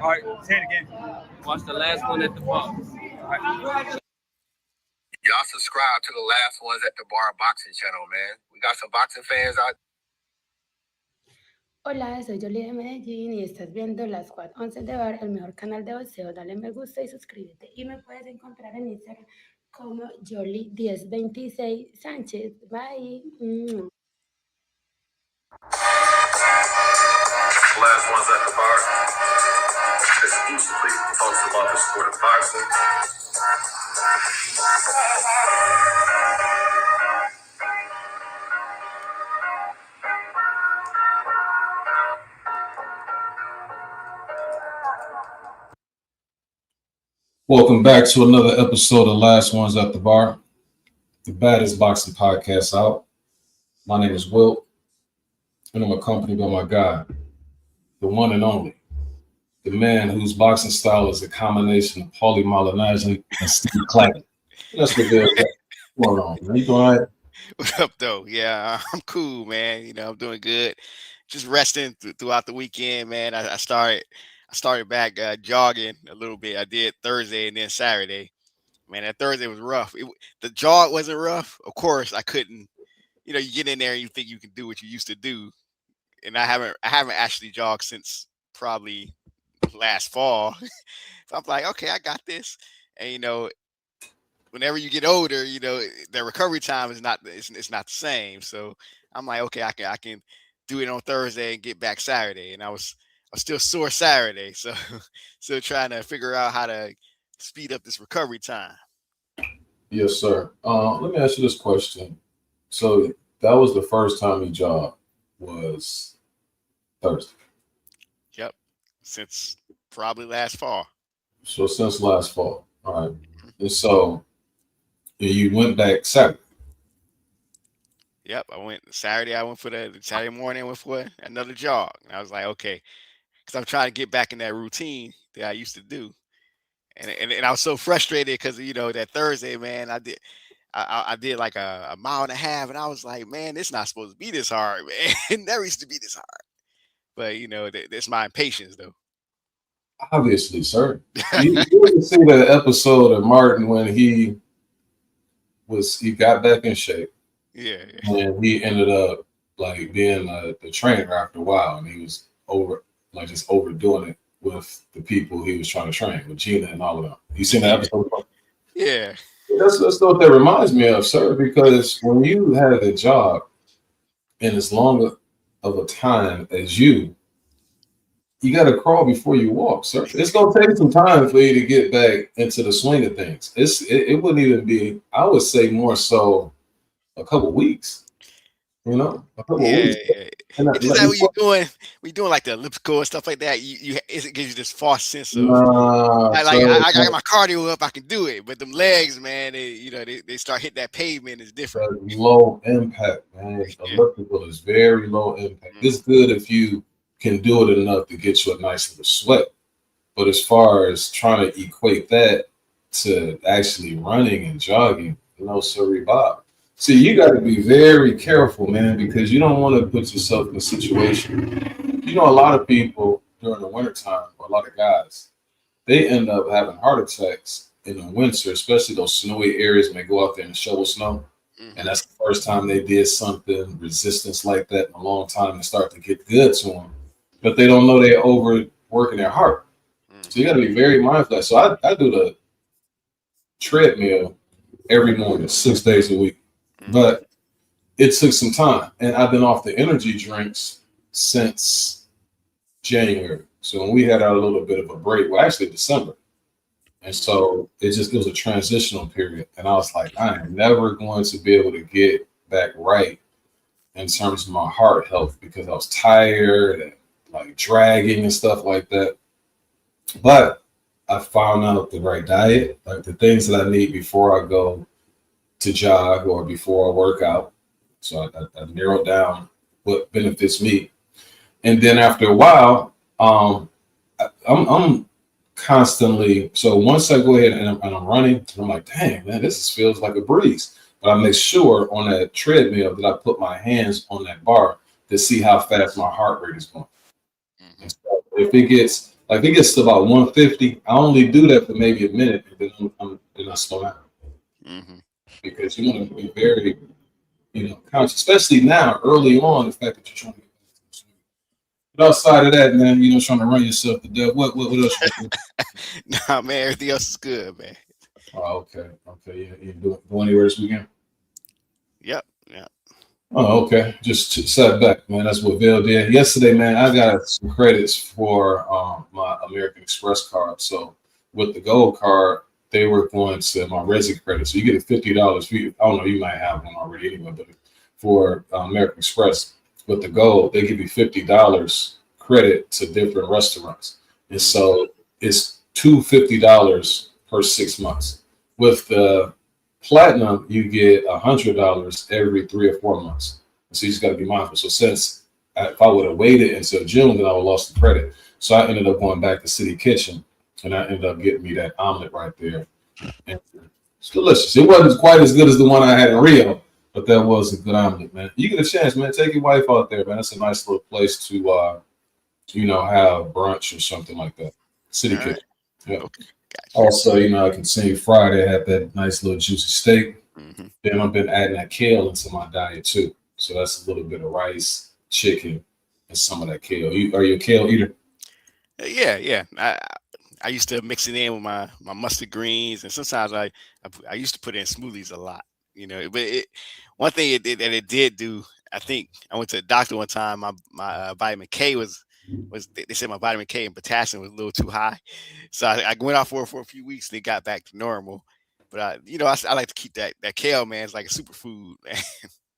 All right, say it again. Watch the last one at the bar. Y'all subscribe to the Last Ones at the Bar boxing channel, man. We got some boxing fans out. Hola, soy Jully de Medellín y estás viendo las Squad 11 de Bar, el mejor canal de boxeo. Dale me gusta y suscríbete. Y me puedes encontrar en Instagram como Jolly1026 Sánchez. Bye. Last Ones at the Bar, exclusively talks about the sport of boxing. Welcome back to another episode of Last Ones at the Bar, the baddest boxing podcast out. My name is Will, and I'm accompanied by my guy, the one and only, the man whose boxing style is a combination of Paulie Malignaggi and Steve Claggett. That's the deal. What's going on, man? You doing all right? What up, though? Yeah, I'm cool, man. You know, I'm doing good. Just resting throughout the weekend, man. I started back jogging a little bit. I did Thursday and then Saturday. Man, that Thursday was rough. The jog wasn't rough. Of course, I couldn't. You know, you get in there and you think you can do what you used to do, and I haven't actually jogged since probably last fall. So I'm like, okay, I got this. And you know, whenever you get older, you know, the recovery time is not it's not the same. So I'm like, okay, I can do it on Thursday and get back Saturday. And I was still sore Saturday, so still trying to figure out how to speed up this recovery time. Yes, sir. Let me ask you this question. So that was the first time you jogged was Thursday? Yep, since probably last fall. So since last fall. All right. And so you went back Saturday. Yep, I went Saturday. I went for the Saturday morning. I went for another jog. And I was like, okay, because I'm trying to get back in that routine that I used to do. And I was so frustrated because, you know, that Thursday, man, I did like a mile and a half, and I was like, man, it's not supposed to be this hard, man. It never used to be this hard. But, you know, that's my impatience, though. Obviously, sir. You didn't see the episode of Martin when he got back in shape. Yeah. And he ended up like being the trainer after a while, and he was just overdoing it with the people he was trying to train, with Gina and all of them. You seen that episode? Yeah. That's what that reminds me of, sir, because when you have a job in as long of a time as you got to crawl before you walk, sir. It's going to take some time for you to get back into the swing of things. It wouldn't even be, I would say more so a couple weeks, you know, a couple weeks. Yeah. It's just that when you're doing like the elliptical and stuff like that, it gives you this false sense of I got my cardio up, I can do it. But them legs, man, they start hitting that pavement. It's different. Low impact, man. Elliptical is very low impact. Mm-hmm. It's good if you can do it enough to get you a nice little sweat. But as far as trying to equate that to actually running and jogging, no, sorry, Bob. See, you got to be very careful, man, because you don't want to put yourself in a situation. You know, a lot of people during the wintertime, or a lot of guys, they end up having heart attacks in the winter, especially those snowy areas when they go out there and shovel snow. Mm-hmm. And that's the first time they did something resistance like that in a long time and start to get good to them. But they don't know they're overworking their heart. Mm-hmm. So you got to be very mindful of that. So I do the treadmill every morning, 6 days a week. But it took some time, and I've been off the energy drinks since January. So when we had our little bit of a break, well, actually December. And so it was a transitional period. And I was like, I am never going to be able to get back right in terms of my heart health because I was tired and like dragging and stuff like that. But I found out the right diet, like the things that I need before I go to jog or before I work out. So I narrowed down what benefits me. And then after a while, I'm constantly, so once I go ahead and I'm running, I'm like, dang, man, this feels like a breeze. But I make sure on that treadmill that I put my hands on that bar to see how fast my heart rate is going. And so if it gets Like it gets to about 150. I only do that for maybe a minute, and then I slow down because you want to be very, conscious, especially now, early on, the fact that you're trying to get back to the swing. But outside of that, man, trying to run yourself to death. What else you do? Nah, man, everything else is good, man. Oh, okay, yeah. You go anywhere this weekend? Yep. Oh, okay. Just sat back, man. That's what Vail did. Yesterday, man, I got some credits for my American Express card. So with the gold card, they were going to my Resi credit. So you get a $50. I don't know, you might have one already anyway, but for American Express, with the gold, they give you $50 credit to different restaurants. And so it's $250 per 6 months. With the platinum, you get $100 every 3 or 4 months. So you just got to be mindful. So since if I would have waited until June, then I would have lost the credit. So I ended up going back to City Kitchen, and I ended up getting me that omelet right there. And it's delicious. It wasn't quite as good as the one I had in Rio, but that was a good omelet, man. You get a chance, man. Take your wife out there, man. It's a nice little place to, have brunch or something like that. City Kitchen. Yeah. Okay. Gotcha. Also, I can see Friday I had that nice little juicy steak. Then I've been adding that kale into my diet too. So that's a little bit of rice, chicken, and some of that kale. Are you a kale eater? Yeah. I used to mix it in with my mustard greens, and sometimes I used to put it in smoothies a lot. But one thing that it did do, I think I went to the doctor one time. My vitamin K was they said my vitamin K and potassium was a little too high, so I went off for a few weeks and it got back to normal. But I like to keep that kale, man. It's like a superfood, man.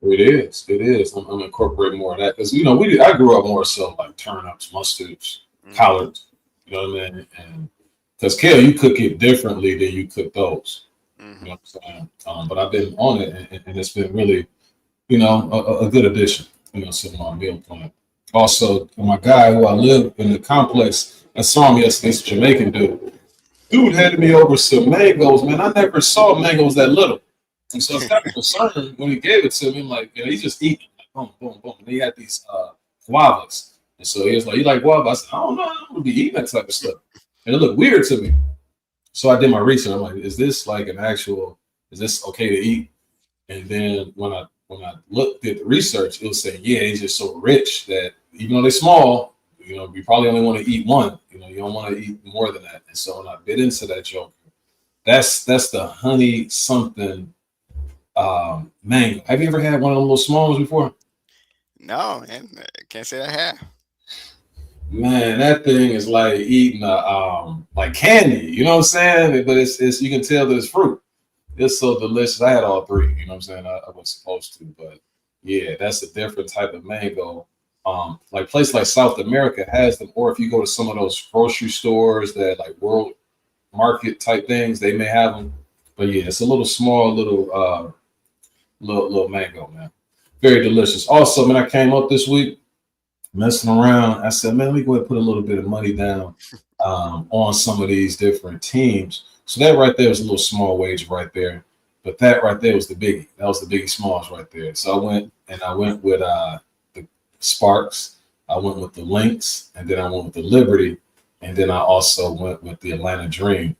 It is. I'm incorporating more of that because I grew up more so like turnips, mustards, collards. You know what I mean? And because kale, you cook it differently than you cook those. You know what I'm saying? But I've been on it, and it's been really, a good addition. To my meal plan. Also, my guy who I live in the complex, I saw him yesterday. This Jamaican dude. Dude handed me over some mangoes, man. I never saw mangoes that little. And so I was kind of concerned when he gave it to me. I'm like, he's just eating. Boom, boom, boom. And he had these guavas. And so he was like, you like guava? I said, I don't know. I'm going to be eating that type of stuff. And it looked weird to me. So I did my research. I'm like, is this okay to eat? And then when I looked at the research, it was saying, yeah, it's just so rich that even though they're small, you probably only want to eat one. You don't want to eat more than that. And so when I bit into that joke, that's the honey something mango. Have you ever had one of them little small ones before? No, man. I can't say I have. Man, that thing is like eating like candy. You know what I'm saying? But it's you can tell that it's fruit. It's so delicious. I had all three. You know what I'm saying? I wasn't supposed to, but yeah, that's a different type of mango. Like places like South America has them, or if you go to some of those grocery stores that like World Market type things, they may have them. But yeah, it's a little small, little mango, man. Very delicious. Also, man, I came up this week messing around. I said, man, let me go ahead and put a little bit of money down on some of these different teams. So that right there was a little small wage right there. But that right there was the biggie. That was the biggie smalls right there. So I went with the Sparks. I went with the Lynx, and then I went with the Liberty, and then I also went with the Atlanta Dream.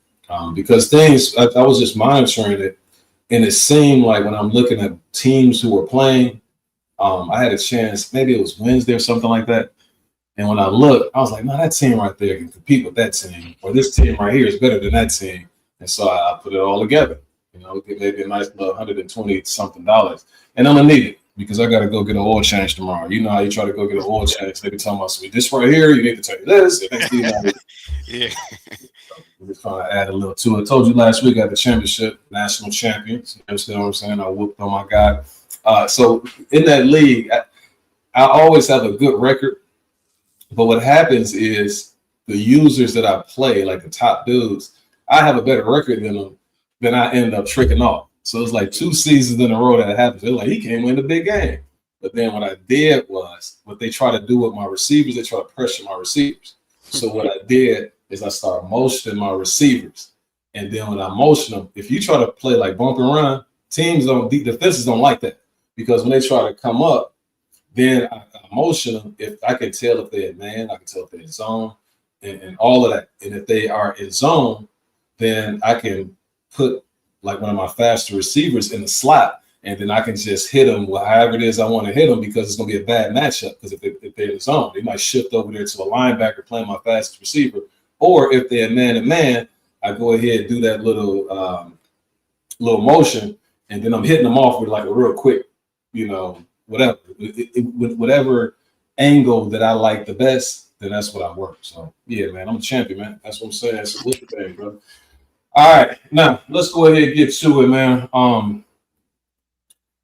Because I was just monitoring it, and it seemed like when I'm looking at teams who were playing, I had a chance, maybe it was Wednesday or something like that. And when I looked, I was like, no, that team right there can compete with that team, or this team right here is better than that team. And so I put it all together, get maybe a nice little $120-something. And I'm going to need it because I got to go get an oil change tomorrow. You know how you try to go get an oil change. They be talking about, this right here, you need to tell you this. Yeah. We're just trying to add a little to it. I told you last week at the championship, national champions. You understand what I'm saying? I whooped on my guy. So in that league, I always have a good record. But what happens is the users that I play, like the top dudes, I have a better record than them, then I end up tricking off. So it's like 2 seasons in a row that happens. They're like, he can't win the big game. But then what I did was, what they try to do with my receivers, they try to pressure my receivers. So what I did is I started motioning my receivers. And then when I motion them, if you try to play like bump and run, defenses don't like that. Because when they try to come up, then I motion them. If I can tell if they're man, I can tell if they're zone. and all of that. And if they are in zone, then I can put like one of my faster receivers in the slot, and then I can just hit them however it is I want to hit them, because it's going to be a bad matchup. Because if they're in the zone, they might shift over there to a linebacker playing my fastest receiver. Or if they're man-to-man, I go ahead and do that little motion, and then I'm hitting them off with like a real quick, whatever. Whatever angle that I like the best, then that's what I work. So, yeah, man, I'm a champion, man. That's what I'm saying. That's a good thing, bro. All right, now let's go ahead and get to it, man.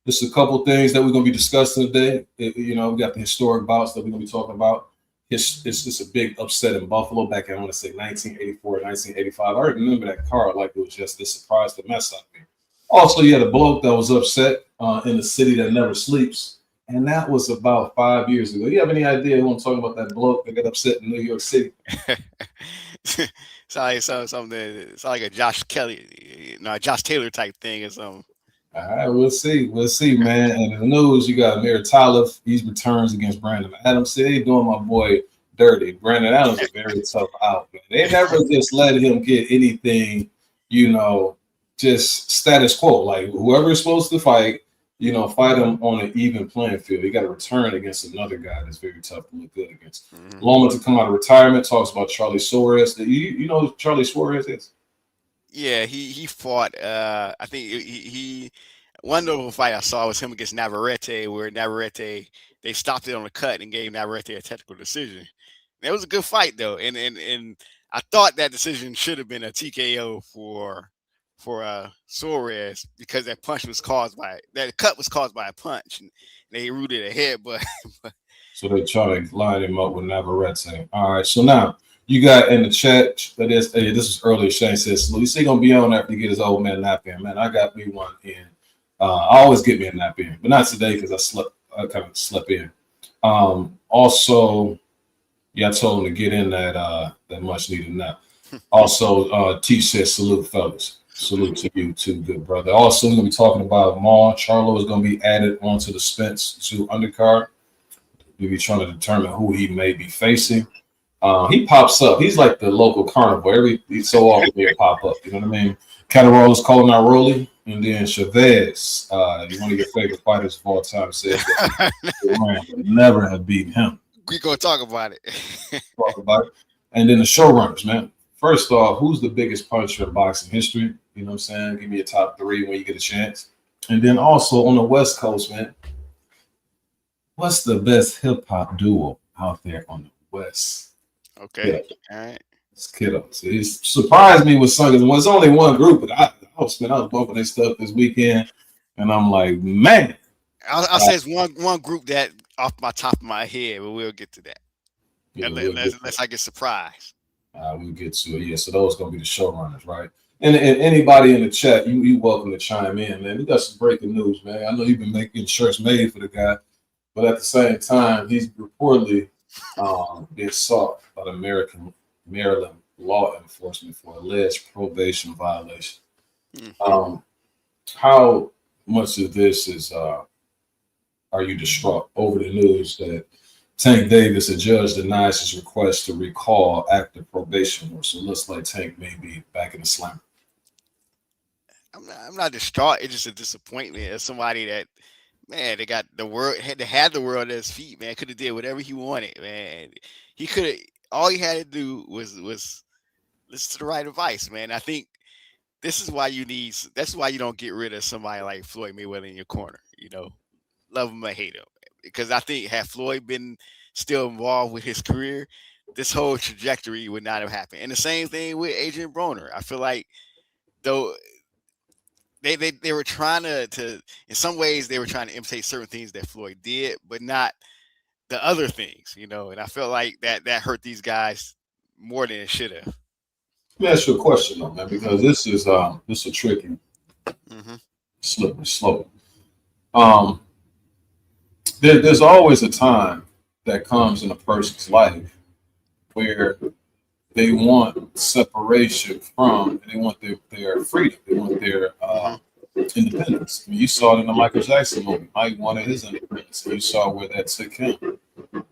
Just a couple things that we're going to be discussing today. We got the historic bouts that we're going to be talking about. It's just a big upset in Buffalo back in, I want to say, 1984, 1985. I remember that card like it was just a surprise to mess up me. Also, you had a bloke that was upset in the city that never sleeps, and that was about 5 years ago. You have any idea who I'm talking about, that bloke that got upset in New York City? It's like something. It's like a Josh Taylor type thing or something. All right, we'll see. We'll see, man. And in the news, you got Murtazaliev. He returns against Brandon Adams. See, they doing my boy dirty. Brandon Adams is very tough out, man. They never just let him get anything, just status quo. Like, whoever is supposed to fight, fight him on an even playing field. You got to return against another guy that's very tough to look good against. Loma to come out of retirement talks about Charly Suarez. You know who Charly Suarez is? Yeah, he fought. I think he one notable fight I saw was him against Navarrete, where Navarrete, they stopped it on the cut and gave Navarrete a technical decision. That was a good fight though, and I thought that decision should have been a TKO for Suarez, because that cut was caused by a punch, and they rooted ahead, but so they try to line him up with Navarrete. All right, so now you got in the chat that is, hey, this is earlier. Shane says, "Luis, he gonna be on after he get his old man nap in." Man, I got me one in. I always get me a nap in, but not today because I kind of slept in. Also, yeah, I told him to get in that much needed nap. Also, T says, "Salute, fellas. Salute to you too, good brother." Also, we're gonna be talking about Charlo is gonna be added onto the Spence Tszyu undercard. We'll be trying to determine who he may be facing. He pops up. He's like the local carnival. Every so often he'll pop up. You know what I mean? Catterall is calling out Rolly, and then Chavez, one of your favorite fighters of all time, says that Duran would never have beaten him. We're gonna talk about it. And then the showrunners, man. First off, who's the biggest puncher in boxing history? You know what I'm saying? Give me a top three when you get a chance. And then also on the West Coast, man, what's the best hip hop duo out there on the West? Okay. Yeah. All right. It's Kiddo. So he surprised me with something. Well, it's only one group, but I was bumping their stuff this weekend, and I'm like, man. I'll say it's one group that off my top of my head, but we'll get to that. Yeah, unless I get surprised. We'll get to it. Yeah, so those going to be the showrunners, right? And anybody in the chat, you welcome to chime in, man. We got some breaking news, man. I know you've been making shirts made for the guy, but at the same time, he's reportedly being sought by the Maryland law enforcement for alleged probation violation. How much of this is are you distraught over the news that Tank Davis, a judge, denies his request to recall active probation work? So it looks like Tank may be back in the slammer. I'm not distraught. It's just a disappointment as somebody that, man, they got the world, had the world at his feet, man. Could have did whatever he wanted, man. He could have. All he had to do was listen to the right advice, man. I think this is why that's why you don't get rid of somebody like Floyd Mayweather in your corner. Love him or hate him, because I think had Floyd been still involved with his career, this whole trajectory would not have happened. And the same thing with Adrian Broner. I feel like though they were trying to in some ways they were trying to imitate certain things that Floyd did, but not the other things, and I felt like that hurt these guys more than it should have. Let me ask you a question though, man, because this is a tricky slippery slope. There's always a time that comes in a person's life where they want separation from, and they want their freedom. They want their independence. I mean, you saw it in the Michael Jackson movie. Mike wanted his independence, and you saw where that took him.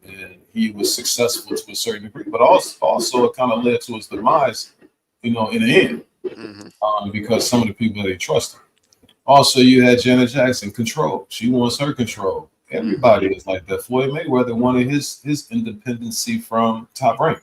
And he was successful to a certain degree, but also it kind of led to his demise, in the end, because some of the people that he trusted. Also, you had Janet Jackson control. She wants her control. Everybody is like that. Floyd Mayweather wanted his independency from Top Rank.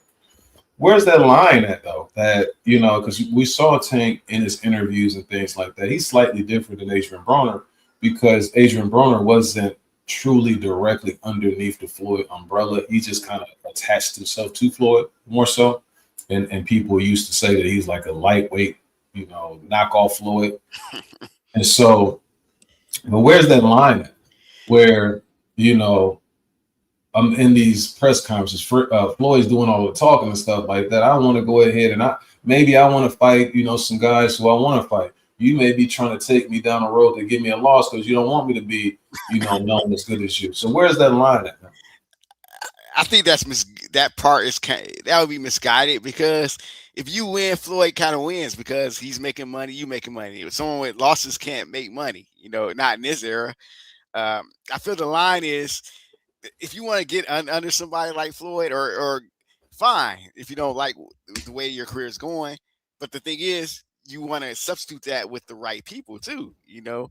Where's that line at, though? That, because we saw Tank in his interviews and things like that. He's slightly different than Adrian Broner because Adrian Broner wasn't truly directly underneath the Floyd umbrella. He just kind of attached himself to Floyd more so. And people used to say that he's like a lightweight, knockoff Floyd. And so, but where's that line at? Where, I'm in these press conferences, Floyd's doing all the talking and stuff like that. I want to go ahead and I want to fight, some guys who I want to fight. You may be trying to take me down the road to give me a loss because you don't want me to be, known as good as you. So where's that line at? I think that part is that would be misguided because if you win, Floyd kind of wins because he's making money, you making money. If someone with losses can't make money, not in this era. I feel the line is if you want to get under somebody like Floyd or fine if you don't like the way your career is going. But the thing is, you want to substitute that with the right people too. You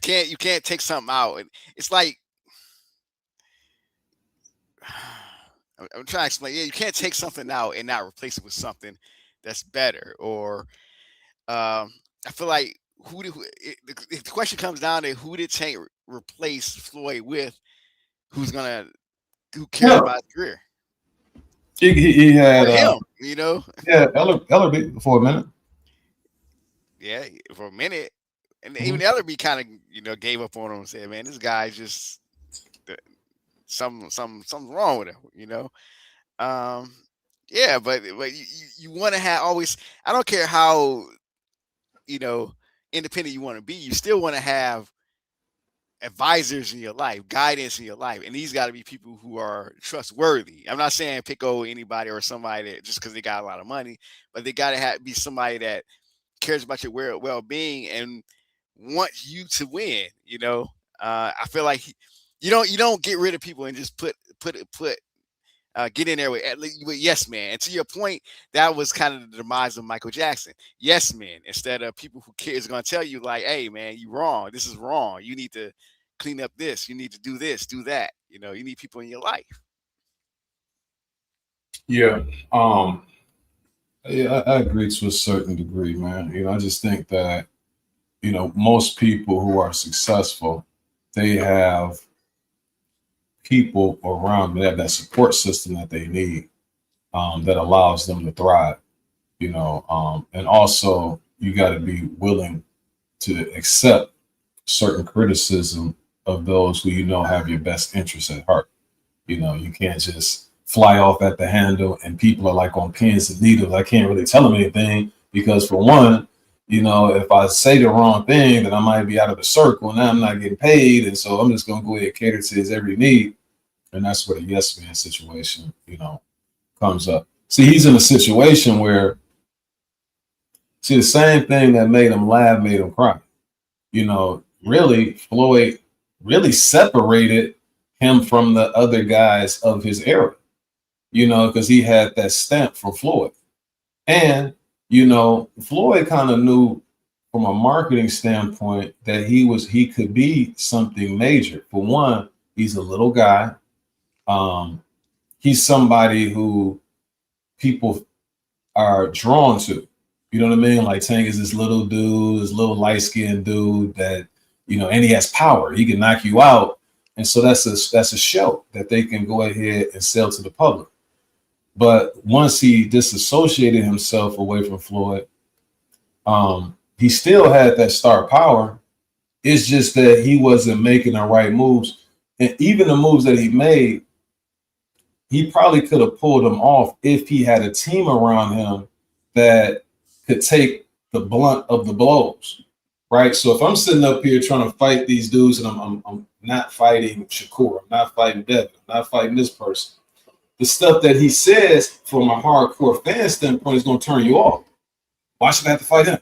can't take something out. It's like I'm trying to explain. Yeah, you can't take something out and not replace it with something that's better. Or I feel like the question comes down to who did Tank replace Floyd with? Who cares about his career? He had him, Yeah, Ellerby for a minute. Yeah, for a minute, and even Ellerby kind of gave up on him and said, "Man, this guy's just something's wrong with him," Yeah, but you want to have always. I don't care how independent you want to be. You still want to have advisors in your life, guidance in your life, and these got to be people who are trustworthy. I'm not saying pick anybody or somebody that just because they got a lot of money, but they got to be somebody that cares about your well-being and wants you to win. I feel like you don't get rid of people and just put get in there with yes man. And to your point, that was kind of the demise of Michael Jackson. Yes man, instead of people who care is going to tell you like, hey man, you wrong. This is wrong. You need to clean up this. You need to do this, do that. You need people in your life. Yeah. Yeah, I agree to a certain degree, man. I just think that, most people who are successful, they have people around them, they have that support system that they need that allows them to thrive, and also you got to be willing to accept certain criticism of those who have your best interests at heart. You can't just fly off at the handle and people are like on pins and needles. I can't really tell them anything because for one, if I say the wrong thing, then I might be out of the circle and I'm not getting paid. And so I'm just going to go ahead and cater to his every need. And that's where the yes man situation, comes up. See, he's in a situation where, the same thing that made him laugh made him cry. Really, Floyd really separated him from the other guys of his era, because he had that stamp from Floyd. And, Floyd kind of knew from a marketing standpoint that he could be something major. For one, he's a little guy. He's somebody who people are drawn to. You know what I mean? Like Tank is this little dude, this little light-skinned dude that, and he has power. He can knock you out. And so that's a show that they can go ahead and sell to the public. But once he disassociated himself away from Floyd, he still had that star power. It's just that he wasn't making the right moves. And even the moves that he made, he probably could have pulled them off if he had a team around him that could take the blunt of the blows, right? So if I'm sitting up here trying to fight these dudes and I'm not fighting Shakur, I'm not fighting Devin, I'm not fighting this person, the stuff that he says from a hardcore fan standpoint is going to turn you off. Why should I have to fight him?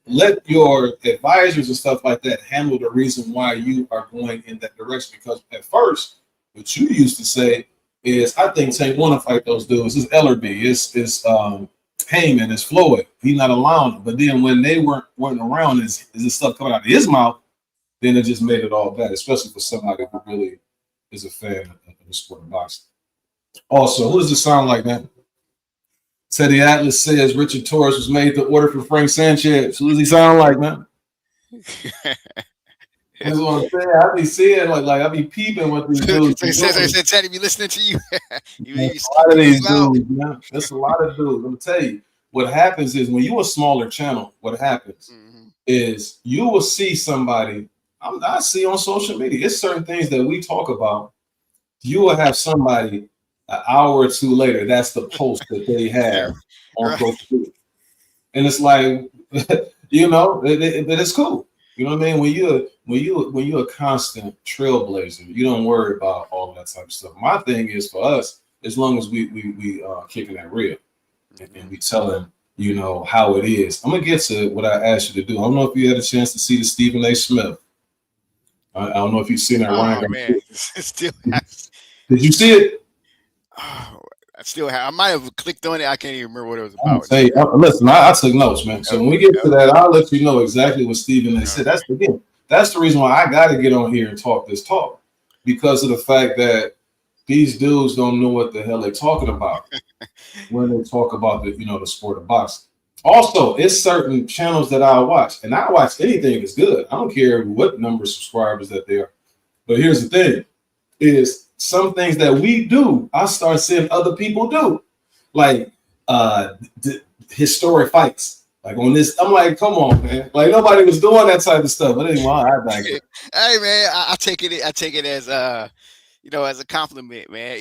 Let your advisors and stuff like that handle the reason why you are going in that direction. Because at first, what you used to say is I think Tank want to fight those dudes. It's Ellerby, it's Heyman, it's Floyd. He's not allowing it. But then when they weren't around, is this stuff coming out of his mouth? Then it just made it all bad, especially for somebody who really is a fan of the sport of boxing. Also, who does it sound like, man? Teddy Atlas says Richard Torres was made to order for Frank Sanchez. Who does he sound like, man? That's what I'm saying. I be seeing like I be peeping what these dudes. So Teddy be listening to you. A lot of these dudes, man. That's a lot of dudes. Let me tell you, what happens is when you're a smaller channel, what happens is you will see somebody. I see on social media. It's certain things that we talk about. You will have somebody an hour or two later. That's the post that they have on social media, and it's like, you know, but it's cool. You know what I mean? When you're a constant trailblazer, you don't worry about all that type of stuff. My thing is for us, as long as we kicking that real and we telling you know how it is. I'm gonna get to what I asked you to do. I don't know if you had a chance to see the Stephen A. Smith. I don't know if you've seen that. Oh man, still did you see it? Oh, I still have. I might have clicked on it. I can't even remember what it was about. Say, listen, I took notes, man. So when we get to that, I'll let you know exactly what Stephen A. said. That's the reason why I got to get on here and talk this talk, because of the fact that these dudes don't know what the hell they're talking about when they talk about the sport of boxing. Also, it's certain channels that I watch, and I watch anything that's good. I don't care what number of subscribers that they are. But here's the thing: is some things that we do, I start seeing other people do, like historic fights. Like on this, I'm like, come on, man! Like nobody was doing that type of stuff. But anyway, hey, man, I take it as as a compliment, man.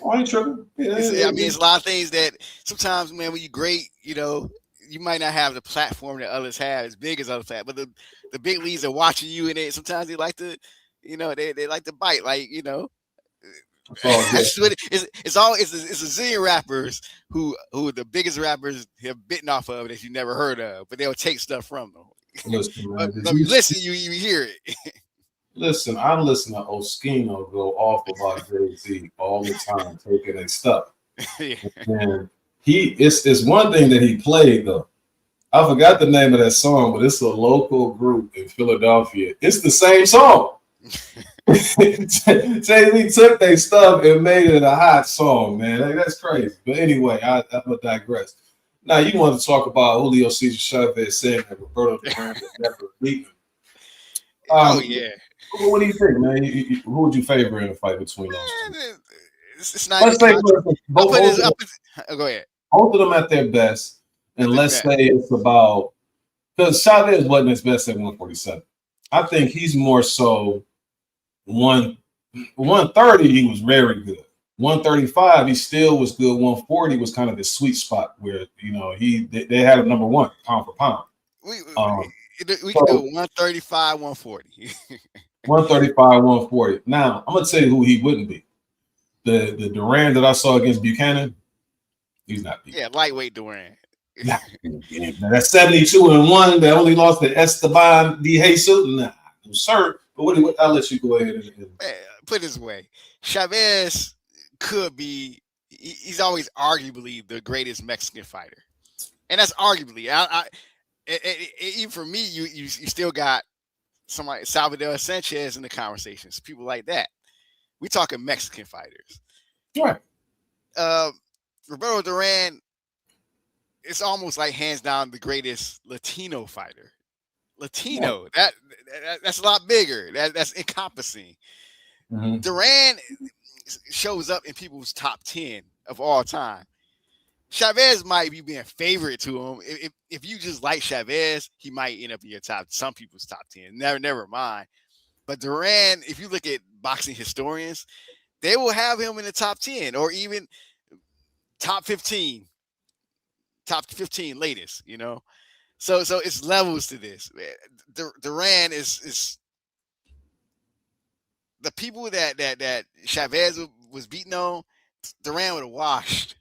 I ain't tripping. I mean, it's a lot of things that sometimes, man, when you're great, you might not have the platform that others have as big as others have, but the big leagues are watching you, and sometimes they like to, they like to bite, like, it's a zillion rappers who the biggest rappers have bitten off of that you never heard of, but they'll take stuff from them. Listen, man, you listen, you hear it. Listen, I listen to Oskino go off about Jay-Z all the time, taking his stuff. And it's one thing that he played though. I forgot the name of that song, but it's a local group in Philadelphia. It's the same song. Jay-Z took their stuff and made it a hot song, man. That's crazy. But anyway, I'm gonna digress. Now you want to talk about Julio Cesar Chavez saying that Roberto Duran would never beat him. Oh yeah. What do you think, man? Who would you favor in a fight between those two? It's not. Let's say go ahead. Both of them at their best, and let's say it's about, because Chavez wasn't his best at 147. I think he's more so 130. He was very good. 135, he still was good. 140 was kind of the sweet spot where they had him number one pound for pound. We can do 135, 140. 135, 140. Now, I'm going to tell you who he wouldn't be. The Duran that I saw against Buchanan, he's not beating. Yeah, lightweight Duran. That's 72-1 that only lost to Esteban de Jesus. Nah, no, sir. But I'll let you go ahead and put it this way. Chavez could be, he's always arguably the greatest Mexican fighter. And that's arguably. Even for me, you still got somebody, Salvador Sanchez in the conversations, people like that. We talking Mexican fighters. Right. Roberto Duran, it's almost like hands down the greatest Latino fighter. Latino, that's a lot bigger. That's encompassing. Mm-hmm. Duran shows up in people's top 10 of all time. Chavez might be being favorite to him. If you just like Chavez, he might end up in your some people's top 10. Never mind. But Duran, if you look at boxing historians, they will have him in the top 10 or even top 15 latest, So it's levels to this. Duran is the people that Chavez was beating on, Duran would have washed.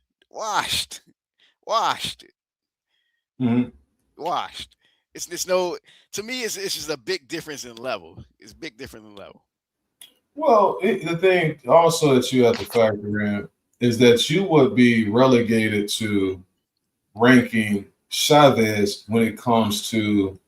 Mm-hmm. Washed. It's no, to me, it's just a big difference in level. It's big difference in level. Well, the thing also that you have to factor in is that you would be relegated to ranking Chavez when it comes to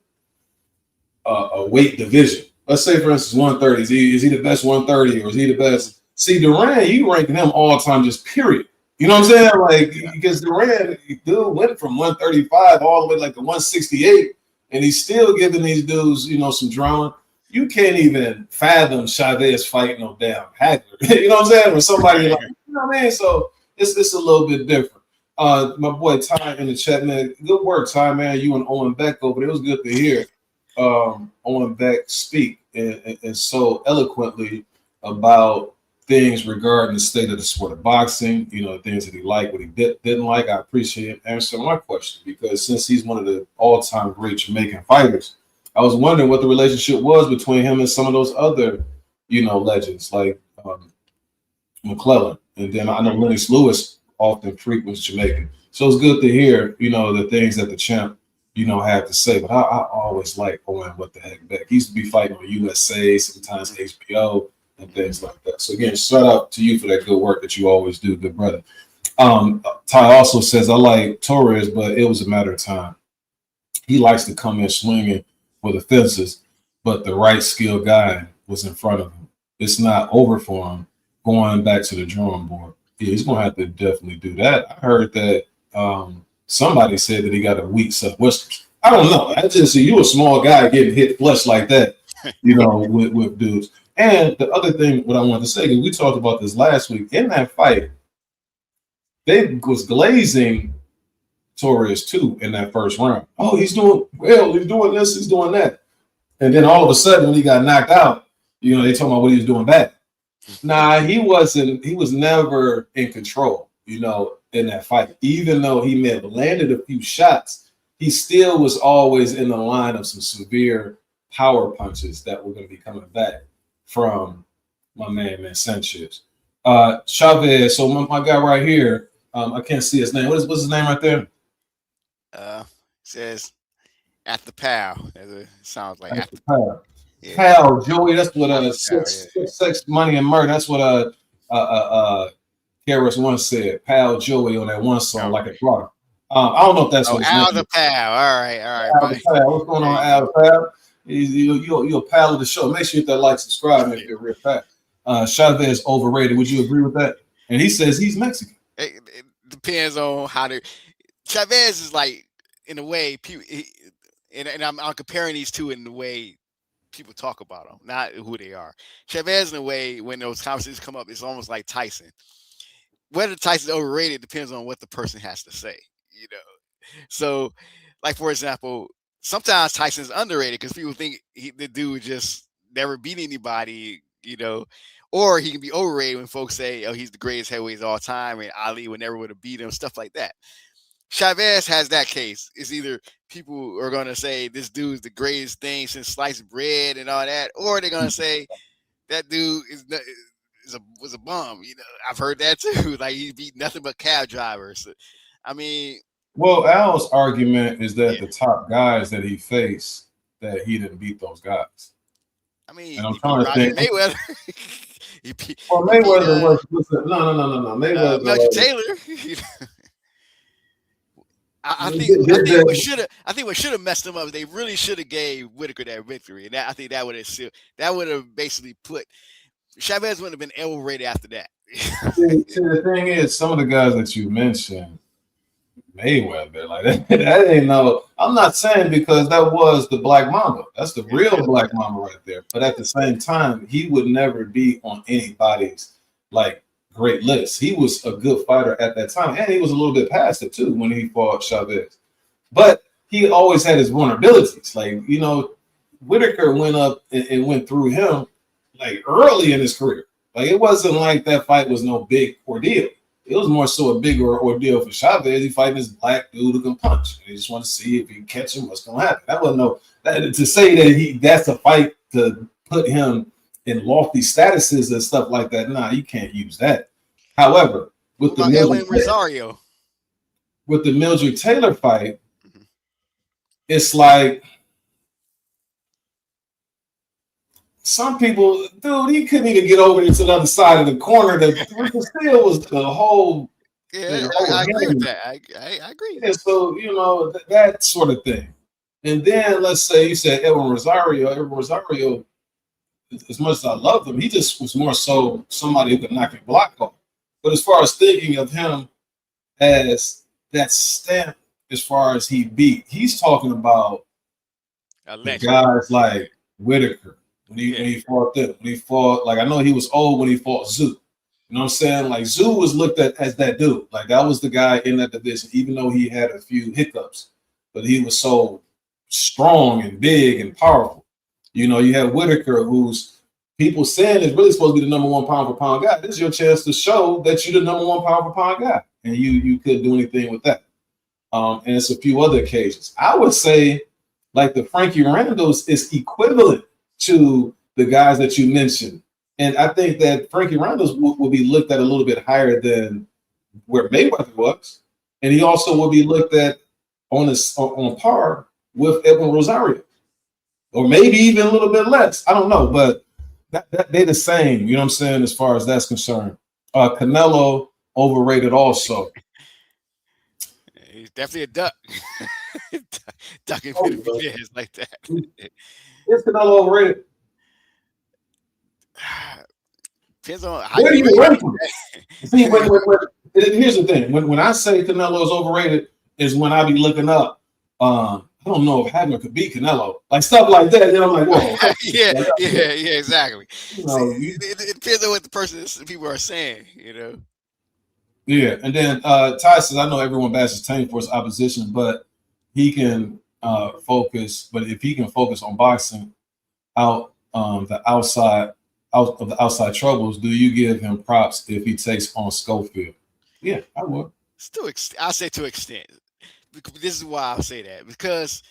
a weight division. Let's say, for instance, 130. Is he the best 130 or is he the best? See, Duran, you ranking him all time, just period. You know what I'm saying? Like, because Duran, dude went from 135 all the way like to 168, and he's still giving these dudes, some drama. You can't even fathom Chavez fighting no damn Hagler. You know what I'm saying? Or somebody like, you know what I mean? So it's a little bit different. My boy Ty in the chat, man. Good work, Ty, man. You and Owen Beck over there. It was good to hear Owen Beck speak and so eloquently about things regarding the state of the sport of boxing, the things that he liked, what he didn't like. I appreciate him answering my question because since he's one of the all-time great Jamaican fighters, I was wondering what the relationship was between him and some of those other, legends like McClellan. And then I know Lennox Lewis often frequents Jamaican. So it's good to hear, the things that the champ, had to say. But I always like Owen What the Heck Beck. He used to be fighting on USA, sometimes HBO, and things like that. So again, shout out to you for that good work that you always do, good brother. Ty also says, I like Torres, but it was a matter of time. He likes to come in swinging for the fences, but the right skill guy was in front of him. It's not over for him going back to the drawing board. Yeah, he's going to have to definitely do that. I heard that somebody said that he got a weak set of whiskers. I don't know. I just see you a small guy getting hit flush like that, with dudes. And the other thing, what I wanted to say, because we talked about this last week, in that fight, they was glazing Torres too in that first round. Oh, he's doing well, he's doing this, he's doing that. And then all of a sudden, when he got knocked out, they talking about what he was doing bad. Nah, he was never in control, in that fight. Even though he may have landed a few shots, he still was always in the line of some severe power punches that were going to be coming back from my man Sanchez. Chavez, so my guy right here, I can't see his name. What's his name right there? Says at the pal. It sounds like at the pal. Yeah. Pal, Joey, that's what sex, money, and murder. That's what Harris once said. Pal Joey on that one song, like a brother. I don't know if that's what his Al name the is. Pal. All right. Al the Pal. What's going on, Al the Pal? You're a pal of the show. Make sure you hit that like, subscribe, and you're a real pal. Chavez overrated. Would you agree with that? And he says he's Mexican. It depends on how to. Chavez is like, in a way, and I'm comparing these two in the way people talk about them, not who they are. Chavez, in a way, when those conversations come up, it's almost like Tyson. Whether Tyson's overrated depends on what the person has to say, So, like, for example, sometimes Tyson's underrated because people think the dude just never beat anybody, or he can be overrated when folks say, oh, he's the greatest heavyweight of all time and Ali would never would have beat him, stuff like that. Chavez has that case. It's either people are going to say this dude's the greatest thing since sliced bread and all that, or they're going to say that dude was a bum. I've heard that too. Like, he beat nothing but cab drivers. I mean, well, Al's argument is that the top guys that he faced, that he didn't beat those guys. I mean, and I'm trying to think. Mayweather. Mayweather was no. Mayweather. Taylor. I think what should have messed them up is they really should have gave Whitaker that victory, and I think that would have basically put Chavez wouldn't have been overrated after that. See, the thing is, some of the guys that you mentioned, Mayweather, like that ain't no. I'm not saying because that was the Black Mamba. That's the real Black Mamba right there. But at the same time, he would never be on anybody's great list. He was a good fighter at that time, and he was a little bit past it too when he fought Chavez. But he always had his vulnerabilities. Whitaker went up and went through him early in his career. It wasn't like that fight was no big ordeal. It was more so a bigger ordeal for Chavez. He fighting this black dude who can punch. And he just want to see if he can catch him, what's going to happen. That wasn't to say that that's a fight to put him in lofty statuses and stuff like that. Nah, you can't use that. However, with the Mildred Taylor fight, it's like some people, dude, he couldn't even get over to the other side of the corner. The still was the whole. Yeah, I agree with that. I agree. And so, you know, that sort of thing. And then let's say you said Edwin Rosario. Edwin Rosario, as much as I loved him, he just was more so somebody who could knock a block off. But as far as thinking of him as that stamp, as far as he beat, he's talking about the guys like Whitaker when he fought them. When he fought, like I know he was old when he fought Tszyu. You know what I'm saying? Like Tszyu was looked at as that dude. Like that was the guy in that division, even though he had a few hiccups, but he was so strong and big and powerful. You know, you have Whitaker, who's people saying is really supposed to be the number 1 pound for pound guy. This is your chance to show that you're the number 1 pound for pound guy, and you couldn't do anything with that. And it's a few other occasions. I would say, like the Frankie Randalls is equivalent to the guys that you mentioned. And I think that Frankie Randalls will be looked at a little bit higher than where Mayweather was. And he also will be looked at on par with Edwin Rosario. Or maybe even a little bit less. I don't know. But they're the same, you know what I'm saying, as far as that's concerned. Canelo, overrated also. He's definitely a duck. Ducking videos like that. Is Canelo overrated? Depends on how where do you rank him? See, here's the thing. When I say Canelo is overrated, is when I be looking up. I don't know if Hagler could beat Canelo, like stuff like that. Then I'm like, whoa. yeah, exactly. You know, it depends on what the people are saying, you know. Yeah, and then Ty says, I know everyone bashes Tank for his opposition, but he can focus. But if he can focus on boxing out the outside troubles, do you give him props if he takes on Schofield? Yeah, I would. I'll say to an extent. This is why I'll say that, because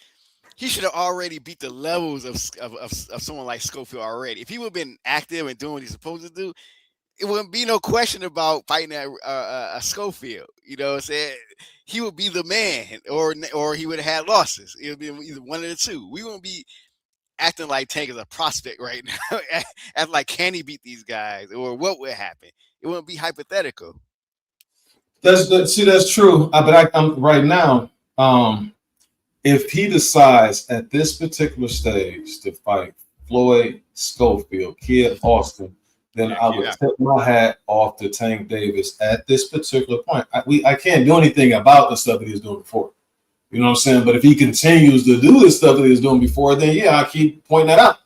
he should have already beat the levels of someone like Schofield already. If he would have been active and doing what he's supposed to do, it wouldn't be no question about fighting a Schofield. You know what I'm saying? He would be the man, or he would have had losses. It would be either one of the two. We wouldn't be acting like Tank is a prospect right now. Acting like, can he beat these guys, or what would happen? It wouldn't be hypothetical. That's true. But I'm right now. If he decides at this particular stage to fight Floyd Schofield, Kid Austin, then I would tip my hat off to Tank Davis at this particular point. I can't do anything about the stuff that he was doing before. You know what I'm saying? But if he continues to do the stuff that he was doing before, then yeah, I keep pointing that out.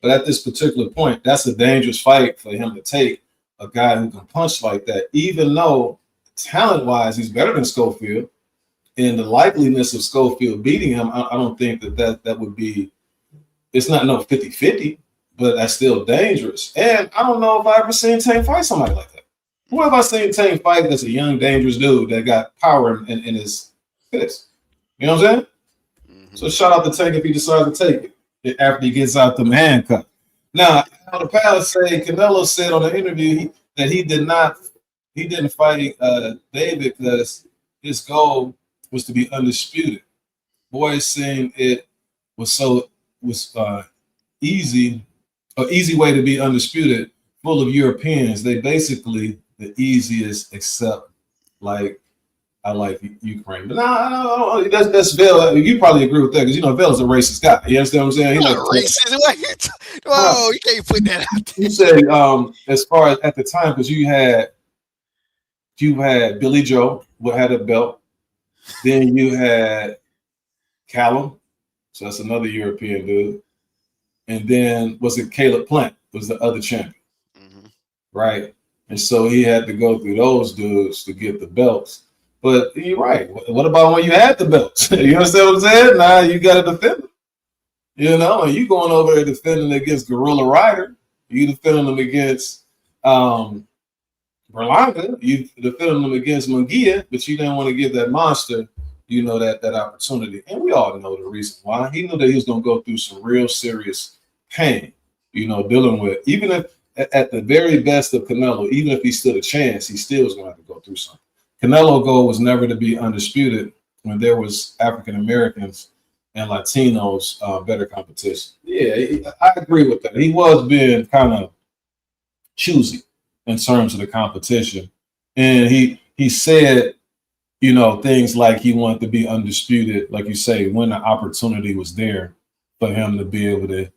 But at this particular point, that's a dangerous fight for him to take, a guy who can punch like that, even though talent-wise he's better than Schofield. And the likeliness of Schofield beating him, I don't think that would be – it's not no 50-50, but that's still dangerous. And I don't know if I ever seen Tank fight somebody like that. Who have I seen Tank fight that's a young, dangerous dude that got power in his fist? You know what I'm saying? Mm-hmm. So shout out to Tank if he decides to take it after he gets out the handcuff. Now, the Palace say Canelo said on the interview that he didn't fight David because his goal was to be undisputed. Boys saying it was easy way to be undisputed, full of Europeans. They basically the easiest, except like I like Ukraine. But no, that's Bill. You probably agree with that because you know Bill's a racist guy. You understand what I'm saying? He's like racist. Oh, you can't put that out there. You said as far as at the time, because you had Billy Joe who had a belt. Then you had Callum, so that's another European dude. And then was it Caleb Plant was the other champion, right? And so he had to go through those dudes to get the belts. But you're right. What about when you had the belts? You understand what I'm saying? Now you got to defend them. You know, and you going over there defending against Gorilla Rider. You defending them against Berlanga, you defended them against Munguia, but you didn't want to give that monster, you know, that opportunity. And we all know the reason why. He knew that he was going to go through some real serious pain, you know, dealing with, even if at the very best of Canelo, even if he stood a chance, he still was going to have to go through something. Canelo's goal was never to be undisputed when there was African Americans and Latinos better competition. Yeah, I agree with that. He was being kind of choosy in terms of the competition, and he said, you know, things like he wanted to be undisputed, like you say, when the opportunity was there for him to be able to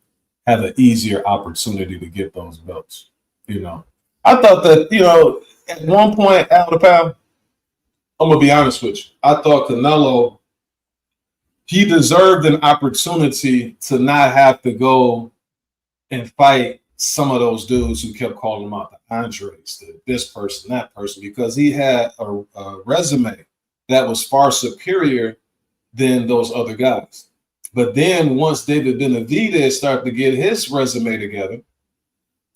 have an easier opportunity to get those belts. You know, I thought that, you know, at one point, out of pound, I'm gonna be honest with you. I thought Canelo, he deserved an opportunity to not have to go and fight some of those dudes who kept calling him out, the Andres, this person, that person, because he had a resume that was far superior than those other guys. But then once David Benavidez started to get his resume together,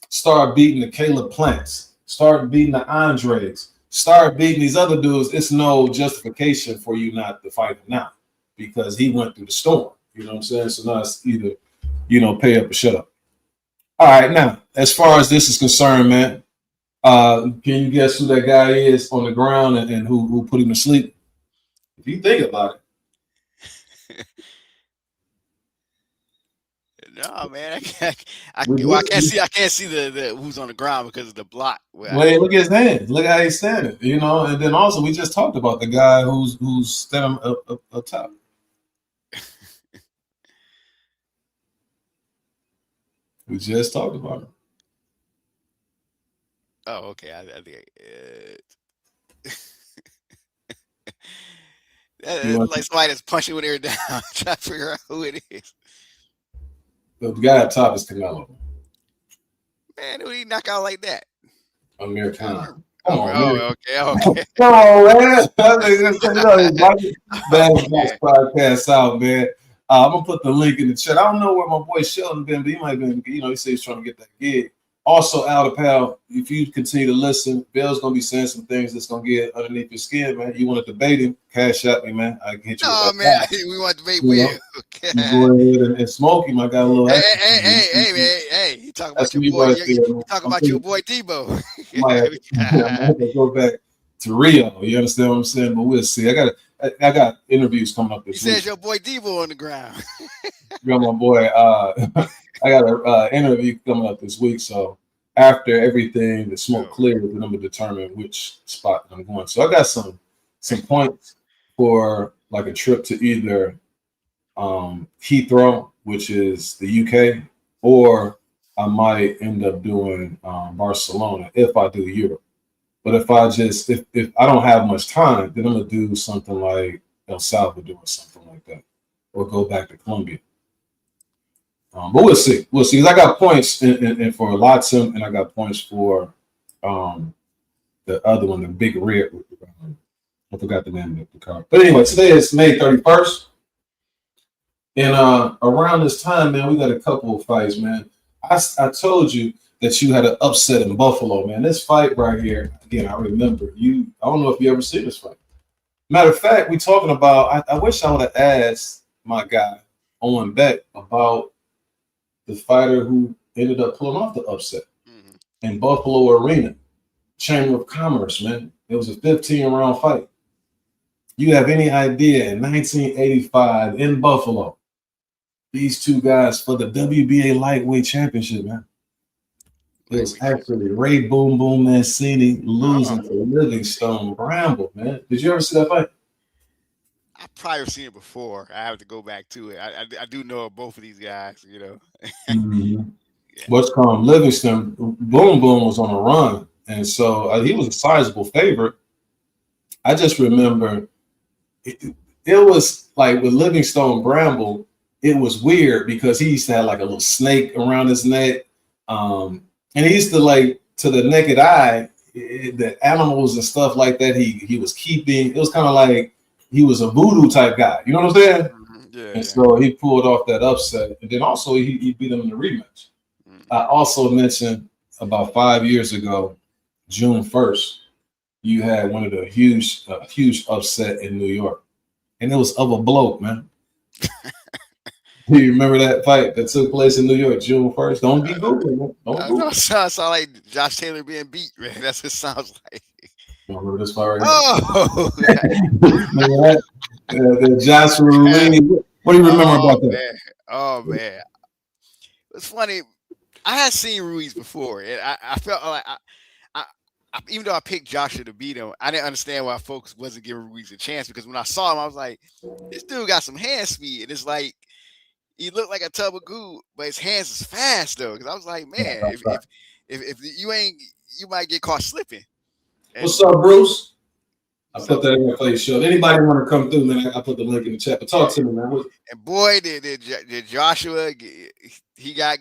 start beating the Caleb Plants, start beating the Andres, start beating these other dudes, it's no justification for you not to fight him now because he went through the storm. You know what I'm saying? So now it's either, you know, pay up or shut up. All right, now, as far as this is concerned, man, can you guess who that guy is on the ground and who put him to sleep? If you think about it. No, man, I can't see the who's on the ground because of the block. Wait, look at his hands. Look at how he's standing. You know, and then also we just talked about the guy who's standing up top. We just talked about him. Oh, okay. I think like somebody that's punching with their down, trying to figure out who it is. The guy up top is Canelo. Man, who did he knock out like that? Amir Khan. Okay. Come on, man. Bad podcast out, man. I'm gonna put the link in the chat. I don't know where my boy Sheldon been, but he might have been, you know, he said he's trying to get that gig. Also, out of pal, if you continue to listen, Bill's gonna be saying some things that's gonna get underneath your skin, man. You want to debate him? Cash at me, man. I can hit you. Oh man, we want to debate with you. Go ahead and smoke him. I got a little. Hey! You talk about your boy? You talk about your boy Debo. I'm gonna go back to Rio. You understand what I'm saying? But we'll see. I got interviews coming up this week. Says your boy Debo on the ground. Yeah, my boy. I got an interview coming up this week. So after everything, the smoke clears, then I'm gonna determine which spot I'm going. So I got some points for like a trip to either Heathrow, which is the UK, or I might end up doing Barcelona if I do Europe. But if I don't have much time, then I'm gonna do something like El Salvador or something like that, or go back to Colombia. But we'll see. We'll see. Because I got points in for Lotzum, and I got points for the other one, the big red. I forgot the name of the card. But anyway, today is May 31st. And around this time, man, we got a couple of fights, man. I told you that you had an upset in Buffalo, man. This fight right here, again, I remember you. I don't know if you ever seen this fight. Matter of fact, we talking about, I wish I would have asked my guy, Owen Beck, about the fighter who ended up pulling off the upset in Buffalo Arena, Chamber of Commerce, man. It was a 15-round fight. You have any idea in 1985 in Buffalo, these two guys for the WBA lightweight championship, man? It was actually Ray Boom Boom Mancini losing to Livingstone Bramble, man. Did you ever see that fight? I've probably seen it before. I have to go back to it. I do know both of these guys, you know. Yeah. What's called Livingstone, Boom Boom was on a run. And so he was a sizable favorite. I just remember it was like with Livingstone Bramble, it was weird because he used to have like a little snake around his neck. And he used to, like, to the naked eye, the animals and stuff like that he was keeping. It was kind of like he was a voodoo type guy. You know what I'm saying? Yeah. And so he pulled off that upset. And then also he beat him in the rematch. I also mentioned about 5 years ago, June 1st, you had one of the huge upset in New York. And it was of a bloke, man. Do you remember that fight that took place in New York, June 1st? Don't be Googling, man. Don't Google. Sounds like Josh Taylor being beat, man. That's what it sounds like. You remember this fight right here? Oh! The Joshua Lee. What do you remember about that? Man. Oh man, it's funny. I had seen Ruiz before, and I felt like I, even though I picked Joshua to beat him, I didn't understand why folks wasn't giving Ruiz a chance, because when I saw him, I was like, this dude got some hand speed, and it's like he looked like a tub of goo, but his hands is fast though. Because I was like, man, if you ain't, you might get caught slipping. And what's up, Bruce? I put that in the play show. Anybody want to come through, man? I put the link in the chat. But talk to me, man. And boy, did Joshua, he got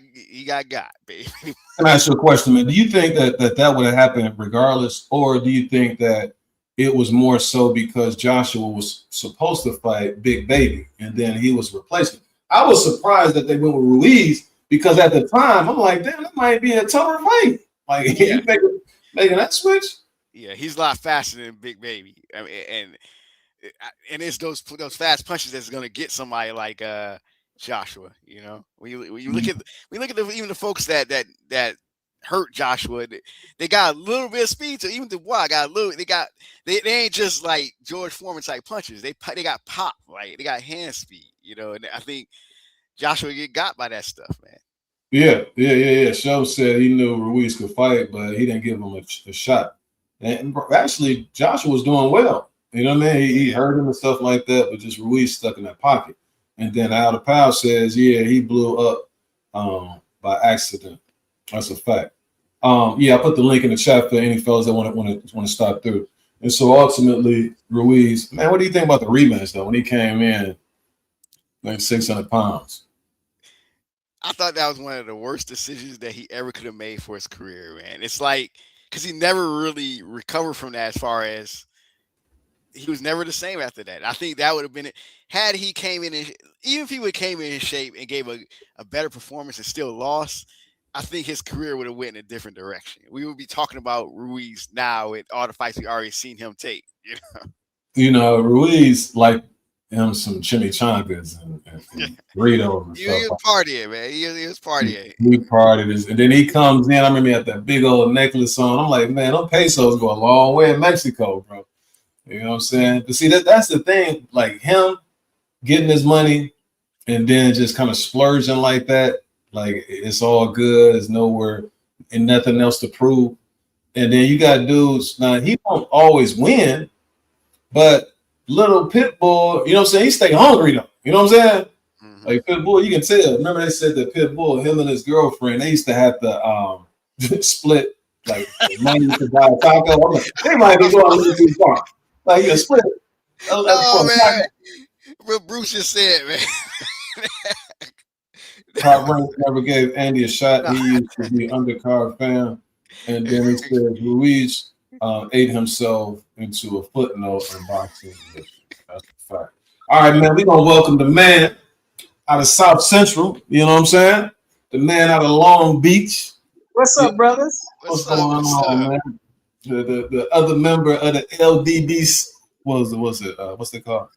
baby. Can I ask you a question, man? Do you think that would have happened regardless, or do you think that it was more so because Joshua was supposed to fight Big Baby and then he was replacement? I was surprised that they went with Ruiz, because at the time I'm like, damn, that might be a tougher fight. Like, you making that switch? Yeah, he's a lot faster than Big Baby. I mean, and it's those fast punches that's gonna get somebody like Joshua. You know, when you look at even the folks that hurt Joshua, they got a little bit of speed. So even Dubois got a little. They ain't just like George Foreman type punches. They got pop, like they got hand speed. You know, and I think Joshua get got by that stuff, man. Yeah. Show said he knew Ruiz could fight, but he didn't give him a shot. And actually, Joshua was doing well. You know what I mean? He hurt him and stuff like that, but just Ruiz stuck in that pocket. And then Al DePau says, yeah, he blew up by accident. That's a fact. I put the link in the chat for any fellas that want to stop through. And so ultimately, Ruiz, man, what do you think about the rematch though? When he came in like 600 pounds. I thought that was one of the worst decisions that he ever could have made for his career, man. It's like, because he never really recovered from that, as far as he was never the same after that. I think that would have been it. Had he came in, even if he would came in shape and gave a better performance and still lost, I think his career would have went in a different direction. We would be talking about Ruiz now with all the fights we already seen him take. You know, Ruiz like him some chimichangas and burritos and He was partying, man. He was partying. He partied, and then he comes in. I remember he had that big old necklace on. I'm like, man, those pesos go a long way in Mexico, bro. You know what I'm saying? But see, that's the thing. Like him getting his money and then just kind of splurging like that. Like it's all good. There's nowhere and nothing else to prove. And then you got dudes. Now he won't always win, but little Pitbull, you know what I'm saying? He stay hungry though. You know what I'm saying? Mm-hmm. Like Pitbull, you can tell. Remember they said that Pitbull, him and his girlfriend, they used to have to split like money to buy a taco. I'm like, they might be going a little too far. Like you split. Man. What Bruce just said, man. Top Rank never gave Andy a shot. He used to be undercard fan. And then he said Ruiz ate himself into a footnote in boxing. That's a fact. All right, man. We're going to welcome the man out of South Central. You know what I'm saying? The man out of Long Beach. What's up, brothers? What's going on, man? The other member of the LDB, what's it called?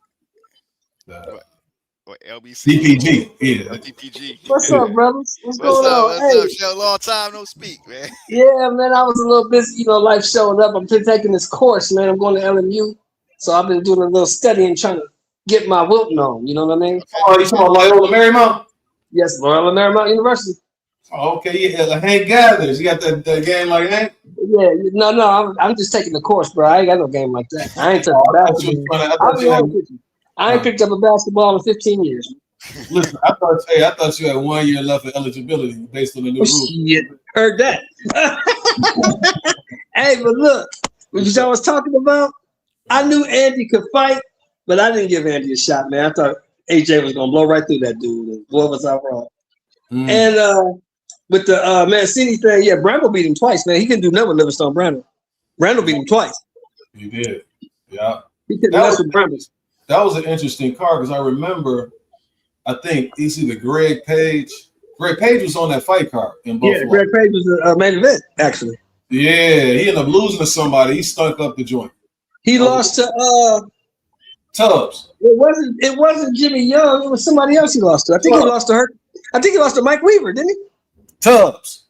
LBC. DPG. Yeah. DPG. What's up, brothers? What's going on? What's up, Long time no speak, man. Yeah, man. I was a little busy, life showing up. I'm taking this course, man. I'm going to LMU. So I've been doing a little studying, trying to get my Wilton on. You know what I mean? Oh, you talking about Loyola Marymount? Yes, Loyola Marymount University. Oh, okay, yeah, like Hank Gathers. You got that game like Hank? Yeah, no, I'm just taking the course, bro. I ain't got no game like that. I ain't took basketball. I ain't picked up a basketball in 15 years. Listen, I thought you had 1 year left of eligibility based on the new rule. Shit, heard that. Hey, but look, what y'all was talking about, I knew Andy could fight, but I didn't give Andy a shot, man. I thought AJ was gonna blow right through that dude, and boy was I wrong. And with the Mancini thing, yeah, Brandel beat him twice, man. He couldn't do nothing with Livingstone Brandel. Brandel beat him twice. He did, yeah. That was an interesting card because I remember, I think it's either Greg Page. Greg Page was on that fight card in Buffalo. Yeah, Greg Page was the main event, actually. Yeah, he ended up losing to somebody. He stunk up the joint. He lost to Tubbs. It wasn't Jimmy Young. It was somebody else he lost to. I think he lost to her. I think he lost to Mike Weaver, didn't he? Tubbs.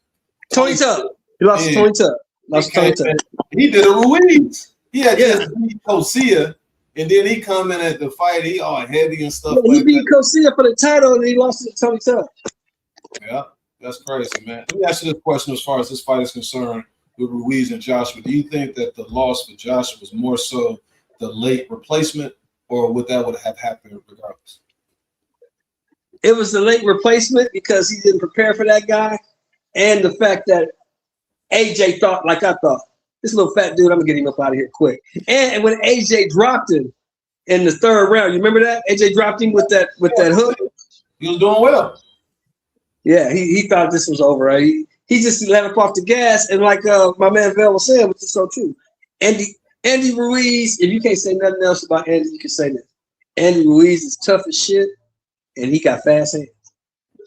Tony Tubbs. He lost to Tony Tubbs. He did a Ruiz. He had just beat Hosea And then he come in at the fight, he all heavy and stuff he beat Cosilla for the title, and he lost it to Tony Tubb. Yeah, that's crazy, man. Let me ask you this question as far as this fight is concerned with Ruiz and Joshua. Do you think that the loss for Joshua was more so the late replacement, or would have happened regardless? It was the late replacement because he didn't prepare for that guy, and the fact that AJ thought like I thought. This little fat dude, I'm gonna get him up out of here quick. And when AJ dropped him in the third round, you remember that? AJ dropped him with that hook. He was doing well. Yeah, he thought this was over. Right? He just let up off the gas, and like my man Vel was saying, which is so true. Andy Ruiz, if you can't say nothing else about Andy, you can say this. Andy Ruiz is tough as shit, and he got fast hands.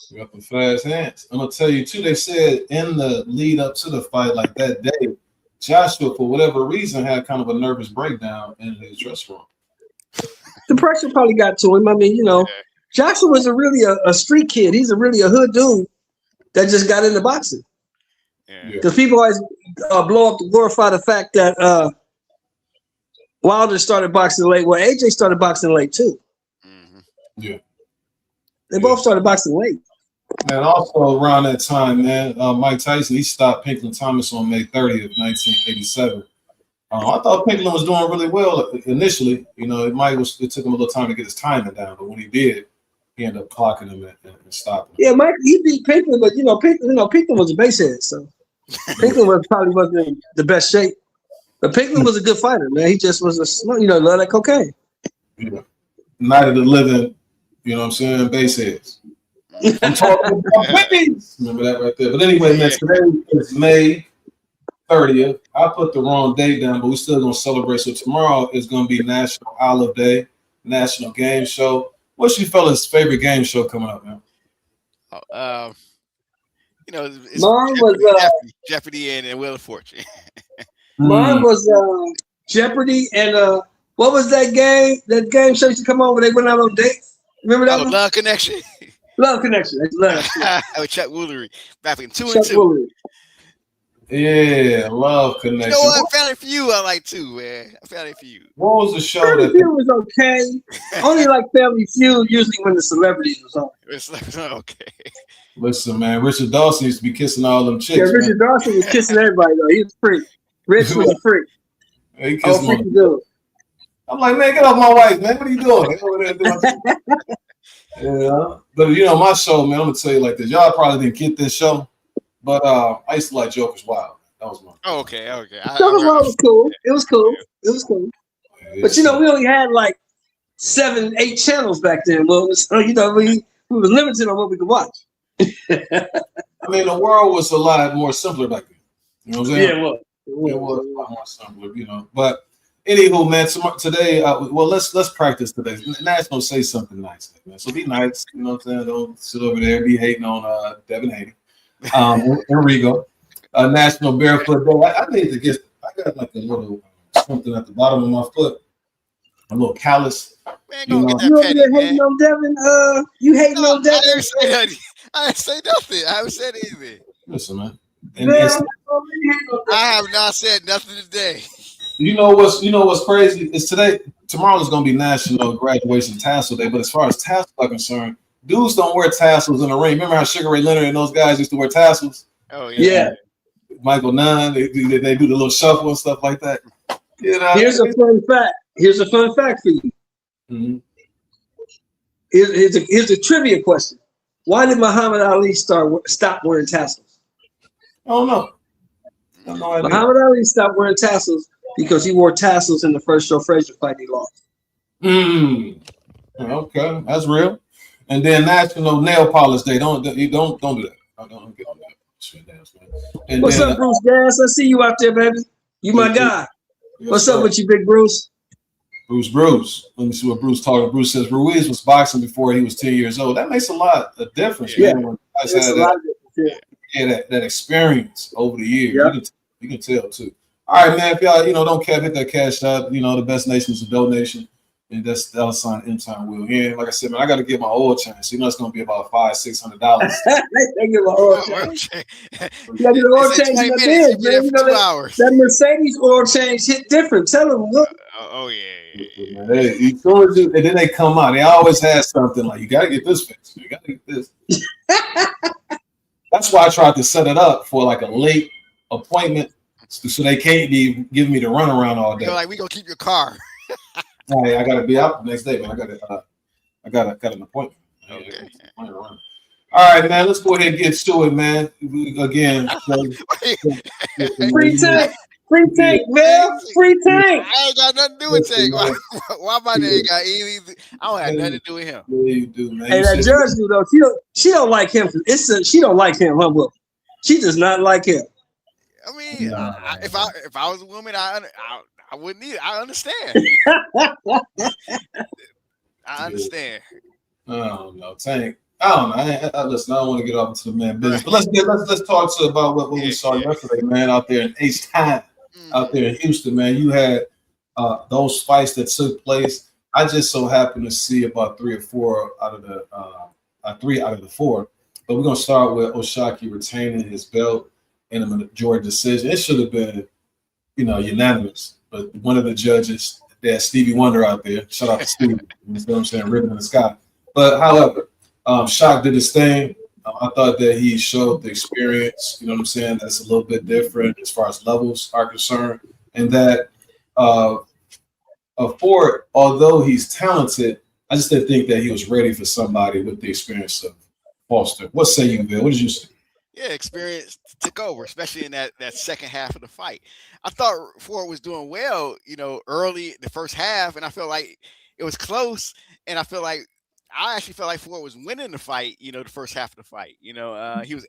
He got the fast hands. I'm gonna tell you too. They said in the lead up to the fight, like that day, Joshua, for whatever reason, had kind of a nervous breakdown in his dressing room. The pressure probably got to him. I mean, Joshua was really a street kid. He's really a hood dude that just got into boxing. Because people always blow up to glorify the fact that Wilder started boxing late. Well, AJ started boxing late too. Mm-hmm. Yeah. They both started boxing late. And also around that time, man, Mike Tyson, he stopped Pinklon Thomas on May 30th, 1987. I thought Pinklon was doing really well initially. It took him a little time to get his timing down, but when he did, he ended up clocking him and stopping him. Yeah, Mike, he beat Pinklon, but Pinklon was a basehead, so Pinklon probably wasn't in the best shape. But Pinklon was a good fighter, man. He just was love that cocaine. Yeah. Night of the living, you know what I'm saying, baseheads. I'm talking about babies. Remember that right there. But anyway, man, today is May 30th. I put the wrong date down, but we're still going to celebrate. So tomorrow is going to be National Olive Day, National Game Show. What's your fella's favorite game show coming up, man? It's mine was Jeopardy and Wheel of Fortune. Mine was Jeopardy and what was that game? That game show used to come on where they went out on dates. Remember that one? Love Connection. Love Connection. Love. With Chuck Woolery back in 2 and Chuck 2. Woolery. Yeah, Love Connection. You know what? Family Feud I like too, man. Family Feud. What was the show Family that Feud was okay. Only like Family Feud usually when the celebrities was on. It's like, okay. Listen, man, Richard Dawson used to be kissing all them chicks. Yeah, Richard Dawson was kissing everybody though. He was free. Rich was a freak. Yeah, he kissed my dude. I'm like, man, get off my wife, man. What are you doing? Over there doing yeah, but my show, man. I'm gonna tell you like this. Y'all probably didn't get this show, but I used to like Joker's Wild. That was my. Oh, okay. Joker's Wild was cool. It was cool. Yeah, but we only had like 7, 8 channels back then. Well, we was limited on what we could watch. I mean, the world was a lot more simpler back then. You know what I'm saying? Yeah, it was a lot more simpler, But anywho, man, today, let's practice today. National say something nice, man. So be nice, you know what I'm saying? Don't sit over there and be hating on Devin Haney. Enrico. National Barefoot Day. I need to get. I got like a little something at the bottom of my foot, a little callus. Man, you hating on Devin? You hating on Devin? I didn't say nothing. I haven't said anything. Listen, man. I have not said nothing today. You know what's crazy is tomorrow is gonna be National Graduation Tassel Day, but as far as tassels are concerned, dudes don't wear tassels in the ring. Remember how Sugar Ray Leonard and those guys used to wear tassels? Oh yeah. Michael Nunn, they do the little shuffle and stuff like that. Here's a fun fact for you. Mm-hmm. Here's a trivia question. Why did Muhammad Ali stop wearing tassels? I don't know. I have no idea. Muhammad Ali stopped wearing tassels because he wore tassels in the first Joe Frazier fight he lost. Okay, that's real. And then National Nail Polish Day. Don't do that. I don't get on that. And what's up, Bruce Gas? I see you out there, baby. You my guy. What's up with you, Big Bruce? Bruce. Let me see what Bruce talking. Bruce says Ruiz was boxing before he was 10 years old. That makes a lot of difference. Yeah, man. That experience over the years. Yeah. You can tell too. All right, man. If y'all, don't care, hit that cash out. The best nation is a donation. And that's $sign M-Time Will. Yeah, like I said, man, I got to get my oil change. So it's going to be about $500-$600. I get my oil change. You got to get the oil change in the bed, man. That Mercedes oil change hit different. Tell them, look. Oh yeah. Man, and then they come out. They always have something like, you gotta get this fixed. You gotta get this. That's why I tried to set it up for like a late appointment, so they can't be giving me the runaround all day. Like, we gonna keep your car. Hey, I gotta be out the next day, man. I got an appointment. Okay. All right, man. Let's go ahead and get to it, man. Again, free tank. Free tank, man. Free tank. I ain't got nothing to do with Tank. Why my name got anything? I don't have nothing to do with him. Yeah, you do, man. Hey, that judge do though. She don't like him. She don't like him, huh? Will? She does not like him. I mean, if I was a woman, I wouldn't either. I understand. I understand. I don't know, Tank. I don't know. Listen, I don't want to get off into the man business, but let's talk about what we saw yesterday, man, out there in H-Town, out there in Houston, man. You had those fights that took place. I just so happened to see about 3 or 4 out of the 4. But we're gonna start with O'Shaquie retaining his belt in a majority decision. It should have been, unanimous. But one of the judges, there's Stevie Wonder out there. Shout out to Stevie. You know what I'm saying? Rhythm in the sky. But however, Shock did his thing. I thought that he showed the experience. You know what I'm saying? That's a little bit different as far as levels are concerned, and that Ford, although he's talented, I just didn't think that he was ready for somebody with the experience of Foster. What say you, Bill? What did you say? Yeah, experience took over, especially in that second half of the fight. I thought Ford was doing well, early the first half, and I felt like it was close. And I actually felt like Ford was winning the fight, the first half of the fight. He was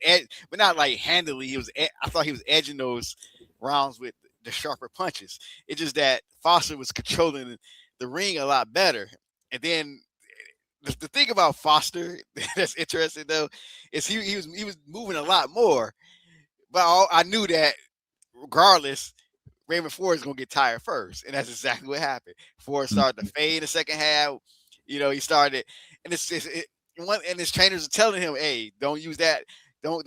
but not like handily. I thought he was edging those rounds with the sharper punches. It's just that Foster was controlling the ring a lot better. And then the thing about Foster that's interesting though is he was moving a lot more. But I knew that regardless, Raymond Ford is gonna get tired first, and that's exactly what happened. Ford started to fade in the second half. He started, and his trainers are telling him, "Hey, don't use that. Don't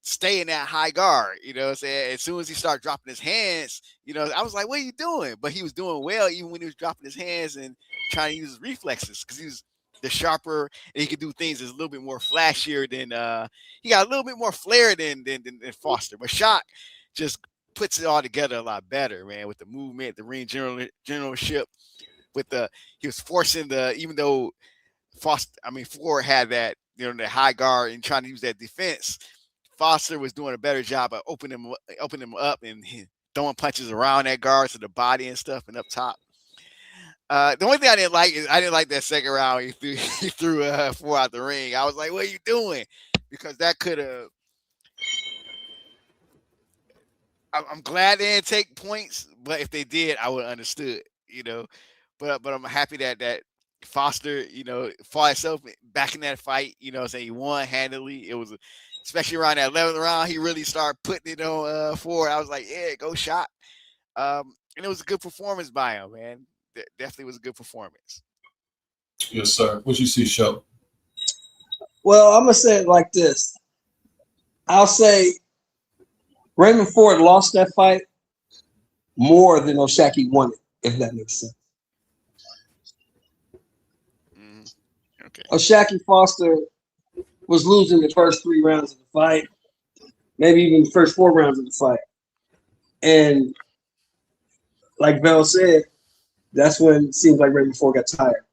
stay in that high guard." What I'm saying? As soon as he started dropping his hands, I was like, "What are you doing?" But he was doing well even when he was dropping his hands and trying to use his reflexes because he was the sharper and he could do things that's a little bit more flashier than he got a little bit more flair than Foster. But Shock just puts it all together a lot better, man, with the movement, the ring generalship. He was forcing even though Ford had that, the high guard and trying to use that defense. Foster was doing a better job of opening him up and throwing punches around that guard to the body and stuff and up top. The only thing I didn't like that second round. He threw Ford out the ring. I was like, "What are you doing?" Because that could have. I'm glad they didn't take points, but if they did, I would have understood. But I'm happy that Foster, fought himself back in that fight. Saying he won handily. It was especially around that 11th round. He really started putting it on Ford. I was like, yeah, go Shot. And it was a good performance by him, man. Definitely was a good performance. Yes, sir. What you see, Show? Well, I'm gonna say it like this. I'll say Raymond Ford lost that fight more than O'Shaquie won it, if that makes sense. Okay. O'Shaquie Foster was losing the first 3 rounds of the fight, maybe even the first 4 rounds of the fight. And like Bell said, that's when it seems like Raymond Ford got tired.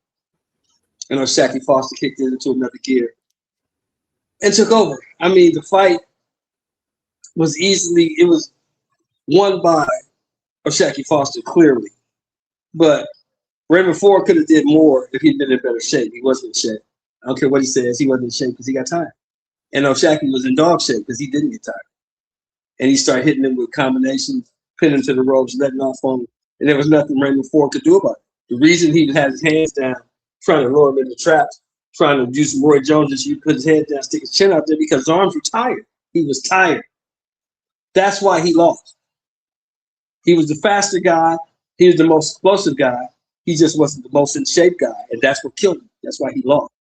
And O'Shaquie Foster kicked it into another gear and took over. I mean, the fight was won by O'Shaquie Foster, clearly. But Raymond Ford could have did more if he'd been in better shape. He wasn't in shape. I don't care what he says. He wasn't in shape because he got tired. And O'Shaquie was in dog shape because he didn't get tired. And he started hitting him with combinations, pinning to the ropes, letting off on him. And there was nothing Raymond Ford could do about it. The reason he had his hands down, trying to lure him into traps, trying to do some Roy Jones, you put his head down, stick his chin out there because his arms were tired. He was tired. That's why he lost. He was the faster guy. He was the most explosive guy. He just wasn't the most in shape guy. And that's what killed him. That's why he lost.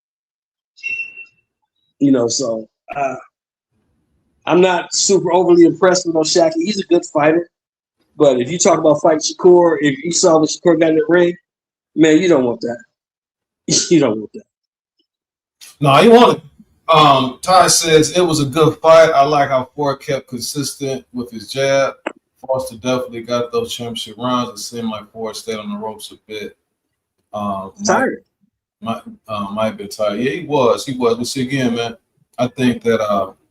So I'm not super overly impressed with O'Shaquie. He's a good fighter. But if you talk about fighting Shakur, if you saw what Shakur got in the ring, man, you don't want that. You don't want that. No, you want it. Ty says it was a good fight. I like how Ford kept consistent with his jab. Foster definitely got those championship rounds. It seemed like Ford stayed on the ropes a bit. Tired. Might have been tired. Yeah, he was. But see again, man, I think that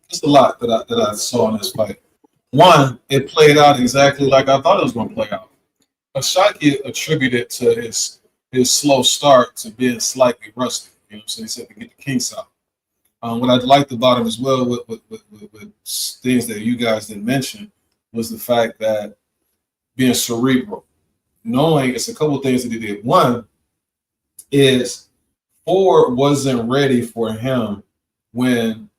there's a lot that I saw in this fight. One, it played out exactly like I thought it was going to play out. Ashaki attributed to his slow start to being slightly rusty. You know what I'm saying? He said to get the kinks out. What I liked about him as well with things that you guys didn't mention was the fact that being cerebral, knowing it's a couple of things that he did. One is Ford wasn't ready for him when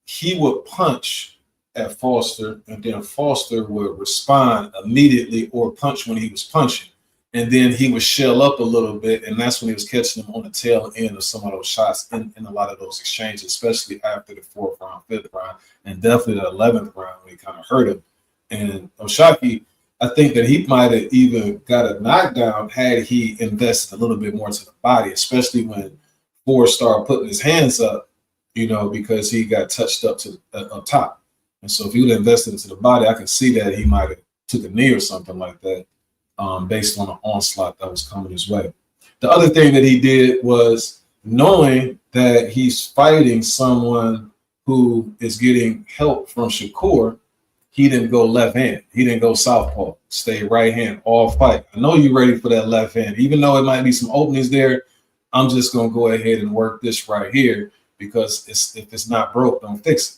he would punch at Foster, and then Foster would respond immediately or punch when he was punching. And then he would shell up a little bit, and that's when he was catching him on the tail end of some of those shots in a lot of those exchanges, especially after the 4th round, 5th round, and definitely the 11th round when he kind of hurt him. And Oshaki, I think that he might have even got a knockdown had he invested a little bit more to the body, especially when Ford started putting his hands up, you know, because he got touched up top. And so if he would have invested into the body, I can see that he might have took a knee or something like that. Based on the onslaught that was coming his way. The other thing that he did was knowing that he's fighting someone who is getting help from Shakur, he didn't go left hand. He didn't go southpaw. Stay right hand all fight. I know you're ready for that left hand. Even though it might be some openings there, I'm just going to go ahead and work this right here because if it's not broke, don't fix it.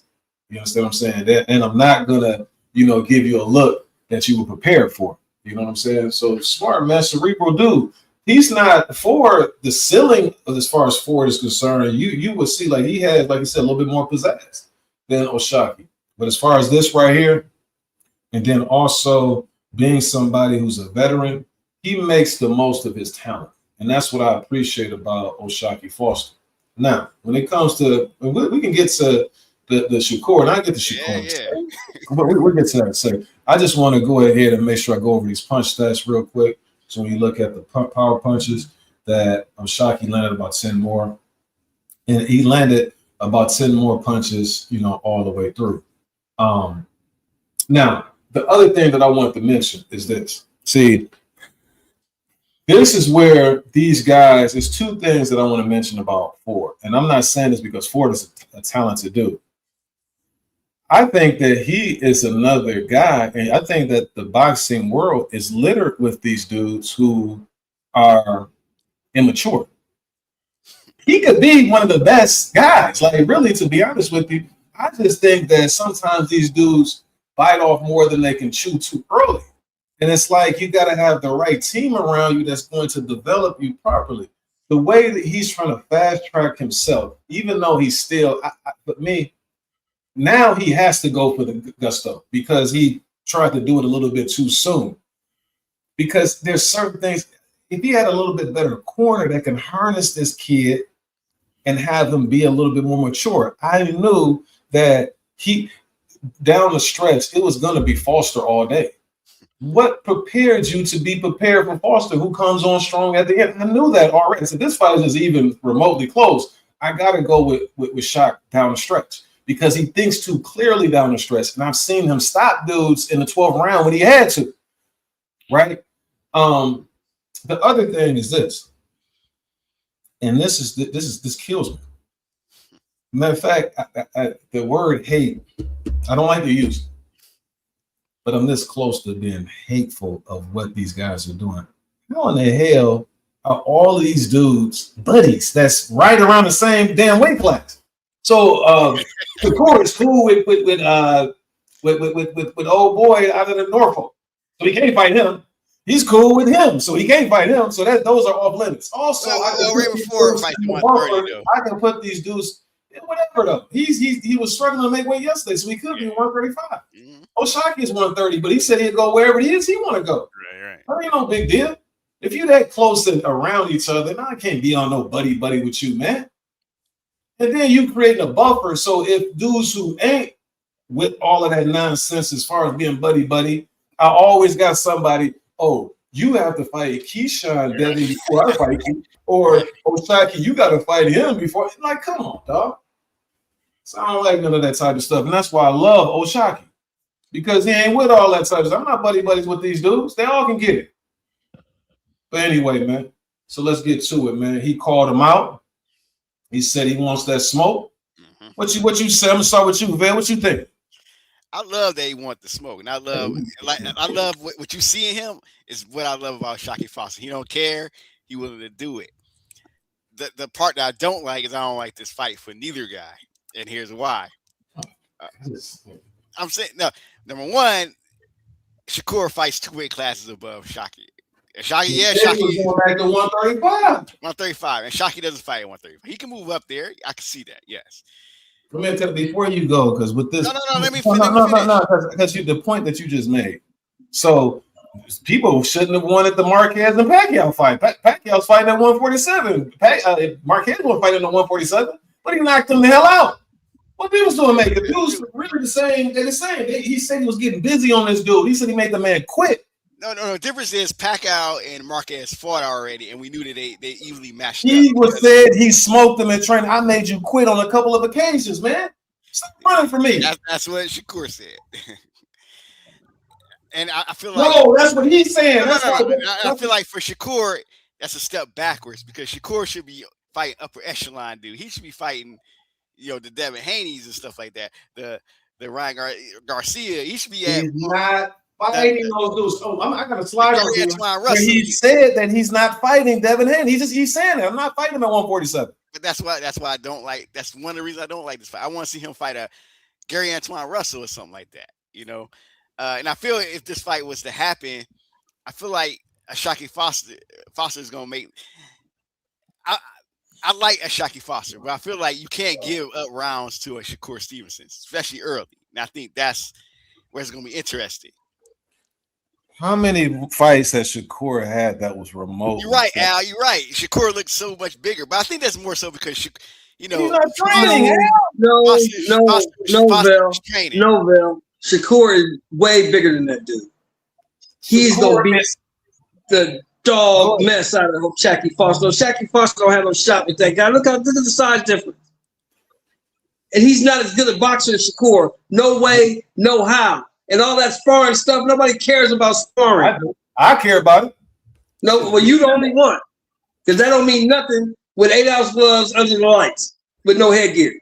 You understand what I'm saying? And I'm not going to, give you a look that you were prepared for. You know what I'm saying? So smart, man, cerebral dude. He's not for the ceiling as far as Ford is concerned. You would see like he had, like I said, a little bit more pizzazz than Oshaki. But as far as this right here, and then also being somebody who's a veteran, he makes the most of his talent. And that's what I appreciate about Oshaki Foster. Now, when it comes to, we can get to the Shakur, and I get the Shakur. Yeah. But we'll get to that in a second. I just want to go ahead and make sure I go over these punch stats real quick. So when you look at the power punches, that Oshaki landed about 10 more. And he landed about 10 more punches, all the way through. Now, the other thing that I want to mention is this. See, this is where these guys, there's two things that I want to mention about Ford. And I'm not saying this because Ford is a talented dude. I think that he is another guy, and I think that the boxing world is littered with these dudes who are immature. He could be one of the best guys. Like, really, to be honest with you, I just think that sometimes these dudes bite off more than they can chew too early. And it's like you got to have the right team around you that's going to develop you properly. The way that he's trying to fast track himself, even though he's still, but me, now he has to go for the gusto because he tried to do it a little bit too soon. Because there's certain things, if he had a little bit better corner that can harness this kid and have him be a little bit more mature, I knew that down the stretch, it was going to be Foster all day. What prepared you to be prepared for Foster, who comes on strong at the end? I knew that already. So this fight is even remotely close. I got to go with Shock down the stretch because he thinks too clearly down the stretch. And I've seen him stop dudes in the 12th round when he had to, right? The other thing is this, and this kills me. Matter of fact, the word hate, I don't like to use it, but I'm this close to being hateful of what these guys are doing. How in the hell are all of these dudes buddies that's right around the same damn weight class? So Shakur is cool with old boy out of the Norfolk, so he can't fight him. He's cool with him, so he can't fight him. So those are off limits. Also, I can put these dudes in whatever though. He was struggling to make weight yesterday, so he could be 135. Oshaki is 130, but he said he'd go wherever it is he want to go. Right. That ain't no big deal. If you're that close and around each other, I can't be on no buddy with you, man. And then you creating a buffer. So if dudes who ain't with all of that nonsense as far as being buddy, I always got somebody, oh, you have to fight Keyshawn Devin before I fight you. Or Oshaki, you got to fight him before. Like, come on, dog. So I don't like none of that type of stuff. And that's why I love Oshaki. Because he ain't with all that type of stuff. I'm not buddies with these dudes. They all can get it. But anyway, man. So let's get to it, man. He called him out. He said he wants that smoke. Mm-hmm. What you say? I'm gonna start with you, Van. What you think? I love that he want the smoke, and I love what you see in him is what I love about Shockey Foster. He don't care. He willing to do it. The part that I don't like is I don't like this fight for neither guy, and here's why. I'm saying no. Number one, Shakur fights 2 weight classes above Shockey. Shockey was going back to 135. 135, and Shockey doesn't fight at 135. He can move up there. I can see that. Yes. Before you go, because with this, no. Let me finish. Because the point that you just made. So people shouldn't have wanted the Marquez and Pacquiao fight. Pacquiao's fighting at 147. Marquez wasn't fighting at 147, but he knocked him the hell out. What dude was doing, make the dudes really the same. They're the same. He said he was getting busy on this dude. He said he made the man quit. No. The difference is Pacquiao and Marquez fought already, and we knew that they evenly matched up. He said he smoked them in training. I made you quit on a couple of occasions, man. Stop running for me. That's what Shakur said. And I feel like that's what he's saying. I feel like for Shakur, that's a step backwards because Shakur should be fighting upper echelon, dude. He should be fighting, the Devin Haney's and stuff like that. The Ryan Garcia. He should be at. He's not fighting those dudes. Oh, I got a slide on you. He said that he's not fighting Devin Haney. He's saying that I'm not fighting him at 147. But that's why I don't like. That's one of the reasons I don't like this fight. I want to see him fight a Gary Antoine Russell or something like that. And I feel if this fight was to happen, I feel like a Shockey Foster is gonna make. I like a Shockey Foster, but I feel like you can't give up rounds to a Shakur Stevenson, especially early. And I think that's where it's gonna be interesting. How many fights has Shakur had that was remote? You're right, Al. You're right. Shakur looks so much bigger, but I think that's more so because he's not training. No, Vel. Shakur is way bigger than that dude. He's gonna beat the dog mess out of Shockey Foster. Shockey Foster don't have no shot with that guy. Look at the size difference. And he's not as good a boxer as Shakur. No way, no how. And all that sparring stuff, nobody cares about sparring. I care about it. No, well, you the only one. Because that don't mean nothing with 8-ounce gloves under the lights with no headgear.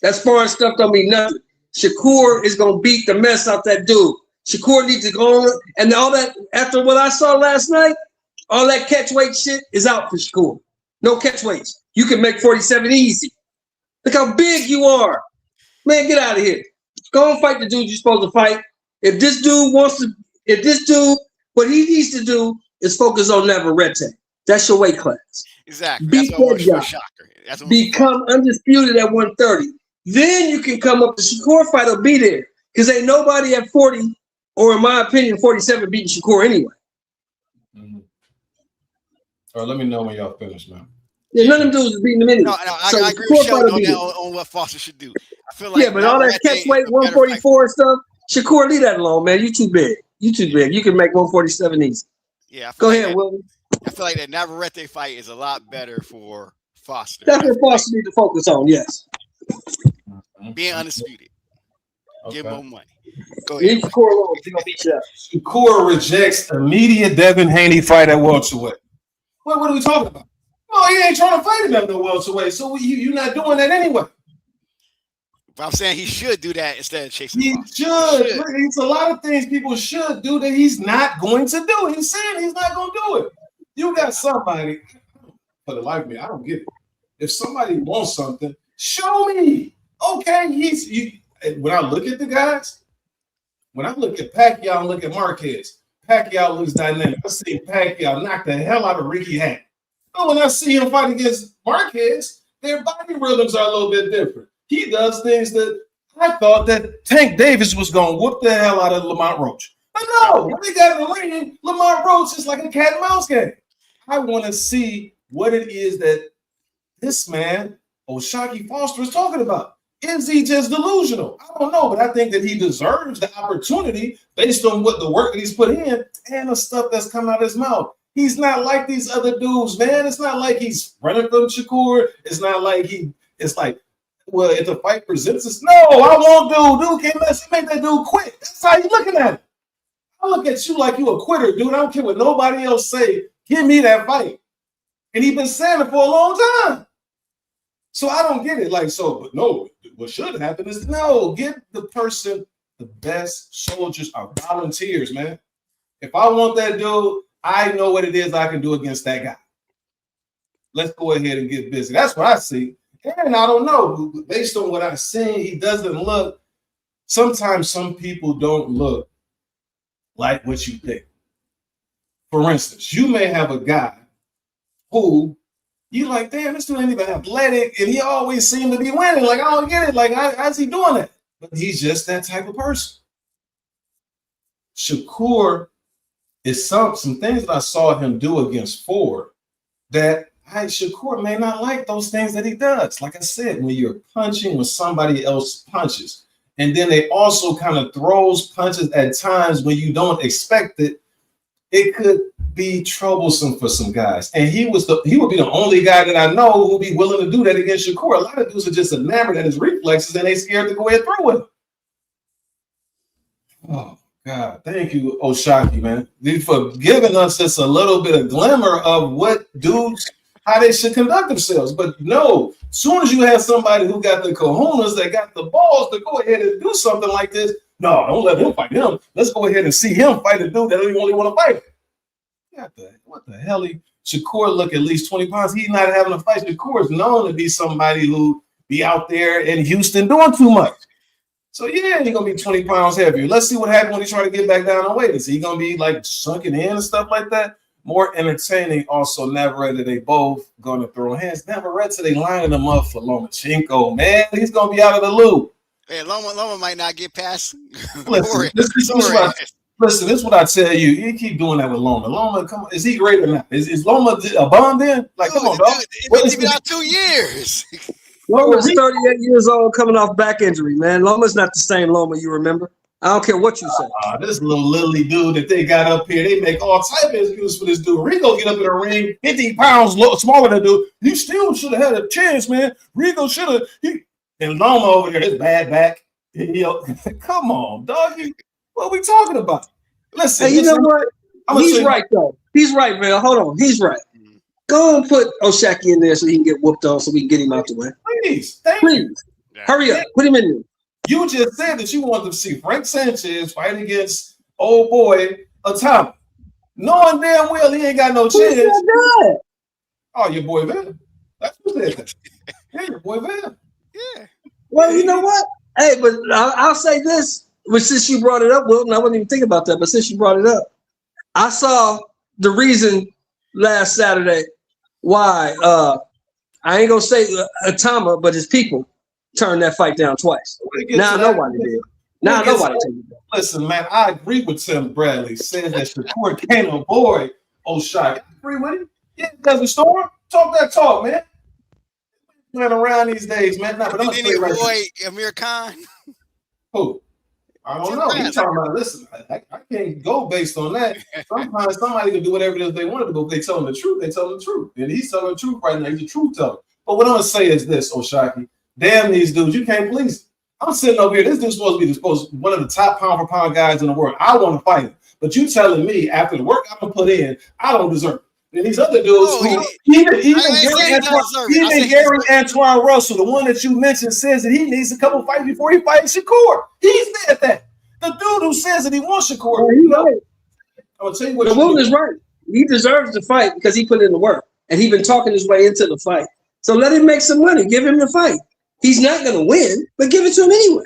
That sparring stuff don't mean nothing. Shakur is going to beat the mess out that dude. Shakur needs to go on. And all that, after what I saw last night, all that catch weight shit is out for Shakur. No catch weights. You can make 47 easy. Look how big you are. Man, get out of here. Go and fight the dude you're supposed to fight. If this dude, what he needs to do is focus on Navarrete. That's your weight class. Exactly. Beat that guy. Become undisputed at 130. Then you can come up. The Shakur fight will be there. Because ain't nobody at 40, or in my opinion, 47 beating Shakur anyway. Mm-hmm. All right, let me know when y'all finish, man. Yeah, none of them dudes is beating them anyway. No, I agree with Sheldon on what Foster should do. I feel like but all that catch weight, 144 and stuff, Shakur, leave that alone, man. You too big. You can make 147 easy. Yeah. Go ahead, Willie. I feel like that Navarrete fight is a lot better for Foster. That's what Foster needs to focus on, yes. Being undisputed. Okay. Give him more money. Go ahead. Shakur rejects immediate Devin Haney fight at welterweight. What are we talking about? No, he ain't trying to fight him at no welterweight, so you're not doing that anyway. But I'm saying he should do that instead of chasing. He should. It's a lot of things people should do that he's not going to do. He's saying he's not going to do it. You got somebody, for the life of me, I don't get it. If somebody wants something, show me. Okay, when I look at the guys, when I look at Pacquiao and look at Marquez, Pacquiao looks dynamic. I see Pacquiao knock the hell out of Ricky Hatton. But when I see him fight against Marquez, their body rhythms are a little bit different. He does things that I thought that Tank Davis was going to whoop the hell out of Lamont Roach. But no, when they got in the ring, Lamont Roach is like a cat and mouse game. I want to see what it is that this man, Shockey Foster, is talking about. Is he just delusional? I don't know, but I think that he deserves the opportunity based on what the work that he's put in and the stuff that's come out of his mouth. He's not like these other dudes, man. It's not like he's running from Shakur. It's not like it's like, well, if the fight presents us, no, I won't do. Dude can't make that dude quit. That's how you looking at it. I look at you like you a quitter, dude. I don't care what nobody else say. Give me that fight. And he's been saying it for a long time. So I don't get it. Like, so, but no, what should happen is no, give the person the best soldiers are volunteers, man. If I want that dude, I know what it is I can do against that guy. Let's go ahead and get busy. That's what I see. And I don't know. Based on what I've seen, he doesn't look. Sometimes some people don't look like what you think. For instance, you may have a guy who you like, damn, this dude ain't even athletic, and he always seemed to be winning. Like, I don't get it. Like, how's he doing that? But he's just that type of person. Shakur is some things that I saw him do against Ford that Shakur may not like those things that he does. Like I said, when you're punching when somebody else punches, and then they also kind of throws punches at times when you don't expect it, it could be troublesome for some guys. And he would be the only guy that I know who would be willing to do that against Shakur. A lot of dudes are just enamored at his reflexes and they scared to go ahead through with him. Oh God, thank you, Oshaki, man, for giving us just a little bit of glimmer of what dudes, how they should conduct themselves. But no, as soon as you have somebody who got the kahunas, that got the balls to go ahead and do something like this, no, don't let him fight him. Let's go ahead and see him fight a dude that don't even want to fight. What the hell? Shakur look at least 20 pounds. He's not having a fight. Shakur is known to be somebody who be out there in Houston doing too much. So yeah, he's gonna be 20 pounds heavier. Let's see what happens when he try to get back down on weight. Is he gonna be like sunken in and stuff like that? More entertaining. Also, Navarrete, they both gonna throw hands. Navarrete, they lining them up for Lomachenko. Man, he's gonna be out of the loop. Hey, Loma might not get past. Listen, this is what I tell you. You keep doing that with Loma. Loma, come on, is he great or not? Is Loma a bomb then? Like, come on, dog. It's been out 2 years. Loma's 38 years old, coming off back injury, man. Loma's not the same Loma you remember. I don't care what you say. This little lily dude that they got up here, they make all type of excuses for this dude. Rigo get up in the ring, 50 pounds smaller than dude. You still should have had a chance, man. Rigo should have. And Loma over there, his bad back. Come on, doggy. What are we talking about? Listen, hey, you know what? He's right, though. He's right, man. Hold on. He's right. Go and put Oshaki in there so he can get whooped on so we can get him out the way. Please. Thank you. Hurry up. Put him in there. You just said that you wanted to see Frank Sanchez fight against old boy Atama. Knowing damn well he ain't got no chance. Oh, your boy Van. That's what it is. Yeah, your boy Van. Yeah. Well, you know what? Hey, but I'll say this. But since you brought it up, Wilton, I wasn't even thinking about that. But since you brought it up, I saw the reason last Saturday why I ain't gonna say Atama, but his people turned that fight down twice. Now I know why they did. Now I know why they did that. Listen, man, I agree with Tim Bradley saying that Shakur can't avoid Oshaki. I agree with him. Yeah, Desert Storm, talk that talk, man. Playing around these days, man. Nah, but I'm gonna say right boy Amir Khan. Who? I don't know. He's talking about, listen, I can't go based on that. Sometimes somebody can do whatever it is they want to do, but if they tell them the truth, they tell them the truth. And he's telling the truth right now. He's a truth teller. But what I'm going to say is this, Oshaki. Damn these dudes. You can't please them. I'm sitting over here. This dude's supposed to be one of the top pound-for-pound guys in the world. I want to fight him. But you telling me after the work I'm going to put in, I don't deserve it. And these other dudes, even Gary Antoine Russell, the one that you mentioned, says that he needs a couple fights before he fights Shakur. He's there at that. The dude who says that he wants Shakur. He's right. I'm gonna tell you what. The Wilton is right. He deserves the fight because he put in the work and he's been talking his way into the fight. So let him make some money. Give him the fight. He's not gonna win, but give it to him anyway.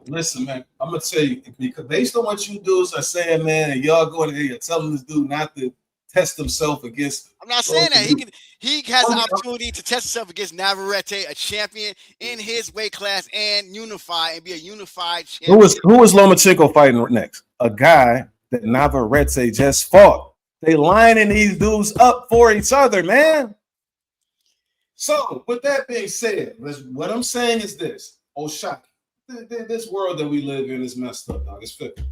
Listen, man, I'm gonna tell you because based on what you dudes are saying, man, and y'all going here, you're telling this dude not to test himself against. I'm not saying that he has the opportunity to test himself against Navarrete, a champion in his weight class, and unify and be a unified champion. Who is Lomachenko fighting next? A guy that Navarrete just fought. They lining these dudes up for each other, man. So with that being said, what I'm saying is this: Oshaki. This world that we live in is messed up, dog. It's fickle.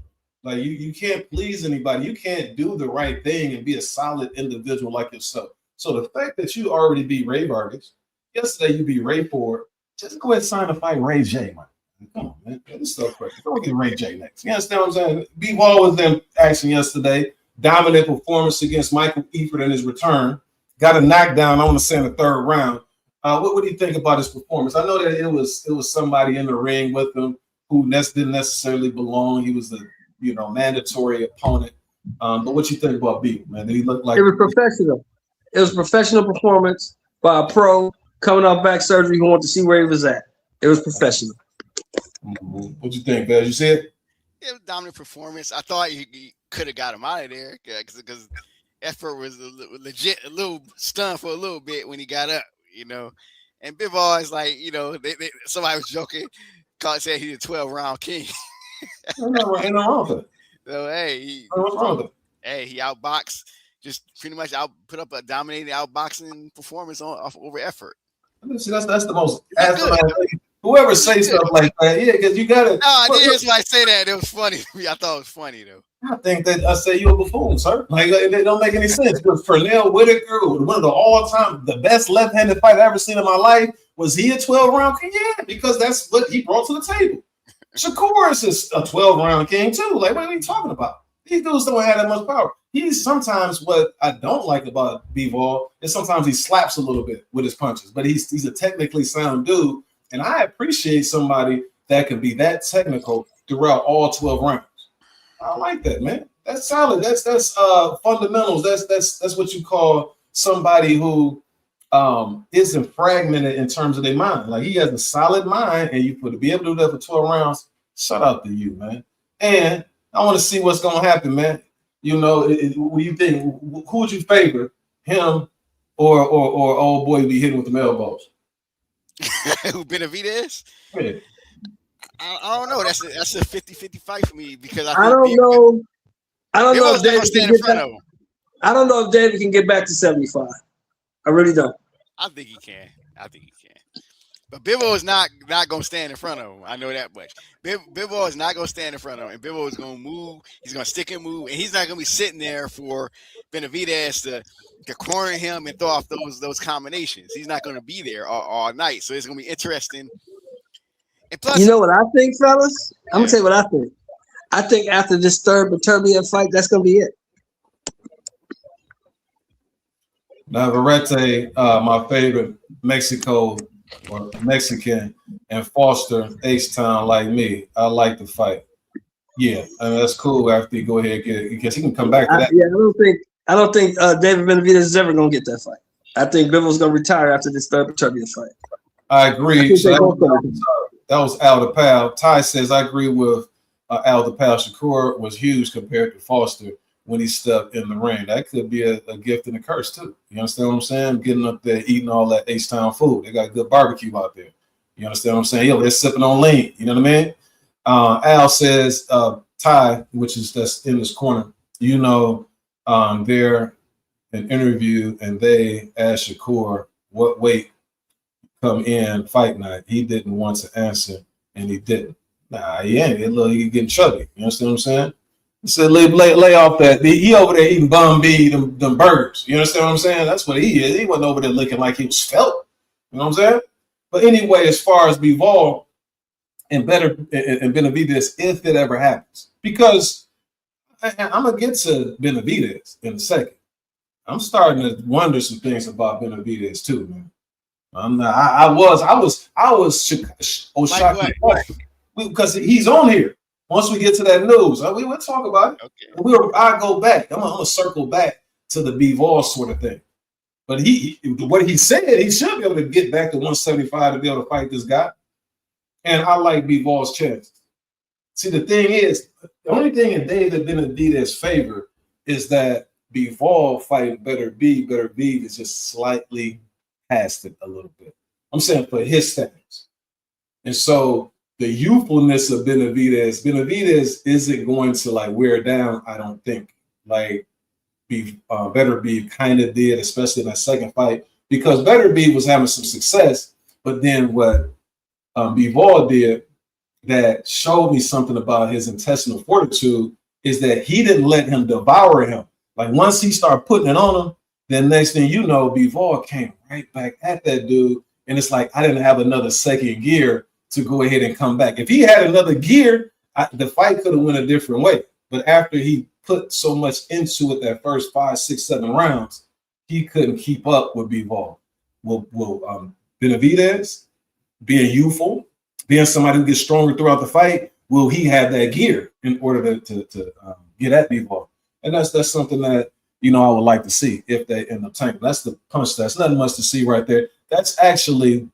Like you can't please anybody. You can't do the right thing and be a solid individual like yourself. So the fact that you already beat Ray Vargas, yesterday you beat Ray Ford, just go ahead and sign a fight Ray J, man. Come on, man. This stuff crazy. Go get Ray J next. You understand what I'm saying? Bivol was in action yesterday. Dominant performance against Michael Eifert in his return. Got a knockdown, I want to say, in the third round. What do you think about his performance? I know that it was somebody in the ring with him who didn't necessarily belong. He was the mandatory opponent. But what you think about Bivol, man? Did he look like it was professional? It was a professional performance by a pro coming off back surgery who wanted to see where he was at. It was professional. What you think, Baz? You see it? It was a dominant performance. I thought he could have got him out of there because Eifert was legit a little stunned for a little bit when he got up, And Bivol is like, somebody was joking, said he's a 12-round king. Ain't no wrong with it. So hey, what's wrong with it? He outboxed, just pretty much put up a dominating outboxing performance over Eifert. See, that's the most asinine thing. Whoever say stuff like that, because you gotta. No, I didn't hear somebody say that. It was funny to me. I thought it was funny though. I think that I say you're a buffoon, sir. Like it don't make any sense. Because Pernell Whitaker, one of the all-time, the best left-handed fight I ever seen in my life, was he a 12-round king? Yeah, because that's what he brought to the table. Shakur is a 12-round king too. Like, what are you talking about? These dudes don't have that much power. He's sometimes what I don't like about Bivol is sometimes he slaps a little bit with his punches, but he's a technically sound dude. And I appreciate somebody that can be that technical throughout all 12 rounds. I like that, man. That's solid. That's fundamentals. That's what you call somebody who isn't fragmented in terms of their mind. Like he has a solid mind, and to be able to do that for 12 rounds, shout out to you, man. And I want to see what's going to happen, man. What do you think? Who would you favor, him or old boy be hitting with the elbows? Who Benavidez? Yeah. I don't know. That's a 50-50 fight for me because I don't know. I don't know if David David can get back. I don't know if David can get back to 75. I really don't. I think he can. But Bivol is not going to stand in front of him. I know that much. Bivol is not going to stand in front of him. And Bivol is going to move. He's going to stick and move. And he's not going to be sitting there for Benavidez to corner him and throw off those combinations. He's not going to be there all night. So it's going to be interesting. And plus, you know what I think, fellas? I'm going to tell you what I think. I think after this third Beterbiev fight, that's going to be it. Navarrete, my favorite Mexican, and Foster, H-Town like me. I like the fight. Yeah, I mean, that's cool after you go ahead and get it, because he can come back to that. I don't think David Benavidez is ever going to get that fight. I think Bivol's going to retire after this third Beterbiev fight. I agree. That was Al DePal. Ty says, I agree with Al DePal. Shakur was huge compared to Foster when he stepped in the ring. That could be a gift and a curse, too. You understand what I'm saying? Getting up there, eating all that H-Town food. They got good barbecue out there. You understand what I'm saying? Yo, they're sipping on lean. You know what I mean? Al says, Ty, that's in this corner, they're an interview, and they asked Shakur what weight come in fight night. He didn't want to answer, and he didn't. Nah, he ain't. He getting chubby. You understand what I'm saying? He said, lay off that. He over there eating Bun B, them burgers. You understand what I'm saying? That's what he is. He wasn't over there looking like he was felt. You know what I'm saying? But anyway, as far as Bivol and Benavidez, if it ever happens, because I'm going to get to Benavidez in a second. I'm starting to wonder some things about Benavidez too, man. I was shocked because he's on here. Once we get to that news, we will talk about it. Okay. I'll go back. I'm gonna circle back to the Bivol'S sort of thing. But what he said, he should be able to get back to 175 to be able to fight this guy. And I like Bivol'S chances. See, the thing is, the only thing in David Benavidez's favor is that Bivol fighting Better B is just slightly past it a little bit. I'm saying for his standards. And so the youthfulness of Benavidez isn't going to wear down, I don't think. Better B kind of did, especially in that second fight, because Better B was having some success. But then what Bivol did that showed me something about his intestinal fortitude is that he didn't let him devour him. Like once he started putting it on him, then next thing you know, Bivol came right back at that dude. And it's like, I didn't have another second gear to go ahead and come back. If he had another gear, the fight could have went a different way. But after he put so much into it that first 5, 6, 7 rounds, he couldn't keep up with Bivol. Will Benavidez, being youthful, being somebody who gets stronger throughout the fight, will he have that gear in order to get at Bivol? And that's something that, you know, I would like to see if they end up tanking. That's the punch. That's nothing much to see right there. That's actually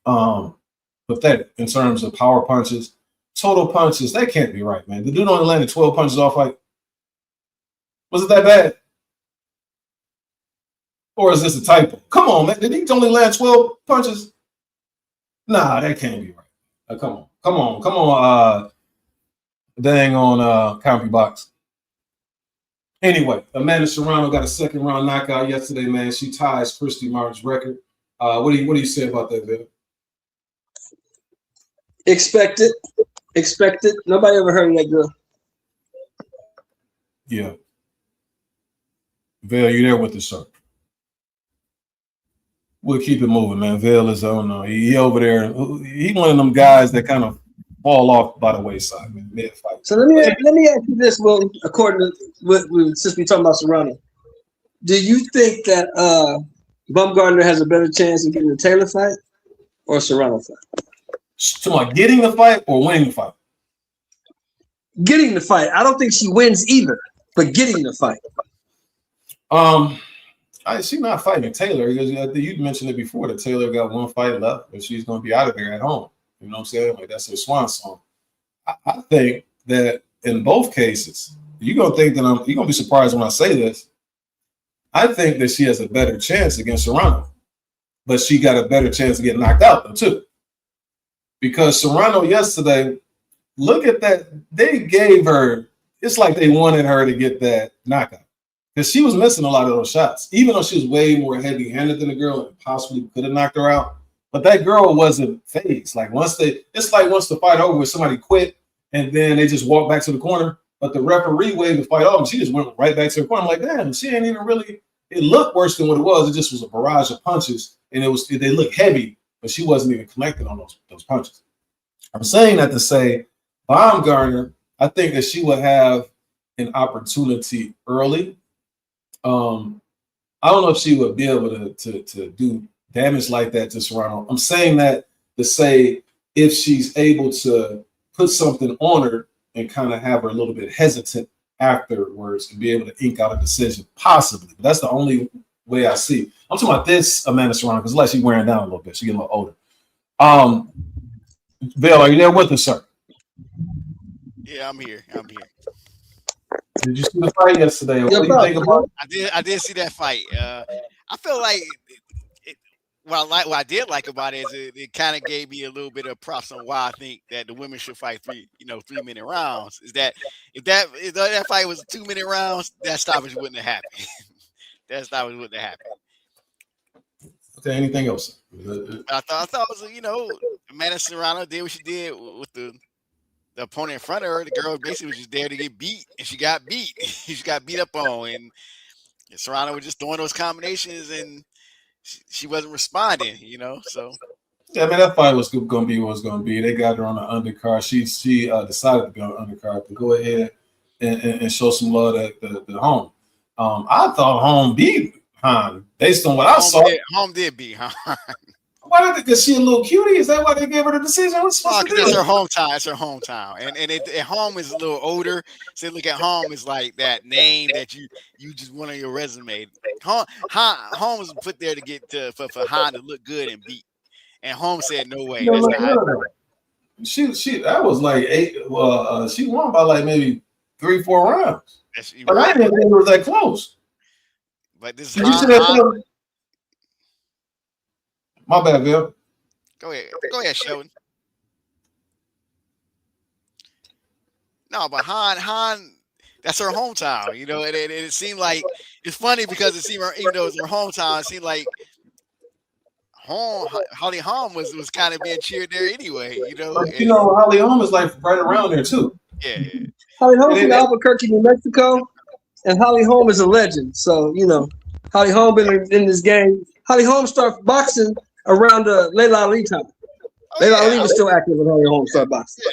pathetic in terms of power punches. Total punches, that can't be right, man. The dude only landed 12 punches off fight. Was it that bad? Or is this a typo? Come on, man. Did he only land 12 punches? Nah, that can't be right. Come on. Dang on CompuBox. Anyway, Amanda Serrano got a second round knockout yesterday, man. She ties Christy Martin's record. What do you say about that, Bill? Expected. Nobody ever heard of that girl. Yeah. Vail, you there with us, sir? We'll keep it moving, man. Vail is on. He over there. He one of them guys that kind of fall off by the wayside, man. Mid fight. So let me ask you this. Well, according to since we talking about Serrano, do you think that Bumgarner has a better chance of getting the Taylor fight or Serrano fight? So like getting the fight or winning the fight? Getting the fight. I don't think she wins either, but getting the fight. She's not fighting Taylor because you mentioned it before that Taylor got one fight left and she's going to be out of there at home. You know what I'm saying? Like that's her swan song. I think that in both cases, you're gonna be surprised when I say this. I think that she has a better chance against Serrano, but she got a better chance to get knocked out though too. Because Serrano yesterday, look at that. They gave her, it's like they wanted her to get that knockout. Because she was missing a lot of those shots. Even though she was way more heavy-handed than the girl and possibly could have knocked her out. But that girl wasn't phased. Like once the fight over with, somebody quit and then they just walked back to the corner. But the referee waved the fight off and she just went right back to the corner. I'm like, damn, she ain't even really, it looked worse than what it was. It just was a barrage of punches and they looked heavy, but she wasn't even connected on those punches. I'm saying that to say Baumgartner, I think that she would have an opportunity early. I don't know if she would be able to do damage like that to Serrano. I'm saying that to say if she's able to put something on her and kind of have her a little bit hesitant afterwards and be able to ink out a decision, possibly. But that's the only way I see. I'm talking about this Amanda Serrano because like she's wearing down a little bit. She's getting a little older. Bill, are you there with us, sir? Yeah, I'm here. Did you see the fight yesterday? What do you think about it? I did see that fight. I feel like what I did like about it is it kind of gave me a little bit of props on why I think that the women should fight 3-minute rounds. Is that if that fight was 2-minute rounds, that stoppage wouldn't have happened. That stoppage wouldn't have happened. Okay, anything else? I thought it was Amanda Serrano did what she did with the opponent in front of her. The girl basically was just there to get beat, and she got beat. She got beat up on, and Serrano was just throwing those combinations, and she wasn't responding, So yeah, I mean that fight was going to be what it was going to be. They got her on the undercard. She decided to be on the undercard to go ahead and show some love at the home. I thought home beat Han based on what I saw. Home did beat Han. Why did because she a little cutie? Is that why they gave her the decision? What's supposed to do? It's her hometown. It's her hometown, and home is a little older. So look at home is like that name that you just want on your resume. Home was put there to get for Han to look good and beat, and home said no way. She that was like 8. She won by like maybe 3-4 rounds. But I didn't think it was that close. But this Did you see that? My bad, Bill. Go ahead, Sheldon. No, but Han, that's her hometown, and it seemed like it's funny because it seemed even though it's her hometown, it seemed like Holly Holm was kind of being cheered there anyway, you know. But you know, Holly Holm is like right around there too. Yeah. Holly Holm from Albuquerque, New Mexico, and Holly Holm is a legend. So Holly Holm been in this game. Holly Holm started boxing around Layla Ali time. Layla Ali was still active when Holly Holm started boxing.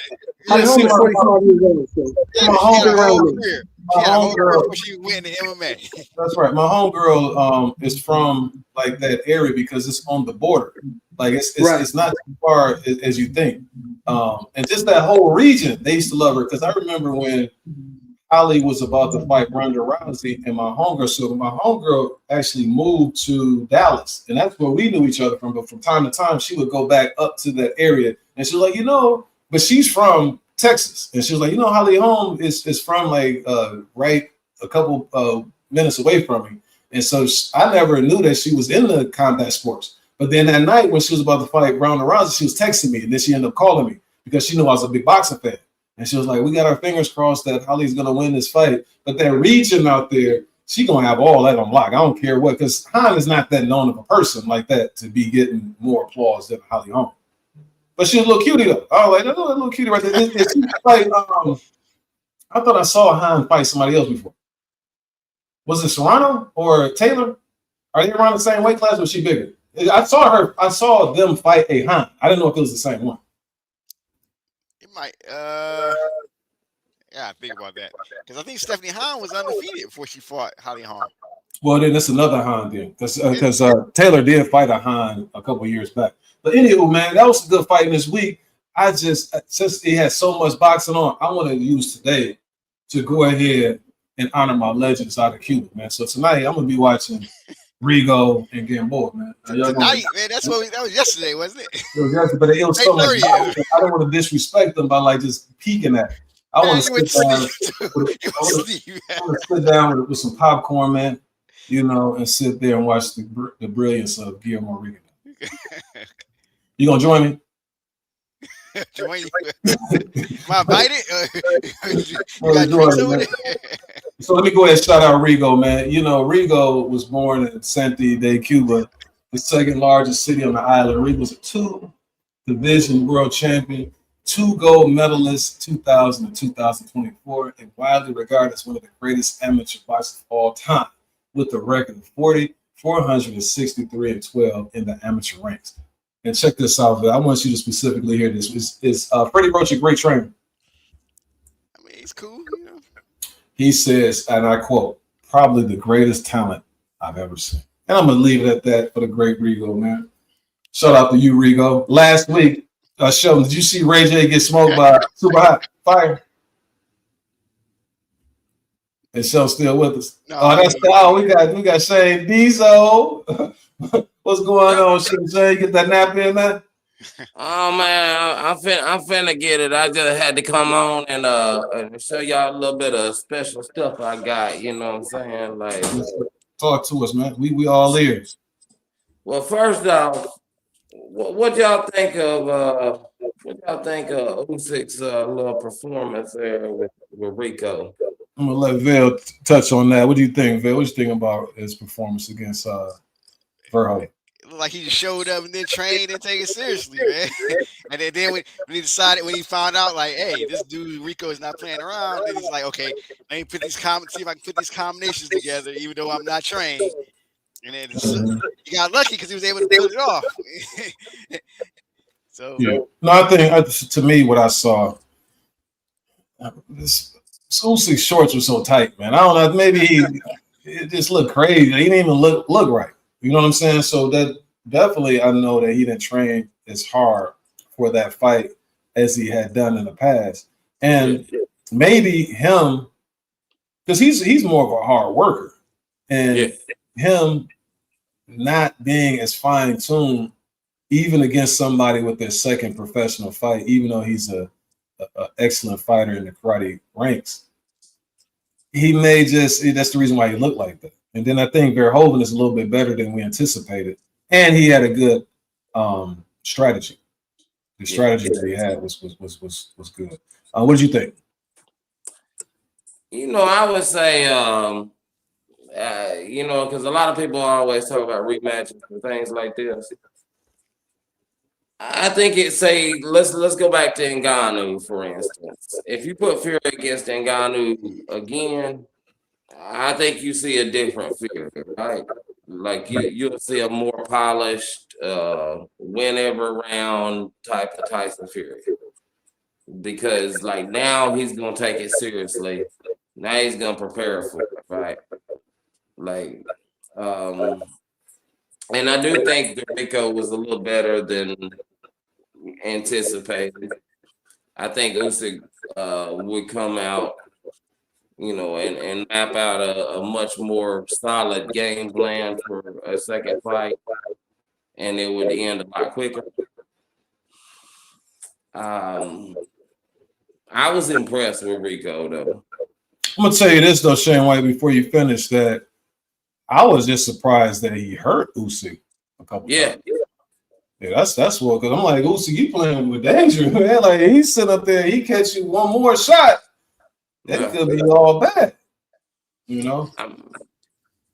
Holly Holm is 45 years old. So She had a whole career before she went into MMA. That's right. My homegirl is from like that area because it's on the border. Like it's not too far as you think. And just that whole region, they used to love her because I remember when Ali was about to fight Ronda Rousey and my homegirl. So my homegirl actually moved to Dallas, and that's where we knew each other from. But from time to time, she would go back up to that area, and she was like, but she's from Texas, and she was like, Holly Holm is from like right a couple minutes away from me, and so I never knew that she was in the combat sports. But then that night when she was about to fight Ronda Rousey, she was texting me, and then she ended up calling me because she knew I was a big boxing fan. And she was like, we got our fingers crossed that Holly's going to win this fight. But that region out there, she going to have all that on lock. I don't care what, because Han is not that known of a person like that to be getting more applause than Holly Holm. But she's a little cutie, though. I was like, that's a little cutie right there. I thought I saw Han fight somebody else before. Was it Serrano or Taylor? Are they around the same weight class or was she bigger? I saw them fight a Han. I didn't know if it was the same one. Might yeah, think about that because I think Stephanie Hahn was undefeated before she fought Holly Holm. Well, then that's another Han then because Taylor did fight a Han a couple years back. But anywho, man, that was a good fight this week. I just since it had so much boxing on, I want to use today to go ahead and honor my legends out of Cuba, man. So tonight I'm gonna be watching Rigo and Gamboa, man. Tonight, man, that was yesterday, wasn't it? It was yesterday, but it was so much. I don't want to disrespect them by like just peeking at it. I want to sit down with some popcorn, man, and sit there and watch the brilliance of Guillermo Rigo. You gonna join me? Join you? Am I invited? So let me go ahead and shout out Rigo, man. Rigo was born in Santi de Cuba, the second largest city on the island. Rigo was a 2-division world champion, 2 gold medalists, 2000 and 2024, and widely regarded as one of the greatest amateur boxers of all time, with a record of 40, 463, and 12 in the amateur ranks. And check this out, I want you to specifically hear this. Is Freddie Roach a great trainer? I mean, he's cool, He says, and I quote, probably the greatest talent I've ever seen. And I'm going to leave it at that for the great Rigo, man. Shout out to you, Rigo. Last week, Sheldon, did you see Ray J get smoked by Super Hot Fire? And Sheldon's still with us. No, we got Shane Diesel. What's going on, Shane? Get that nap in, man? Oh man, I'm finna get it. I just had to come on and show y'all a little bit of special stuff I got. You know what I'm saying? Like, talk to us, man. We all ears. Well, first off, what y'all think of Usyk's little performance there with Rico? I'm gonna let Vail touch on that. What do you think, Vail? What you think about his performance against Verhoeven? Like he just showed up and then trained and take it seriously, man. And then when he found out, like, hey, this dude Rico is not playing around, then he's like, okay, let me see if I can put these combinations together, even though I'm not trained. And then he got lucky because he was able to pull it off. So yeah, no, I think to me what I saw, Usyk's shorts were so tight, man. I don't know, maybe it just looked crazy. He didn't even look right. You know what I'm saying? So that definitely, I know that he didn't train as hard for that fight as he had done in the past. And maybe him, because he's more of a hard worker, and him not being as fine-tuned, even against somebody with their second professional fight, even though he's a excellent fighter in the karate ranks, he may that's the reason why he looked like that. And then I think Verhoeven is a little bit better than we anticipated. And he had a good strategy. The strategy that he had was good. What did you think? I would say, because a lot of people always talk about rematches and things like this. I think let's go back to Ngannou, for instance. If you put Fury against Ngannou again, I think you see a different Fury, right? Like you'll see a more polished, win every round type of Tyson Fury. Because like now he's gonna take it seriously. Now he's gonna prepare for it, right? Like, and I do think Rico was a little better than anticipated. I think Usyk would come out, and map out a much more solid game plan for a second fight, and it would end a lot quicker. I was impressed with Rico, though. I'm gonna tell you this though, Shane White, before you finish, that I was just surprised that he hurt Usyk a couple times. Yeah, that's what, because I'm like, Usyk, you playing with danger, man. Like he's sitting up there, he catch you one more shot, that could be all bad.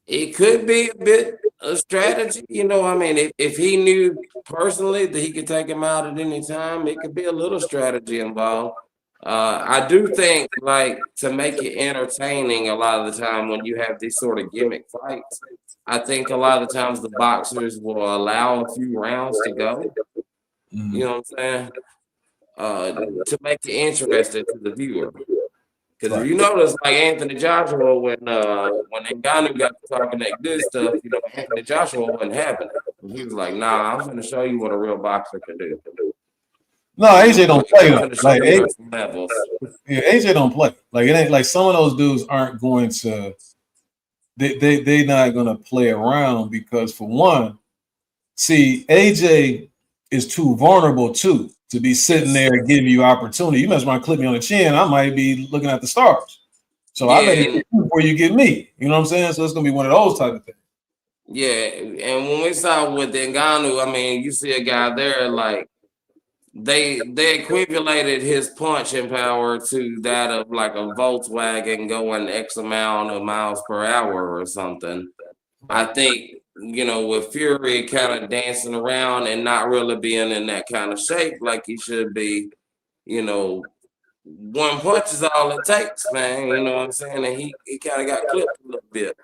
It could be a bit of strategy, I mean, if he knew personally that he could take him out at any time, it could be a little strategy involved. I do think, like, to make it entertaining a lot of the time when you have these sort of gimmick fights, I think a lot of the times the boxers will allow a few rounds to go. You know what I'm saying? To make it interesting to the viewer. Because if you notice, like Anthony Joshua, when Ngannou got to talking that good stuff, Anthony Joshua wasn't having it. He was like, "Nah, I'm going to show you what a real boxer can do." No, AJ don't play though. Like AJ don't play. Like it ain't like some of those dudes aren't going to. They not going to play around because for one, see AJ is too vulnerable too to be sitting there and giving you opportunity. You mess around, clip me on the chin, I might be looking at the stars. So I let it before you get me. You know what I'm saying? So it's gonna be one of those type of things. Yeah, and when we saw with Ngannou, I mean, you see a guy there like they equivalated his punching power to that of like a Volkswagen going X amount of miles per hour or something. I think, with Fury kind of dancing around and not really being in that kind of shape like he should be, one punch is all it takes, man. You know what I'm saying? And he kind of got clipped a little bit.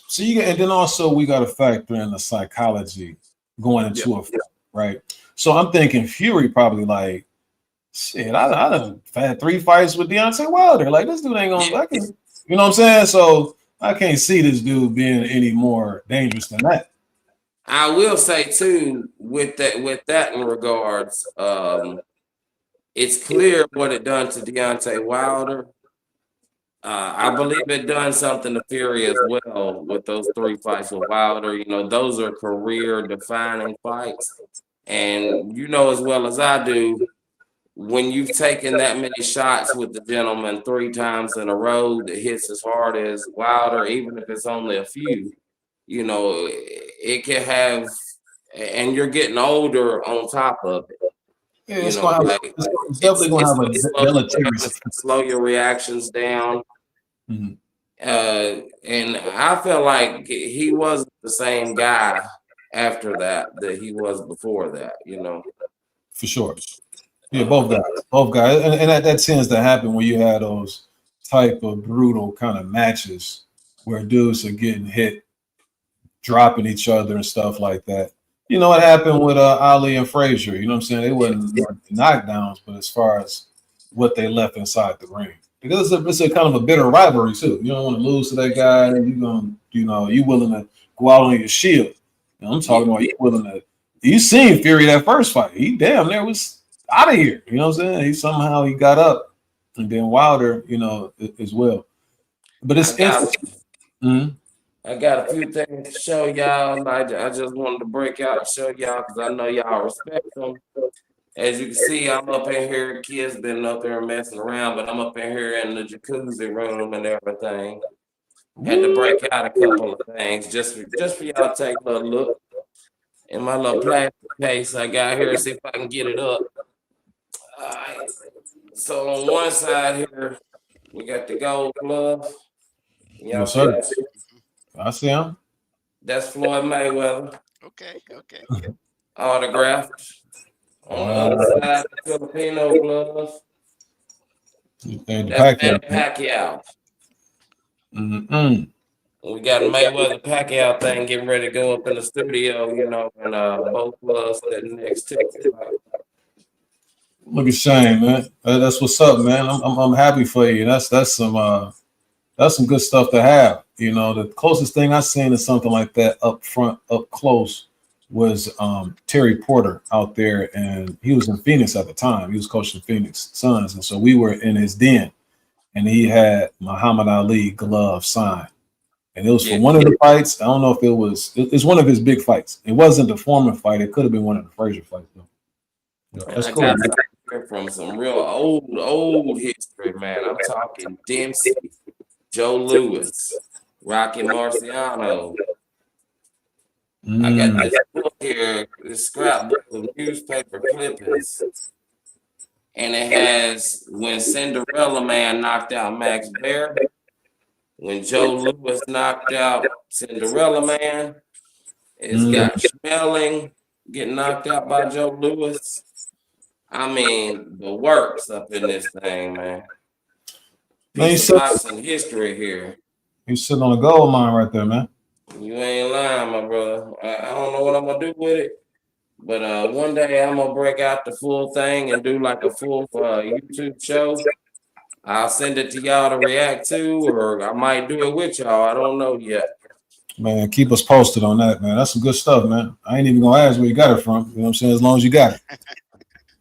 So and then also we got to factor in the psychology going into a fight, right? So I'm thinking Fury probably like, shit, I done had 3 fights with Deontay Wilder. Like this dude ain't gonna, you know what I'm saying? So I can't see this dude being any more dangerous than that. I will say too, with that in regards, it's clear what it done to Deontay Wilder. I believe it done something to Fury as well with those 3 fights with Wilder. Those are career-defining fights. And you know as well as I do, when you've taken that many shots with the gentleman 3 times in a row that hits as hard as Wilder, even if it's only a few, it can have, and you're getting older on top of it. Yeah, it's definitely going to have a deleterious slow your reactions down. Mm-hmm. And I felt like he wasn't the same guy after that he was before that, For sure. Yeah, both guys. And that tends to happen when you have those type of brutal kind of matches where dudes are getting hit, dropping each other and stuff like that. You know what happened with Ali and Frazier? You know what I'm saying? They wasn't knockdowns, but as far as what they left inside the ring. Because it's a kind of a bitter rivalry too. You don't want to lose to that guy, and you willing to go out on your shield. I'm talking about you willing to. You seen Fury that first fight. He damn near was out of here. You know what I'm saying? He got up, and then Wilder, as well. But it's interesting. I got a few things to show y'all. I just wanted to break out and show y'all because I know y'all respect them. As you can see, I'm up in here. Kids been up there messing around, but I'm up in here in the jacuzzi room and everything. Had to break out a couple of things just for y'all to take a little look. In my little plastic case I got here, see if I can get it up. All right. So on one side here, we got the gold glove. Yes, sir. I see him. That's Floyd Mayweather. Okay. Autographed. On the other side, the Filipino gloves. And That's Pacquiao. Pacquiao. Mm-mm. We got Mayweather Pacquiao thing getting ready to go up in the studio, you know, and both gloves sitting next to it. Look at Shane, man. That's what's up, man. I'm happy for you. That's some good stuff to have. You know, the closest thing I seen to something like that up front, up close, was Terry Porter out there, and he was in Phoenix at the time. He was coaching Phoenix Suns, and so we were in his den, and he had Muhammad Ali glove signed, and it was for one of the fights. I don't know if it was. It's one of his big fights. It wasn't the Foreman fight. It could have been one of the Frazier fights, though. Yeah, that's cool. From some real old history, man. I'm talking Dempsey, Joe Louis, Rocky Marciano. I got this book here, this scrapbook of newspaper clippings, and it has when Cinderella Man knocked out Max Baer, when Joe Louis knocked out Cinderella Man. It's got Schmeling getting knocked out by Joe Louis. I mean, the works up in this thing, man. Piece of boxing history here. You sitting on a gold mine right there, man. You ain't lying, my brother. I don't know what I'm gonna do with it, but one day I'm gonna break out the full thing and do like a full YouTube show. I'll send it to y'all to react to, or I might do it with y'all. I don't know yet. Man, keep us posted on that, man. That's some good stuff, man. I ain't even gonna ask where you got it from. You know what I'm saying? As long as you got it.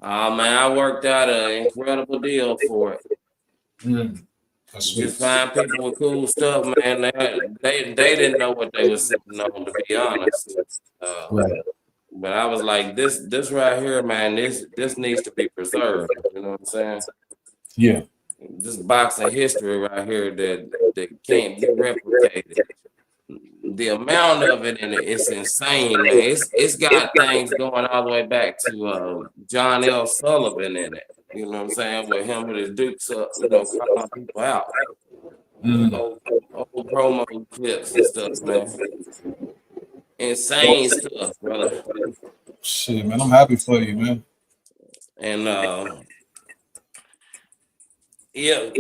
Oh man, I worked out an incredible deal for it. Just find people with cool stuff, man. They didn't know what they were sitting on, to be honest. Right. But I was like, this right here, man, this needs to be preserved. You know what I'm saying? Yeah. This boxing history right here that can't be replicated. The amount of it in it is insane, man. It's got things going all the way back to John L. Sullivan in it. You know what I'm saying? With him with his dukes up, you know, calling people out. Old promo clips and stuff, man. Insane stuff, brother. Shit, man, I'm happy for you, man. And yeah,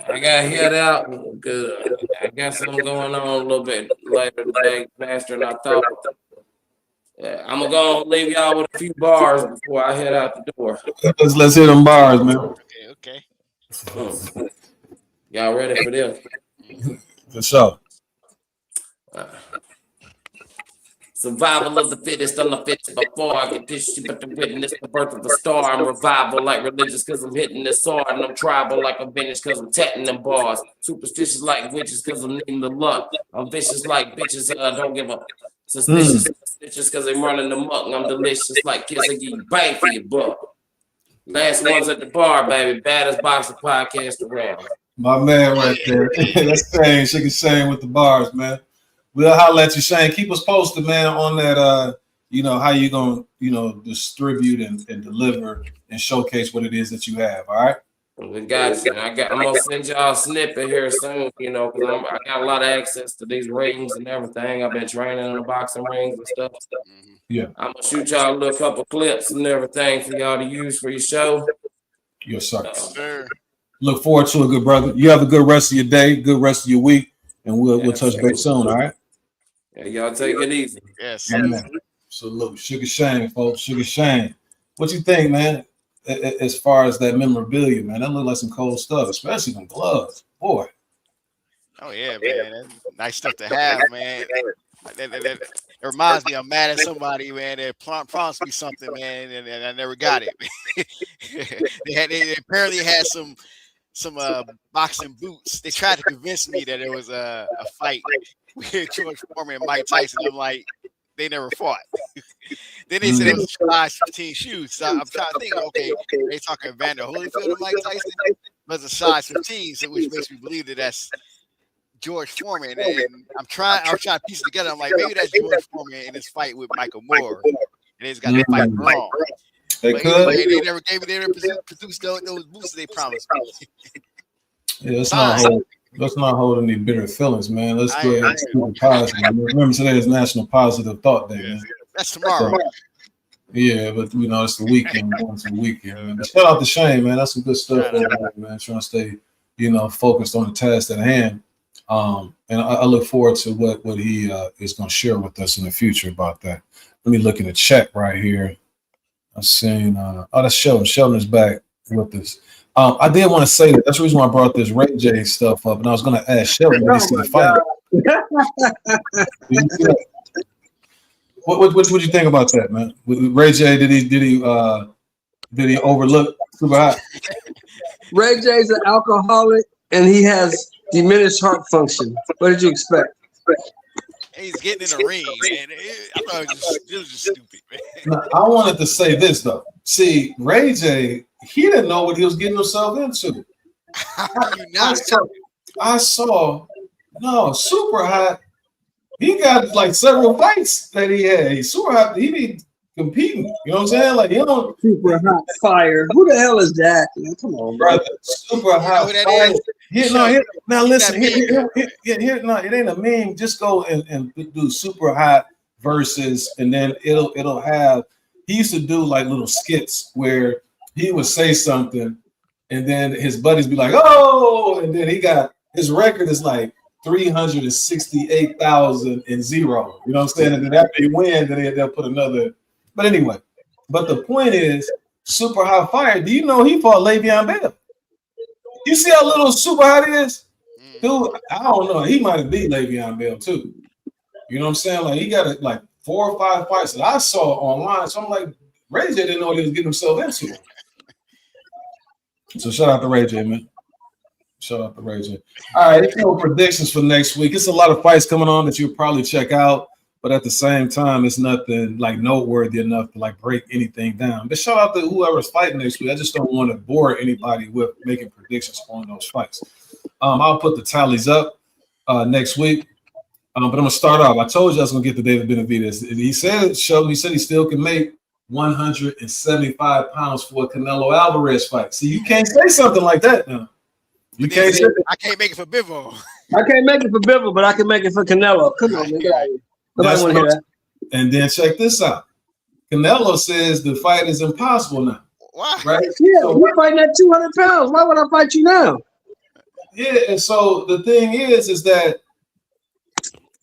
I gotta head out because I got something going on a little bit later today, faster than I thought. I'm gonna go and leave y'all with a few bars before I head out the door. Let's hit them bars, man. Okay. Y'all ready for this? For sure. Survival of the fittest, I'm the fittest before I get this shit, but to witness the birth of a star. I'm revival like religious because I'm hitting this hard, and I'm tribal like I'm vintage because I'm tatting them bars. Superstitious like witches because I'm needing the luck. I'm vicious like bitches, don't give up. Suspicious stitches because I'm running the muck. I'm delicious like kids that give you bang for your buck. Last ones at the bar, baby. Baddest boxing podcast around. My man right there. That's Shane. Shaking Shane with the bars, man. We'll holler at you, Shane. Keep us posted, man, on that, you know, how you going to, you know, distribute and deliver and showcase what it is that you have, all right? We got you. I'm going to send y'all a snippet here soon, you know, because I got a lot of access to these rings and everything. I've been training in the boxing rings and stuff. Yeah. I'm going to shoot y'all a little couple clips and everything for y'all to use for your show. Yes, sir. Look forward to it, good brother. You have a good rest of your day, good rest of your week, and we'll touch base soon, all right? Yeah, y'all take it easy. Yes. Salute. Sugar Shane, folks. Sugar Shane. What you think, man, as far as that memorabilia, man? That look like some cold stuff, especially them gloves. Boy. Oh, yeah, man. That's nice stuff to have, man. It reminds me, I'm mad at somebody, man, that promised me something, man, and I never got it. They apparently had some boxing boots. They tried to convince me that it was a fight with George Foreman and Mike Tyson. I'm like, they never fought. Then they said it was size 15 shoes. So I'm trying to think, okay, they talking Vander Holyfield and Mike Tyson, but it's a size 15, so which makes me believe that that's George Foreman. And I'm trying to piece it together. I'm like, maybe that's George Foreman in his fight with Michael Moore. And they just got the fight wrong. They but could. Anyway, they never produced those boots they promised me. Yeah, let's not hold any bitter feelings, man. Let's go ahead and keep it positive. Remember, today is National Positive Thought Day, man. That's tomorrow. Yeah, but you know it's the weekend. Going to the weekend. Man. Shout out to Shane, man. That's some good stuff, man. Trying to stay, focused on the task at hand. And I look forward to what he is going to share with us in the future about that. Let me look in the chat right here. I'm seeing, that's Sheldon. Sheldon is back with us. I did want to say that. That's the reason why I brought this Ray J stuff up, and I was going to ask Sheldon when he see the fight. What would you think about that, man? Ray J, did he overlook Super Hot? Ray J's an alcoholic, and he has diminished heart function. What did you expect? He's getting in the ring, man. I thought it was just stupid, man. Now, I wanted to say this though. See, Ray J, he didn't know what he was getting himself into. I saw Super Hot. He got like several fights that he had. He's Super Hot. He be competing. You know what I'm saying? Like Super Hot Fire. Who the hell is that? Man, come on, brother. Super Hot Fire. Now listen. Here, it ain't a meme. Just go and do Super Hot versus, and then it'll have. He used to do like little skits where he would say something, and then his buddies be like, "Oh," and then his record is like 368,000 and 0. You know what I'm saying? And then after they win, then they'll put another. But anyway, the point is, Super Hot Fire. Do you know he fought Le'Veon Bell? You see how little Super Hot is? Dude, I don't know. He might have beat Le'Veon Bell too. You know what I'm saying? Like he got like 4 or 5 fights that I saw online. So I'm like, Ray J didn't know what he was getting himself into. So shout out to Ray J, man. Shout out to Ray J. All right, predictions for next week. It's a lot of fights coming on that you'll probably check out, but at the same time, it's nothing like noteworthy enough to like break anything down. But shout out to whoever's fighting next week. I just don't want to bore anybody with making predictions on those fights. I'll put the tallies up next week. But I'm gonna start off. I told you I was gonna get to David Benavidez. He said he still can make 175 pounds for a Canelo Alvarez fight. See, you can't say something like that now. You can't say I can't make it for Bivol'S. I can't make it for Bivol'S, but I can make it for Canelo. Come on, man. Nobody want to hear that. And then check this out. Canelo says the fight is impossible now. Why? Right? Yeah, you're fighting at 200 pounds. Why would I fight you now? Yeah, and so the thing is that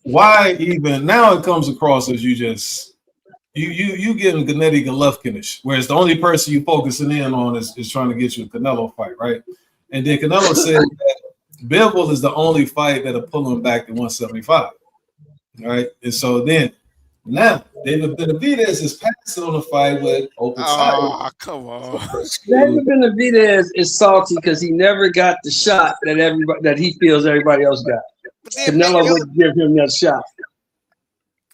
why even now it comes across as you just you getting Gennady Golovkin-ish, whereas the only person you focusing in on is trying to get you a Canelo fight, right? And then Canelo said that Bivol'S is the only fight that'll pull him back to 175. All right. And so then now David Benavidez is passing on the fight with open title. Oh, come on. David Benavidez is salty because he never got the shot that he feels everybody else got. Canelo would give him that shot.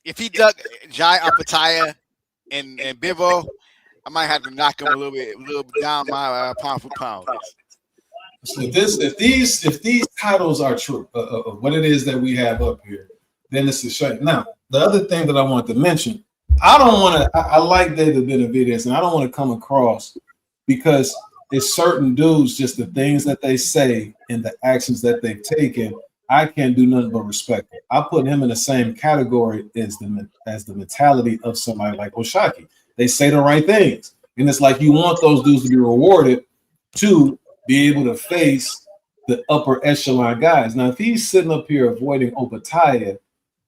If he dug Jai Apataya and Bivol'S, I might have to knock him a little bit down my pound for pound. So if these titles are true of what it is that we have up here, then it's a shame. Now, the other thing that I want to mention, I like David Benavidez, and I don't want to come across because it's certain dudes, just the things that they say and the actions that they've taken, I can't do nothing but respect it. I put him in the same category as the mentality of somebody like Oshaki. They say the right things, and it's like you want those dudes to be rewarded to be able to face the upper echelon guys. Now, if he's sitting up here avoiding Opataya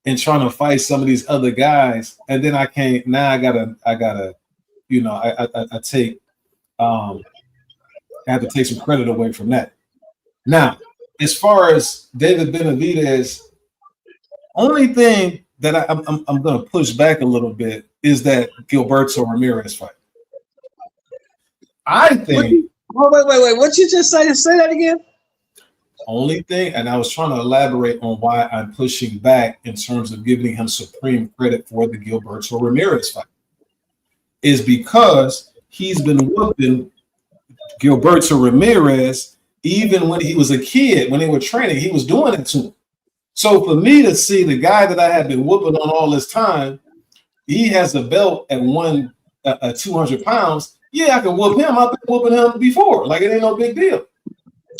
and trying to fight some of these other guys, and then I can't. Now I gotta. I have to take some credit away from that. Now, as far as David Benavidez, only thing that I'm going to push back a little bit is that Gilberto Ramirez fight. I think. Wait. What you just say? Say that again. Only thing, and I was trying to elaborate on why I'm pushing back in terms of giving him supreme credit for the Gilberto Ramirez fight, is because he's been whooping Gilberto Ramirez even when he was a kid, when they were training, he was doing it to him. So for me to see the guy that I had been whooping on all this time, he has a belt at 200 pounds. Yeah, I can whoop him. I've been whooping him before. Like, it ain't no big deal.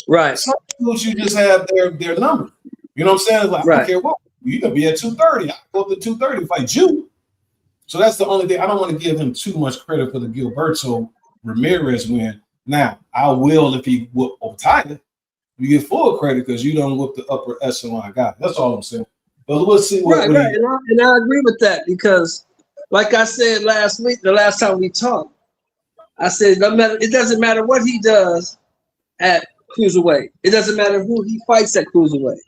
Right. Some dudes, you just have their number. You know what I'm saying? Like, right. I don't care what. You can be at 230. I go up to 230 fight you. So that's the only thing. I don't want to give him too much credit for the Gilberto Ramirez win. Now, I will if he whoop Tiger. You get full credit because you don't whoop the upper echelon guy. That's all I'm saying. But we'll see what. Right. And I agree with that because, like I said last week, the last time we talked, I said it doesn't matter what he does at cruiserweight. It doesn't matter who he fights at cruiserweight.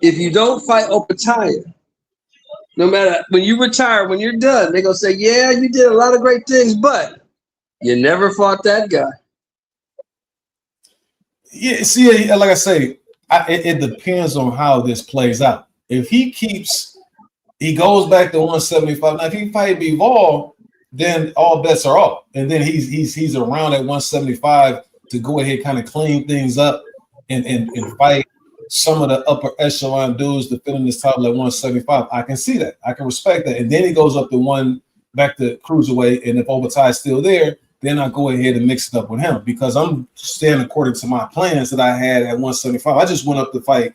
If you don't fight Opetaya, no matter when you retire, when you're done, they're gonna say, "Yeah, you did a lot of great things, but you never fought that guy." Yeah, see, like I say, it depends on how this plays out. If he goes back to 175. Now, if he fight Bivol, then all bets are off, and then he's around at 175 to go ahead, kind of clean things up and fight some of the upper echelon dudes to fill in this title at 175. I can see that. I can respect that. And then he goes up to back to cruiserweight, and if Opetaya is still there, then I go ahead and mix it up with him because I'm staying according to my plans that I had at 175. I just went up to fight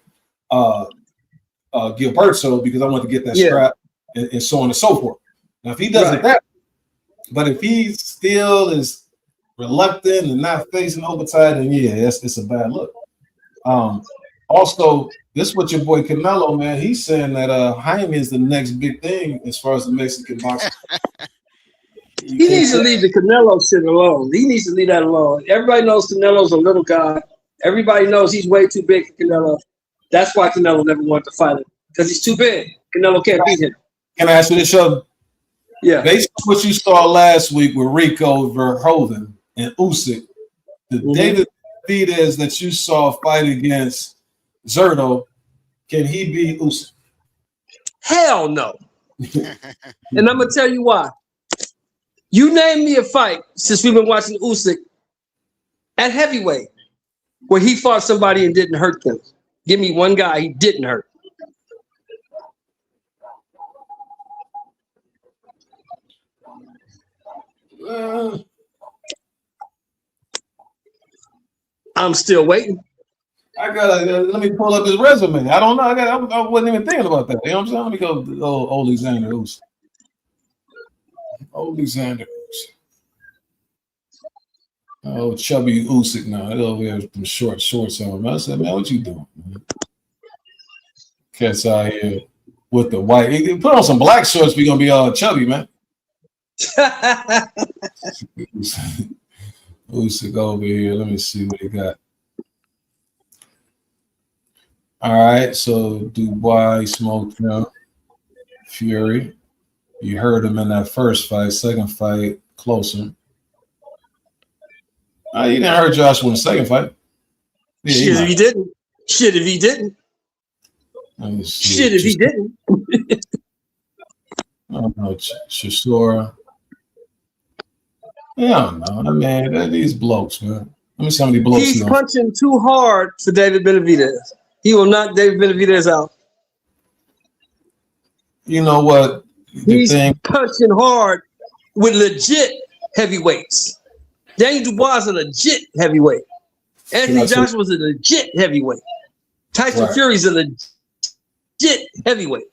Gilberto because I wanted to get that strap and so on and so forth. Now, if he doesn't that, but if he still is reluctant and not facing Opetaya, then it's a bad look. Also, this is what your boy Canelo, man, he's saying that Jaime is the next big thing as far as the Mexican boxing. He needs to leave the Canelo shit alone. He needs to leave that alone. Everybody knows Canelo's a little guy. Everybody knows he's way too big for Canelo. That's why Canelo never wanted to fight him, because he's too big. Canelo can't beat him. Can I ask you this, Sheldon? Yeah. Based on what you saw last week with Rico Verhoeven and Usyk, the David Benavidez that you saw fight against Zerto, can he beat Usyk? Hell no. And I'm going to tell you why. You name me a fight since we've been watching Usyk at heavyweight where he fought somebody and didn't hurt them. Give me one guy he didn't hurt. I'm still waiting. Let me pull up his resume. I don't know. I wasn't even thinking about that. You know what I'm saying? Let me go to Alexander Usyk. Alexander Usyk. Oh, chubby Usyk now. He's over here with some short shorts on. I said, man, what you doing, man? Cat's out here with the white. He put on some black shorts, we're going to be all chubby, man. Usyk over here. Let me see what he got. All right, so Dubois smoked him. Fury. You heard him in that first fight. Second fight, closer. You didn't hurt Joshua in the second fight. Yeah, Shit if he didn't. Shit if he didn't. Shit if he didn't. I don't know. Chisora. Yeah, I don't know. I mean, these blokes, man. Let me see how many blokes. He's punching too hard for David Benavidez. He will knock David Benavidez out. You know what? He's punching hard with legit heavyweights. Daniel Dubois is a legit heavyweight. Anthony Joshua's a legit heavyweight. Tyson Fury's a legit heavyweight.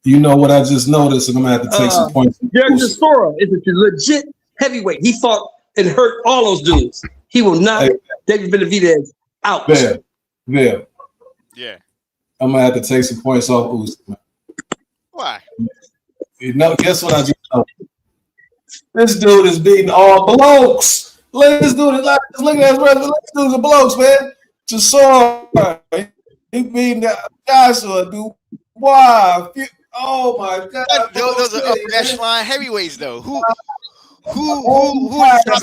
You know what I just noticed, and I'm gonna have to take some points. Derek Chisora is a legit heavyweight. He fought and hurt all those dudes. He will knock David Benavidez out. Yeah. I'm gonna have to take some points off Usyk. Why? You know, guess what I just know? This dude is beating all blokes. Look at this dude. Look at his resume. This dude's a blokes, man. Chisora. He beating Joshua, dude. Wow. Oh my God. Those are upper echelon heavyweights, though. Who is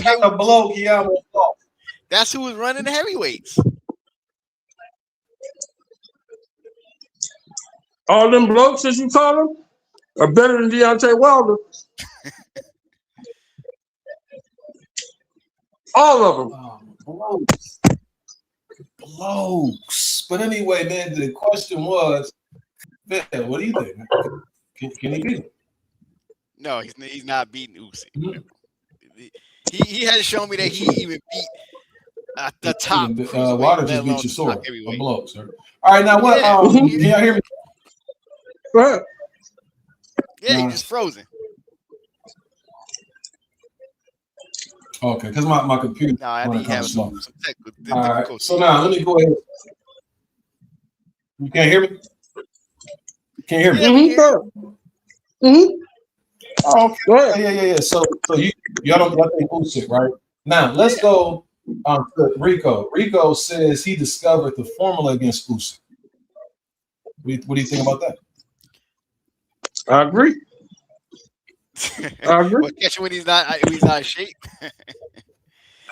not a bloke? He almost lost. That's who was running the heavyweights. All them blokes, as you call them, are better than Deontay Wilder. All of them. Blokes. But anyway, man, the question was, man, what do you think? Can he beat him? No, he's not beating Usyk. Mm-hmm. He hasn't shown me that he even beat the top. Waters just beat your sword. A bloke, sir. All right, now what? Can y'all hear me? Go ahead. Yeah, he just frozen. Okay, because my computer. No, I think he has some technical All right. So now let me go ahead. You can't hear me? You can't hear me? Oh, okay. Yeah. So y'all don't think Usyk, right? Now let's go to Rico. Rico says he discovered the formula against Usyk. What do you think about that? I agree. Well, catch him when he's not in shape.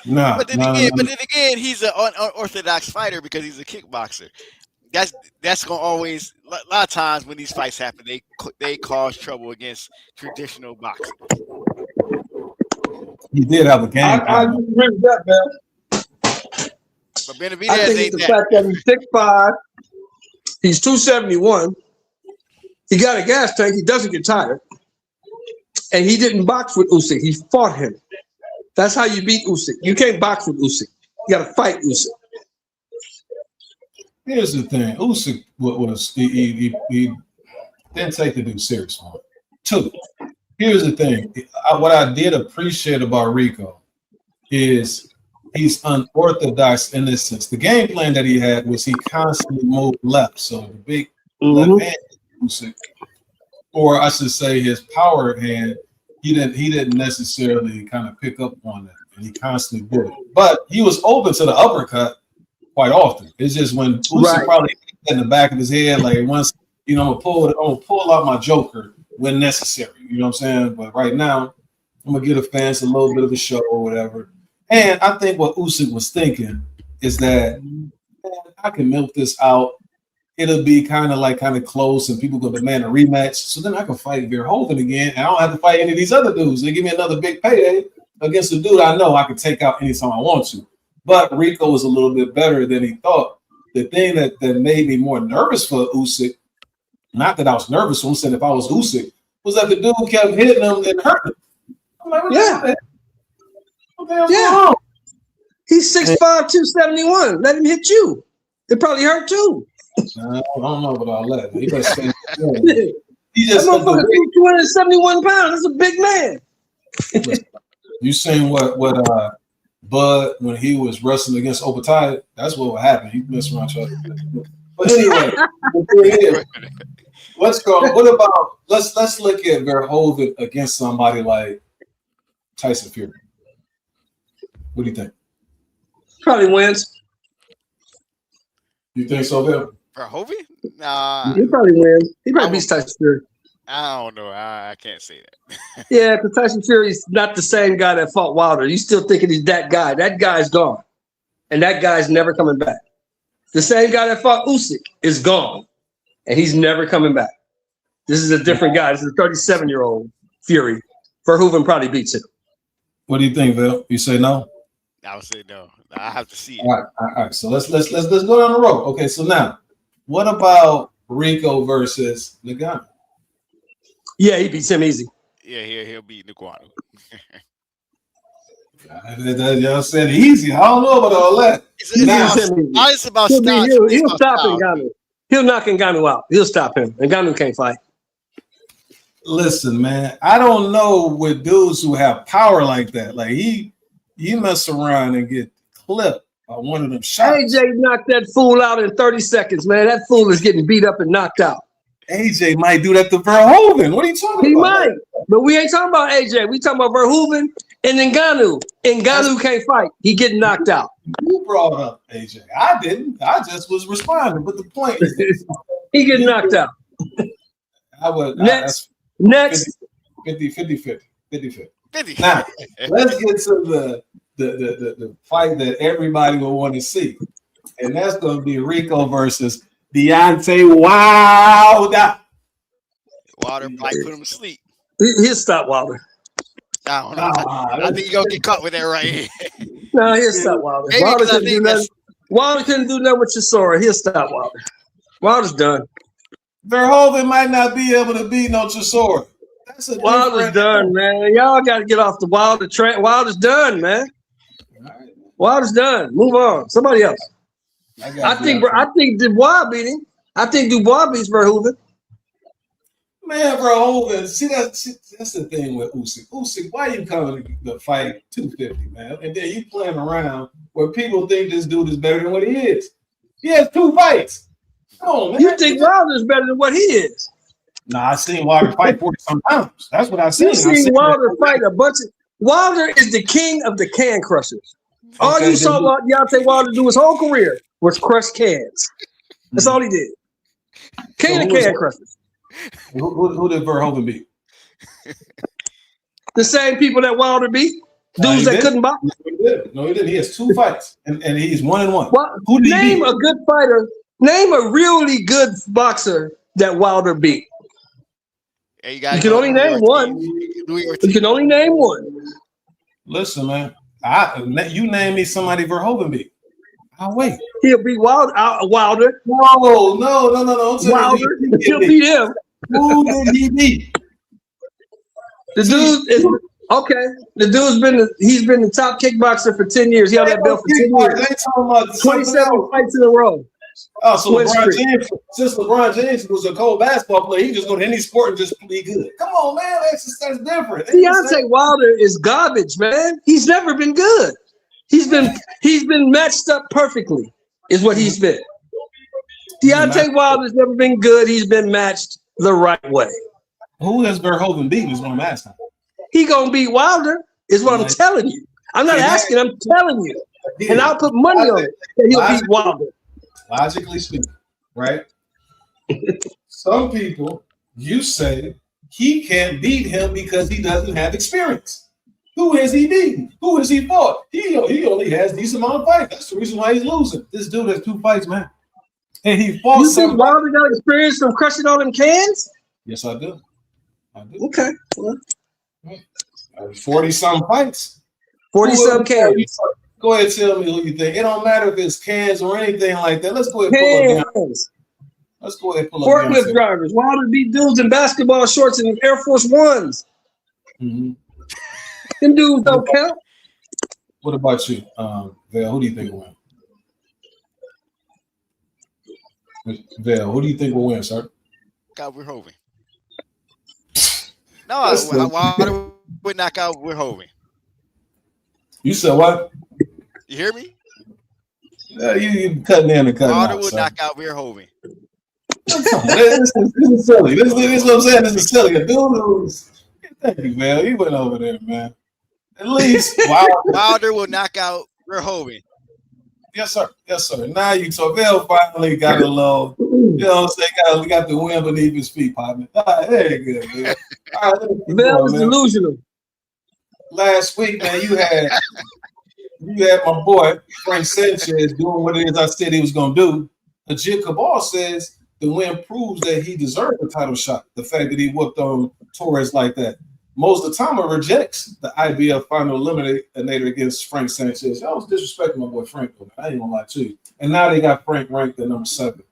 But then again, he's an unorthodox fighter because he's a kickboxer. That's gonna always a lot of times when these fights happen, they cause trouble against traditional boxers. He did have a game. I agree with that, man. But Benavidez I think ain't the fact that he's 6'5", he's 271. He got a gas tank. He doesn't get tired, and he didn't box with Usyk. He fought him. That's how you beat Usyk. You can't box with Usyk. You got to fight Usyk. Here's the thing. Usyk he didn't take the dude serious. Two. Here's the thing. What I did appreciate about Rico is he's unorthodox in this sense. The game plan that he had was he constantly moved left. So the big left hand Usyk, or I should say his power hand, he didn't necessarily kind of pick up on that, and he constantly did it. But he was open to the uppercut quite often. It's just when Usyk probably in the back of his head, like once I'm gonna pull out my joker when necessary. You know what I'm saying? But right now, I'm gonna give the fans a little bit of a show or whatever. And I think what Usyk was thinking is that I can milk this out. It'll be kind of close, and people go demand a rematch. So then I can fight Verhoeven again, and I don't have to fight any of these other dudes. They give me another big payday against a dude I know I can take out anytime I want to. But Rico was a little bit better than he thought. The thing that made me more nervous for Usyk, not that I was nervous, I'm saying if I was Usyk, was that the dude kept hitting him and hurting him. I'm like, what the hell's going on? He's 6'5", 271. Let him hit you. It probably hurt too. I don't know about all that. He just said, that motherfucker 271 pounds. That's a big man. You seen what Bud when he was wrestling against Opataya? That's what would happen. He messed around trying to. But anyway, let's go. What about let's look at Verhoeven against somebody like Tyson Fury. What do you think? Probably wins. You think so, Bill? Verhoeven? Nah. He probably wins. He probably beats Tyson Fury. I don't know. I can't say that. Yeah, because Tyson Fury's not the same guy that fought Wilder. You still thinking he's that guy. That guy's gone. And that guy's never coming back. The same guy that fought Usyk is gone. And he's never coming back. This is a different guy. This is a 37-year-old Fury. Verhoeven probably beats him. What do you think, Bill? You say no? I would say no. I have to see it. All right. So let's go down the road. Okay, so now, what about Rico versus Ngannou? Yeah, he beats him easy. Yeah, he'll beat Ngannou. Y'all said easy. I don't know about all that. It's about style. He'll stop Ngannou. He'll knock Ngannou out. He'll stop him. Ngannou can't fight. Listen, man, I don't know with dudes who have power like that. Like he mess around and get clipped by one of them shots. AJ knocked that fool out in 30 seconds, man. That fool is getting beat up and knocked out. AJ might do that to Verhoeven. What are you talking about? He might, but we ain't talking about AJ. We talking about Verhoeven and Ngannou. Ngannou can't fight. He getting knocked out. You brought up AJ. I didn't. I just was responding. But the point is, he getting knocked out. I would next 50. Now let's get to the fight that everybody will want to see, and that's going to be Rico versus Deontay Wilder. Wilder might put him to sleep. He'll stop Wilder. I don't know. I think you're gonna get caught with that right here. No, he'll stop Wilder. Wilder couldn't do nothing. Wilder couldn't do nothing with Chisora. He'll stop Wilder. Wilder's done. Verhoeven might not be able to beat no Chisora. Wilder's done, man. Y'all got to get off the Wilder train. Wilder's done, man. Wilder's done. Move on. Somebody else. I think Dubois beat him. I think Dubois beats Verhoeven. Man, Verhoeven, see that's the thing with Usyk. Usyk, why you coming to fight 250, man? And then you playing around where people think this dude is better than what he is. He has 2 fights. Come on, man. You think Wilder's better than what he is? Nah, I seen Wilder fight 40-some pounds. That's what I seen. You seen Wilder fight a bunch of. Wilder is the king of the can crushers. All you saw Deontay Wilder do his whole career was crush cans. That's all he did. King of can crushers. Who did Verhoeven beat? The same people that Wilder beat. Dudes that couldn't box. No, he didn't. He has 2 fights, and he's 1-1. Well, who did name a good fighter. Name a really good boxer that Wilder beat. Hey, you can only name one. You can only name one. Listen, man. You name me somebody Verhoeven beat. I'll wait. He'll beat Wilder. No. Wilder. He'll beat him. Who did he beat? The dude is okay. The dude's he's been the top kickboxer for 10 years. He held that belt for 10 years. 27 fights in a row. Oh, so LeBron James, since LeBron James was a cold basketball player, he just go to any sport and just be good. Come on, man, that's different. Deontay Wilder is garbage, man. He's never been good. He's been matched up perfectly, is what he's been. Deontay Wilder's never been good. He's been matched the right way. Who has Verhoeven beaten is what I'm asking. He gonna beat Wilder, is what I'm telling you. I'm not asking, I'm telling you. And I'll put money on it that he'll beat Wilder. Logically speaking, right? Some people, you say he can't beat him because he doesn't have experience. Who has he beaten? Who has he fought? He only has decent amount of fights. That's the reason why he's losing. This dude has 2 fights, man. And he fought. You think Wilder got experience from crushing all them cans? Yes, I do. Okay. 40-some fights. 40-some cans. Go ahead and tell me who you think. It don't matter if it's cans or anything like that. Let's go ahead and pull up. Let's go ahead and pull up. Forklift drivers. Wilder beat dudes in basketball shorts and Air Force Ones. Mm-hmm. Them dudes don't count. What about you, Val? Who do you think will win? Val, who do you think will win, sir? Got Verhoeven. No, Wilder would knock out Verhoeven. You said what? You hear me? You cutting in and cutting out. Wilder would knock out Verhoeven. This is silly. This is what I'm saying. This is silly. A dude who's thank you, man. He went over there, man. At least Wilder will knock out Verhoeven. Yes, sir. Yes, sir. Now you so Bill finally got a little, you know what I'm saying? We got the wind beneath his feet, partner. All right, very good, man. All right, Bill was delusional. Last week, man, you had my boy Frank Sanchez doing what it is I said he was gonna do. Legit Cabal says the win proves that he deserved the title shot. The fact that he whooped on Torres like that. Most of the time, rejects the IBF final eliminator against Frank Sanchez. I was disrespecting my boy Frank, though. I ain't gonna lie to you. And now they got Frank ranked at number 7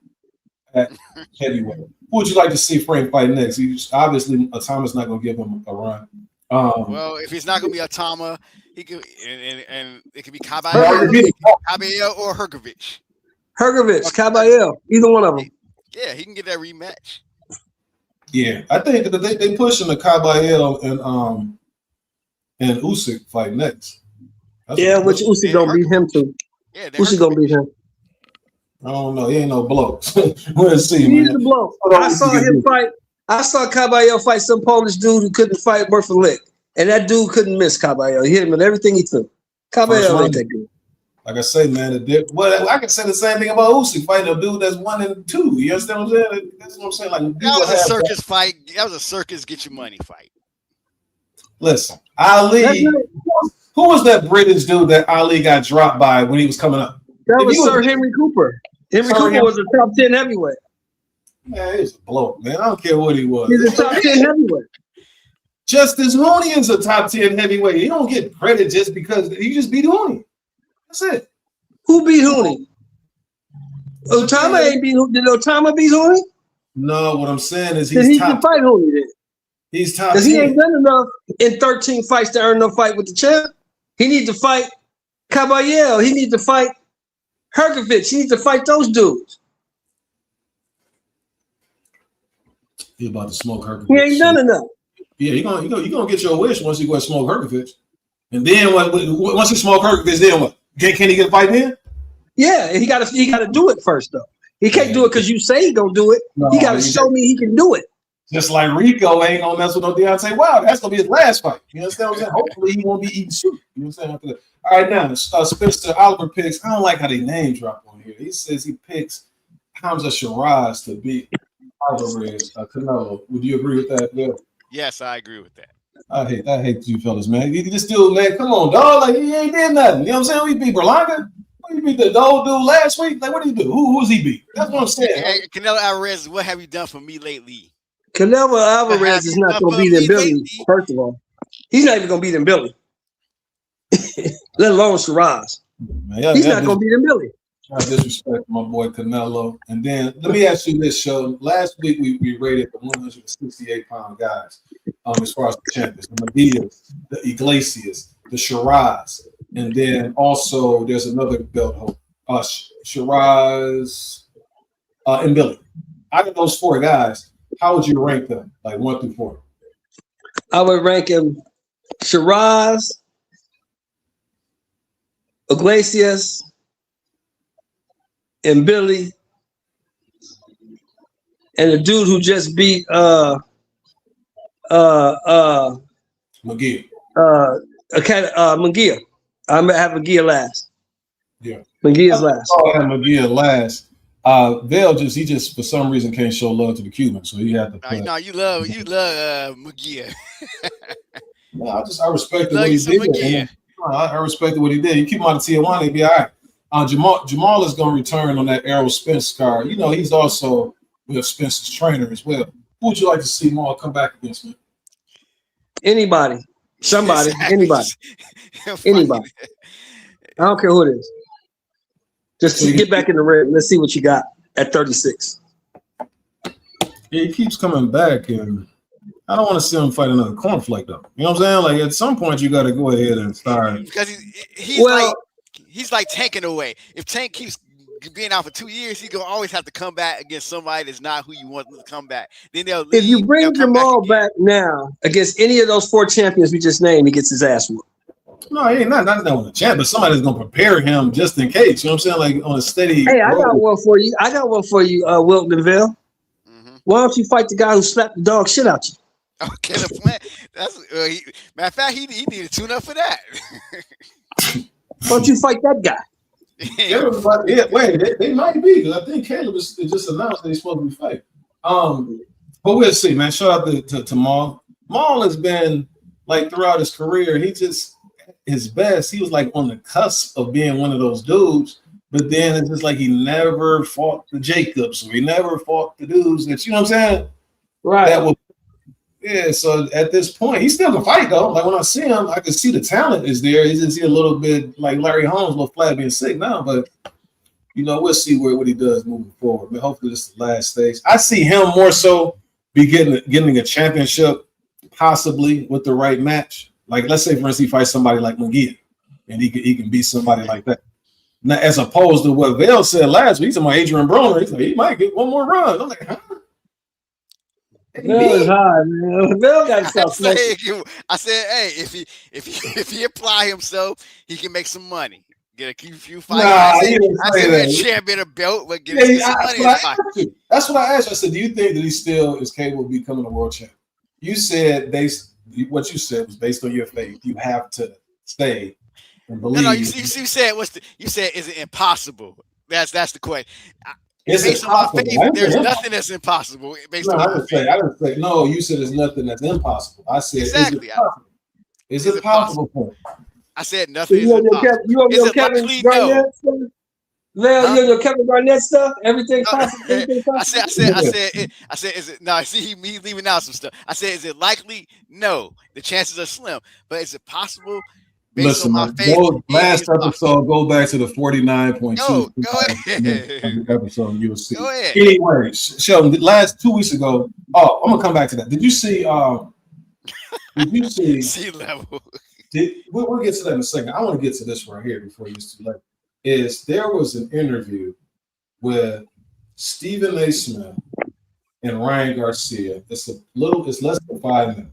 at heavyweight. Who would you like to see Frank fight next? Obviously, Atama's not gonna give him a run. Well, if it's not gonna be Atama, he could, and it could be Caballero or Hrgović. Caballero, either one of them. Yeah, he can get that rematch. Yeah, I think that they pushing the Caballero and Usyk fight next. Which Usyk gonna beat him too. Yeah, Usyk gonna beat him. I don't know. He ain't no blokes. We'll see. He's a bloke. I saw him fight. I saw Caballero fight some Polish dude who couldn't fight worth a lick, and that dude couldn't miss Caballero. He hit him with everything he took. Caballero ain't that good. Like I say, man, I can say the same thing about Usyk fighting a dude that's 1 and 2. You understand what I'm saying? That's what I'm saying. Like that was a circus fight. That was a circus get your money fight. Listen, Ali. Who was that British dude that Ali got dropped by when he was coming up? That was Sir Henry Cooper. Henry Cooper was a top 10 heavyweight. Man, he's a bloke, man. I don't care what he was. He's a top 10 heavyweight. Justice Hoonian's a top 10 heavyweight. He don't get credit just because he just beat Hoonian. That's it. Who beat Hooney? Otama ain't beat Hooney. Did Otama beat Hooney? No, what I'm saying is he can fight Hooney then. He's top 10. Because he ain't done enough in 13 fights to earn no fight with the champ. He needs to fight Caballero. He needs to fight Hrgović. He needs to fight those dudes. He about to smoke Herkovich. He ain't done enough. Yeah, you gonna get your wish once you go and smoke Herkovich. And then once he smoke Herkovich, then what? Can he get a fight then? Yeah, he gotta do it first though. He can't do it because you say he gonna do it. No, he gotta show me he can do it. Just like Rico ain't gonna mess with no Deontay Wilder. That's gonna be his last fight. You understand what I'm saying? Hopefully he won't be eating soup. You know what I'm saying? After that. All right, now Spencer Oliver picks. I don't like how they name drop on here. He says he picks Hamza Shiraz to beat Alvarez Canelo. Would you agree with that, Bill? Yes, I agree with that. I hate you fellas, man. You just do, man. Come on, dog. Like he ain't did nothing. You know what I'm saying? We beat Berlanga. We beat the old dude last week. Like, what did he do? Who's he beat? That's what I'm saying. Hey, Canelo Alvarez, what have you done for me lately? Canelo Alvarez is not gonna beat him Billy. First of all, he's not even gonna beat him Billy. Let alone Shiraz. Man, he's not gonna beat him Billy. I disrespect my boy Canelo. And then let me ask you this, Sheldon. Last week we rated the 168-pound guys as far as the champions. The Medias, the Iglesias, the Shiraz, and then also there's another belt holder, Shiraz and Billy. Out of those four guys, how would you rank them, like 1 through 4? I would rank him Shiraz, Iglesias, and Billy, and the dude who just beat McGee. McGee. I'm gonna have McGee last. Yeah, McGee is last. I have McGee last. Vail he just for some reason can't show love to the Cubans, so he had to put. No, you love McGee. No, I respected what he did. I respected what he did. You keep him out of Tijuana, he'd be all right. Jamal is going to return on that Errol Spence scar. You know, he's also with Spence's trainer as well. Who would you like to see Maul come back against me? Anybody. Somebody. Anybody. Anybody. I don't care who it is. Just get back in the ring. Let's see what you got at 36. Yeah, he keeps coming back, and I don't want to see him fight another cornflake, though. You know what I'm saying? Like, at some point, you got to go ahead and start. Because he's like Tank in a way. If Tank keeps being out for 2 years, he's gonna always have to come back against somebody that's not who you want to come back. Then they'll leave, if you bring Jamal back now against any of those 4 champions we just named, he gets his ass whooped. No, he ain't not with a champ, but somebody's gonna prepare him just in case. You know what I'm saying? Like on a steady. Hey, I got one for you. Wilton Deville. Mm-hmm. Why don't you fight the guy who slapped the dog shit out you? Okay, the plan. That's matter of fact, he needed to tune up for that. Why don't you fight that guy? They might be because I think Caleb is just announced that he's supposed to be fighting. But we'll see, man. Shout out to Maul. Maul has been like throughout his career, his best. He was like on the cusp of being one of those dudes, but then it's just like he never fought the Jacobs or he never fought the dudes that, you know what I'm saying? Right. Yeah, so at this point, he still can fight though. Like when I see him, I can see the talent is there. He's just a little bit like Larry Holmes, a little flat being sick now, but you know, we'll see what he does moving forward. But hopefully this is the last stage. I see him more so be getting a championship, possibly with the right match. Like let's say for instance he fights somebody like McGee, and he can beat somebody like that. Now, as opposed to what Vail said last week, he's about Adrian Broner. He's like, he might get one more run. I'm like, huh? Vail is high, man. Vail got himself. I said, hey, if he apply himself, he can make some money. Get a few fights. I said champion a belt, but get some money. That's what I asked you. I said, do you think that he still is capable of becoming a world champion? You said what you said was based on your faith. You have to stay and believe. No, you said you said is it impossible? That's the question. Based on my faith, there's nothing that's impossible. Based on I didn't say no. You said there's nothing that's impossible. I said exactly. Is it possible for him? I said nothing is impossible. You on your Kevin Garnett stuff? Well, you on your Kevin Garnett stuff? Everything possible. I said, is it? No, see, he's leaving out some stuff. I said, is it likely? No, the chances are slim. But is it possible? Listen, last episode, go back to the 49.2 episode. You'll see. Go ahead. Anyway, Sheldon, last 2 weeks ago. Oh, I'm gonna come back to that. Did you see? Sea level? We'll get to that in a second. I want to get to this right here before it's too late. There was an interview with Stephen A. Smith and Ryan Garcia. It's less than 5 minutes.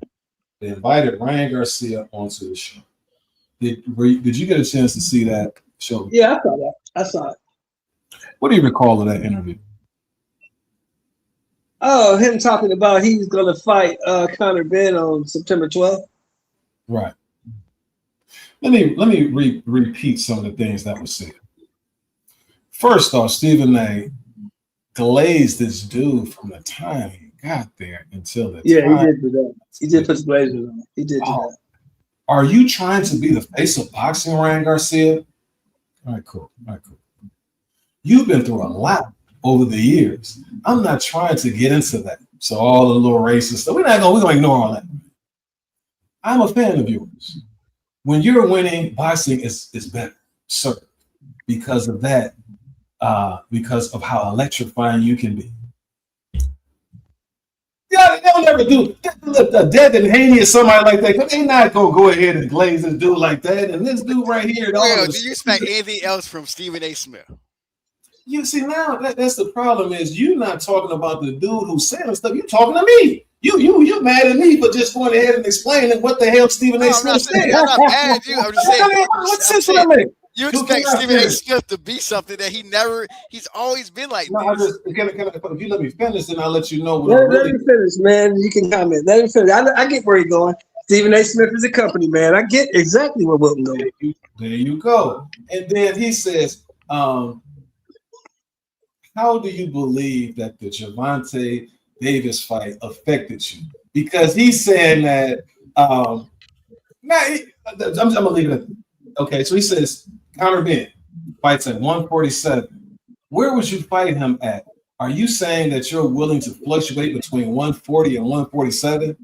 They invited Ryan Garcia onto the show. Did you get a chance to see that show? Yeah, I saw it. What do you recall of that interview? Oh, him talking about he's going to fight Conor Benn on September 12th. Right. Let me repeat some of the things that was said. First off, Stephen A. glazed this dude from the time he got there until the time. He did do that. He did put the glazers on. He did do that. Are you trying to be the face of boxing, Ryan Garcia? All right, cool. You've been through a lot over the years. I'm not trying to get into that. So all the little racist stuff, we're gonna ignore all that. I'm a fan of yours. When you're winning, boxing is better, sir, because of that, because of how electrifying you can be. Yeah, they'll never do. Devin Haney or somebody like that, because they're not gonna go ahead and glaze this dude like that. And this dude right here. Well, do you expect anything else from Stephen A. Smith? You see, now that's the problem is you're not talking about the dude who's saying stuff. You're talking to me. You mad at me for just going ahead and explaining what the hell Stephen A. Smith said. I'm not mad at you. I'm just saying. What sense would that make? You expect Stephen A. Smith to be something that he's always been like. No, if you let me finish, then I'll let you know. Let me finish, man. You can comment. Let me finish. I get where you're going. Stephen A. Smith is a company, man. I get exactly where Wilton goes. There you go. And then he says, how do you believe that the Gervonta Davis fight affected you? Because he's saying that I'm gonna leave it at that. Okay, so he says Conor Benn fights at 147. Where would you fight him at? Are you saying that you're willing to fluctuate between 140 and 147?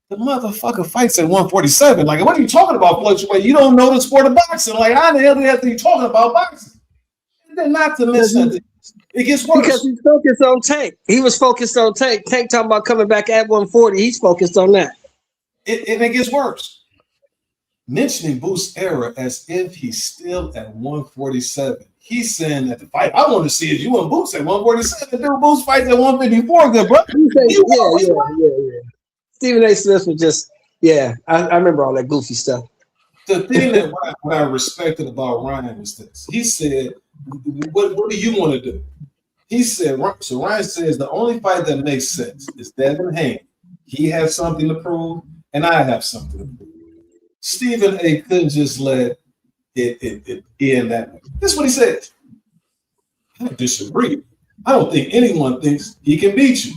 The motherfucker fights at 147. Like, what are you talking about fluctuate? You don't know the sport of boxing. Like, how the hell do you have to be talking about boxing? And then not to mention it gets worse. Because he's focused on Tank. He was focused on Tank. Tank talking about coming back at 140. He's focused on that. It gets worse. Mentioning Booth's era as if he's still at 147. He's saying that the fight I want to see is you and Booth at 147. Dude, Booth fights at 154. Good, bro. Yeah. Stephen A. Smith was just, I remember all that goofy stuff. The thing that what I respected about Ryan was this. He said, what do you want to do? He said, so Ryan says the only fight that makes sense is Devin Haney. He has something to prove, and I have something to prove. Stephen A. couldn't just let it end that way. This is what he said. I disagree. I don't think anyone thinks he can beat you.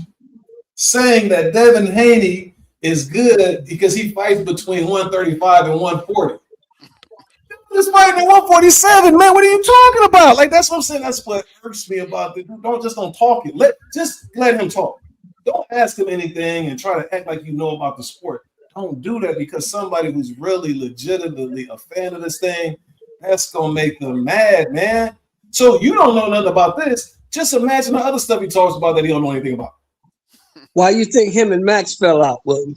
Saying that Devin Haney is good because he fights between 135 and 140. Just fighting at 147, man. What are you talking about? Like, that's what I'm saying. That's what irks me about it. Don't talk it. Let him talk. Don't ask him anything and try to act like you know about the sport. Don't do that, because somebody who's really legitimately a fan of this thing, that's gonna make them mad, man. So you don't know nothing about this. Just imagine the other stuff he talks about that he don't know anything about. Why you think him and Max fell out, Wilton?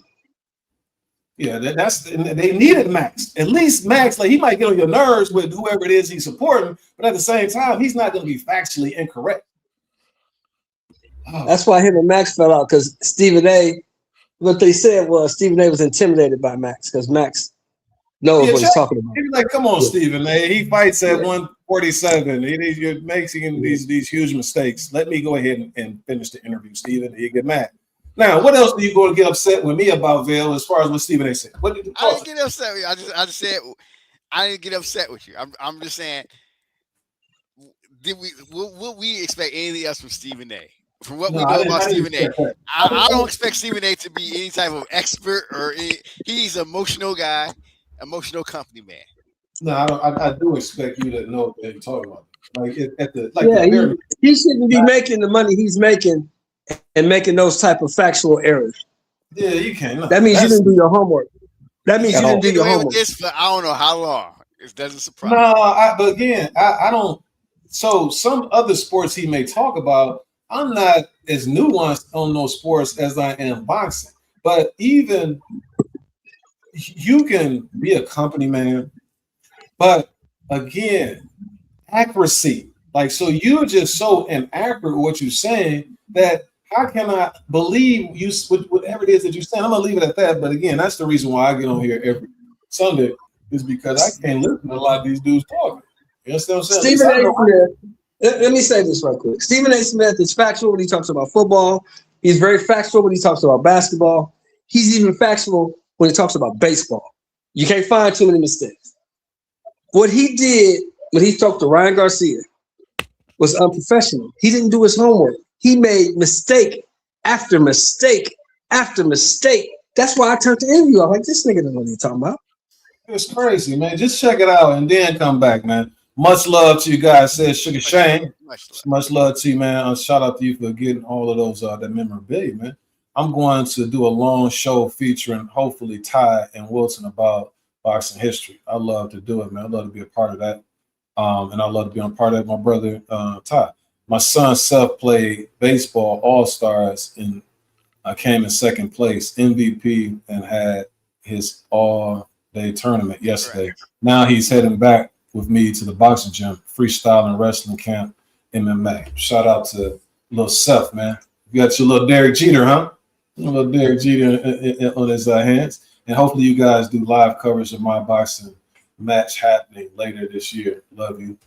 Yeah, they needed Max. At least Max, like, he might get on your nerves with whoever it is he's supporting, but at the same time, he's not going to be factually incorrect. That's why him and Max fell out, because Stephen A. What they said was Stephen A. was intimidated by Max because Max knows what he's talking about. He's like, come on, Stephen A. He fights at 147. You're making these huge mistakes. Let me go ahead and finish the interview, Stephen. You get mad. Now, what else are you going to get upset with me about, Vail, as far as what Stephen A. said? I didn't get upset with you. I just said I didn't get upset with you. I'm just saying, would we expect anything else from Stephen A.? From what we know about Stephen A. I don't expect Stephen A. to be any type of expert or he's an emotional guy, emotional company man. No, I do expect you to know what you're talking about. He shouldn't be making the money he's making and making those type of factual errors. Yeah, you can't. No, that means you didn't do your homework. That means you didn't do your homework. This for I don't know how long. It doesn't surprise me. But again, I don't. So some other sports he may talk about, I'm not as nuanced on those sports as I am boxing. But even you can be a company man, but again, accuracy. Like, so you're just so inaccurate with what you're saying that how can I believe you whatever it is that you're saying? I'm gonna leave it at that. But again, that's the reason why I get on here every Sunday is because I can't listen to a lot of these dudes talking. You understand what I'm saying? Stephen A. Smith. Let me say this right quick. Stephen A. Smith is factual when he talks about football. He's very factual when he talks about basketball. He's even factual when he talks about baseball. You can't find too many mistakes. What he did when he talked to Ryan Garcia was unprofessional. He didn't do his homework. He made mistake after mistake after mistake. That's why I turned to interview. I'm like, this nigga doesn't know what he's talking about. It's crazy, man. Just check it out and then come back, man. Much love to you guys. Says Sugar Shane. Much love to you, man. Shout out to you for getting all of those that memorabilia, man. I'm going to do a long show featuring hopefully Ty and Wilson about boxing history. I love to do it, man. I love to be a part of that. And I love to be on part of it. My brother Ty. My son Seth played baseball all-stars and came in second place, MVP, and had his all-day tournament yesterday. Right. Now he's heading back with me to the boxing gym, freestyle and wrestling camp, MMA. Shout out to little Seth, man. You got your little Derek Jeter, huh? A little Derek Jeter on his hands. And hopefully you guys do live coverage of my boxing match happening later this year. Love you.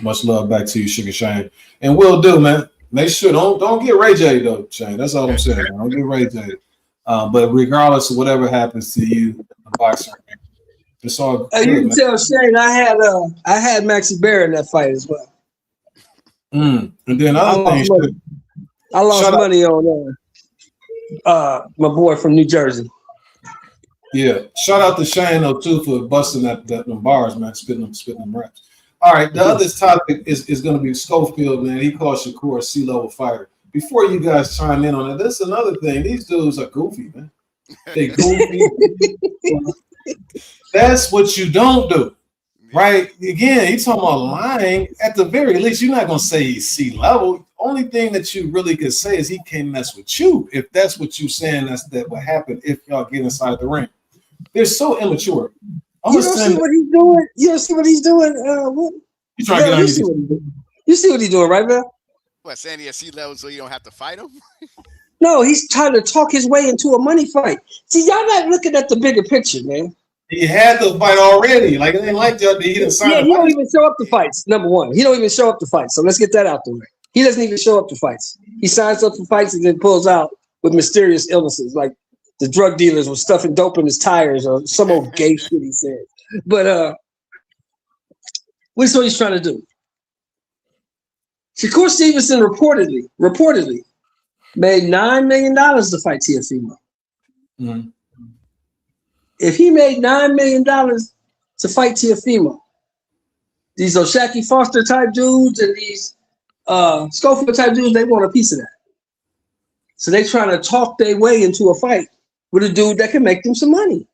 Much love back to you, Sugar Shane. And we'll do, man. Make sure don't get Ray J though, Shane. That's all I'm saying. Man. Don't get Ray J. But regardless of whatever happens to you, the boxer, it's all good, you can tell Shane I had Maxie Bear in that fight as well. And then other things. I lost money on my boy from New Jersey. Yeah. Shout out to Shane though too for busting them bars, man, spitting them raps. All right, the other topic is going to be Schofield, man. He called Shakur a C-level fighter. Before you guys chime in on it, that's another thing. These dudes are goofy, man. They goofy. That's what you don't do, right? Again, he's talking about lying. At the very least, you're not going to say he's C-level. Only thing that you really could say is he can't mess with you. If that's what you're saying, that what happened if y'all get inside the ring. They're so immature. You don't see what he's doing. You don't see what he's doing. You trying to get on you see what he's doing, right, man? What, saying he at C-level so you don't have to fight him? No, he's trying to talk his way into a money fight. See, y'all not looking at the bigger picture, man. He had the fight already. Like it ain't like that. He didn't sign. Yeah, he don't even show up to fights. Number one, he don't even show up to fights. So let's get that out the way. He doesn't even show up to fights. He signs up for fights and then pulls out with mysterious illnesses, like the drug dealers were stuffing dope in his tires or some old gay shit he said. But what's what he's trying to do? Shakur Stevenson reportedly made $9 million to fight Teofimo. Mm-hmm. If he made $9 million to fight Teofimo, these O'Shaquie Foster type dudes and these Schofield type dudes, they want a piece of that. So they trying to talk their way into a fight with a dude that can make them some money.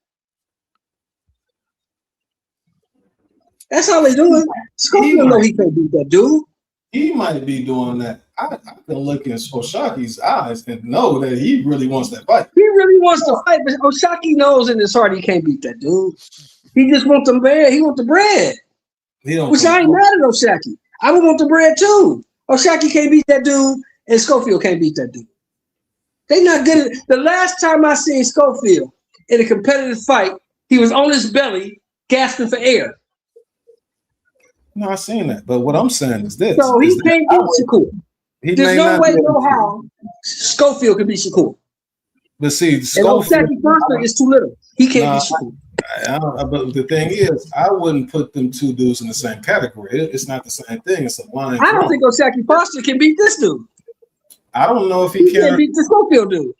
That's how they doing. Schofield know he can't beat that dude. He might be doing that. I can look in O'Shaquie's eyes and know that he really wants that fight. He really wants to fight, but O'Shaquie knows in his heart he can't beat that dude. He just wants the bread. He wants the bread. Which I ain't mad at O'Shaquie. I would want the bread too. O'Shaquie can't beat that dude, and Schofield can't beat that dude. They not good. The last time I seen Schofield in a competitive fight, he was on his belly, gasping for air. No, I've seen that. But what I'm saying is this. So he can't beat Shakur. There's no way, no how Schofield can beat Shakur. But see, Schofield is too little. He can't beat Shakur. But the thing is, I wouldn't put them two dudes in the same category. It's not the same thing. It's a line. I don't think O'Shaquie Foster can beat this dude. I don't know if he can beat the Schofield dude.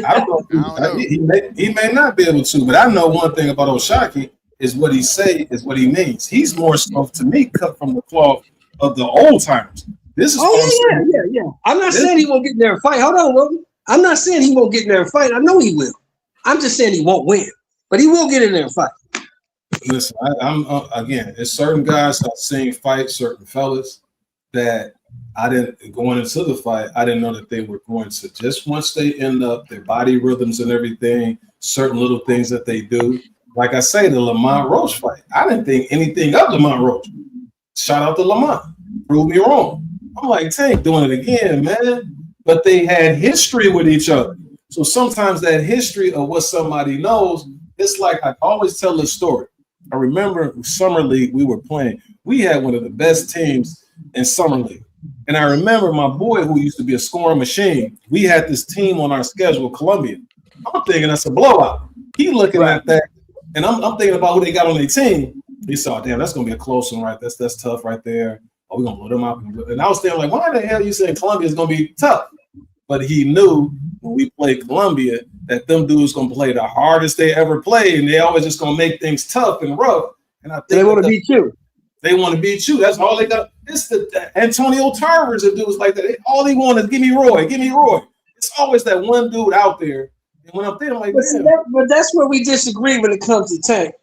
I don't know. He may not be able to, but I know one thing about O'Shaquie is what he say is what he means. He's more so to me cut from the cloth of the old timers. This is yeah. I'm not saying he won't get in there and fight. Hold on, Wilton. I'm not saying he won't get in there and fight. I know he will. I'm just saying he won't win, but he will get in there and fight. Listen, I'm again. There's certain guys I've seen fight certain fellas that I didn't going into the fight. I didn't know that they were going to just once they end up their body rhythms and everything, certain little things that they do. Like I say, the Lamont Roach fight. I didn't think anything of Lamont Roach. Shout out to Lamont. Prove me wrong. I'm like, Tank doing it again, man. but they had history with each other. So sometimes that history of what somebody knows, it's like I always tell this story. I remember Summer League we were playing. We had one of the best teams in Summer League. And I remember my boy who used to be a scoring machine. We had this team on our schedule, Columbia. I'm thinking that's a blowout. He looking at that, and I'm thinking about who they got on their team. He saw, damn, that's gonna be a close one, right? That's tough right there. Oh, we're gonna blow them out. And I was thinking, like, why the hell you saying Columbia is gonna be tough? But he knew when we played Columbia that them dudes gonna play the hardest they ever played, and they always just gonna make things tough and rough. And I think they want to beat you. They want to beat you. That's all they got. It's the Antonio Tarvers and dudes like that. All they want is give me Roy, give me Roy. It's always that one dude out there. And when I'm thinking, like, but that's where we disagree when it comes to Tank.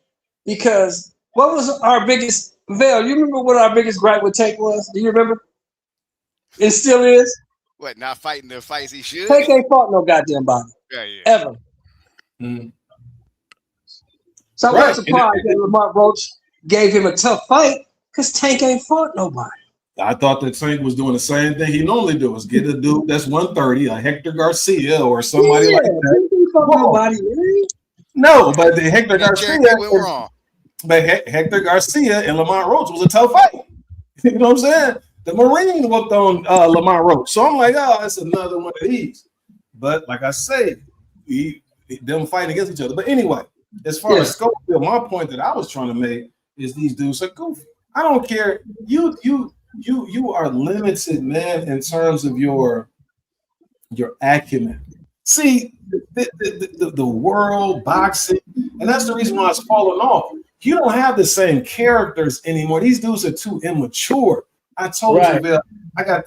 Because what was our biggest Vail? You remember what our biggest gripe with Tank was? Do you remember? It still is. What, not fighting the fights he should? Tank ain't fought no goddamn body. Yeah. Ever. So I'm not surprised that Lamont Roach gave him a tough fight because Tank ain't fought nobody. I thought that Tank was doing the same thing he normally does, get a dude that's 130, like Hector Garcia or somebody like that. He ain't fought nobody, no, but the Hector Garcia went wrong. But Hector Garcia and Lamont Roach was a tough fight. You know what I'm saying? The Marine whooped on Lamont Roach. So I'm like, oh, that's another one of these. But like I say, them fighting against each other. But anyway, as far as Schofield, my point that I was trying to make is these dudes are goofy. I don't care. You are limited, man, in terms of your acumen. See, the world boxing, and that's the reason why it's falling off. You don't have the same characters anymore. These dudes are too immature. I told you, Bill, I got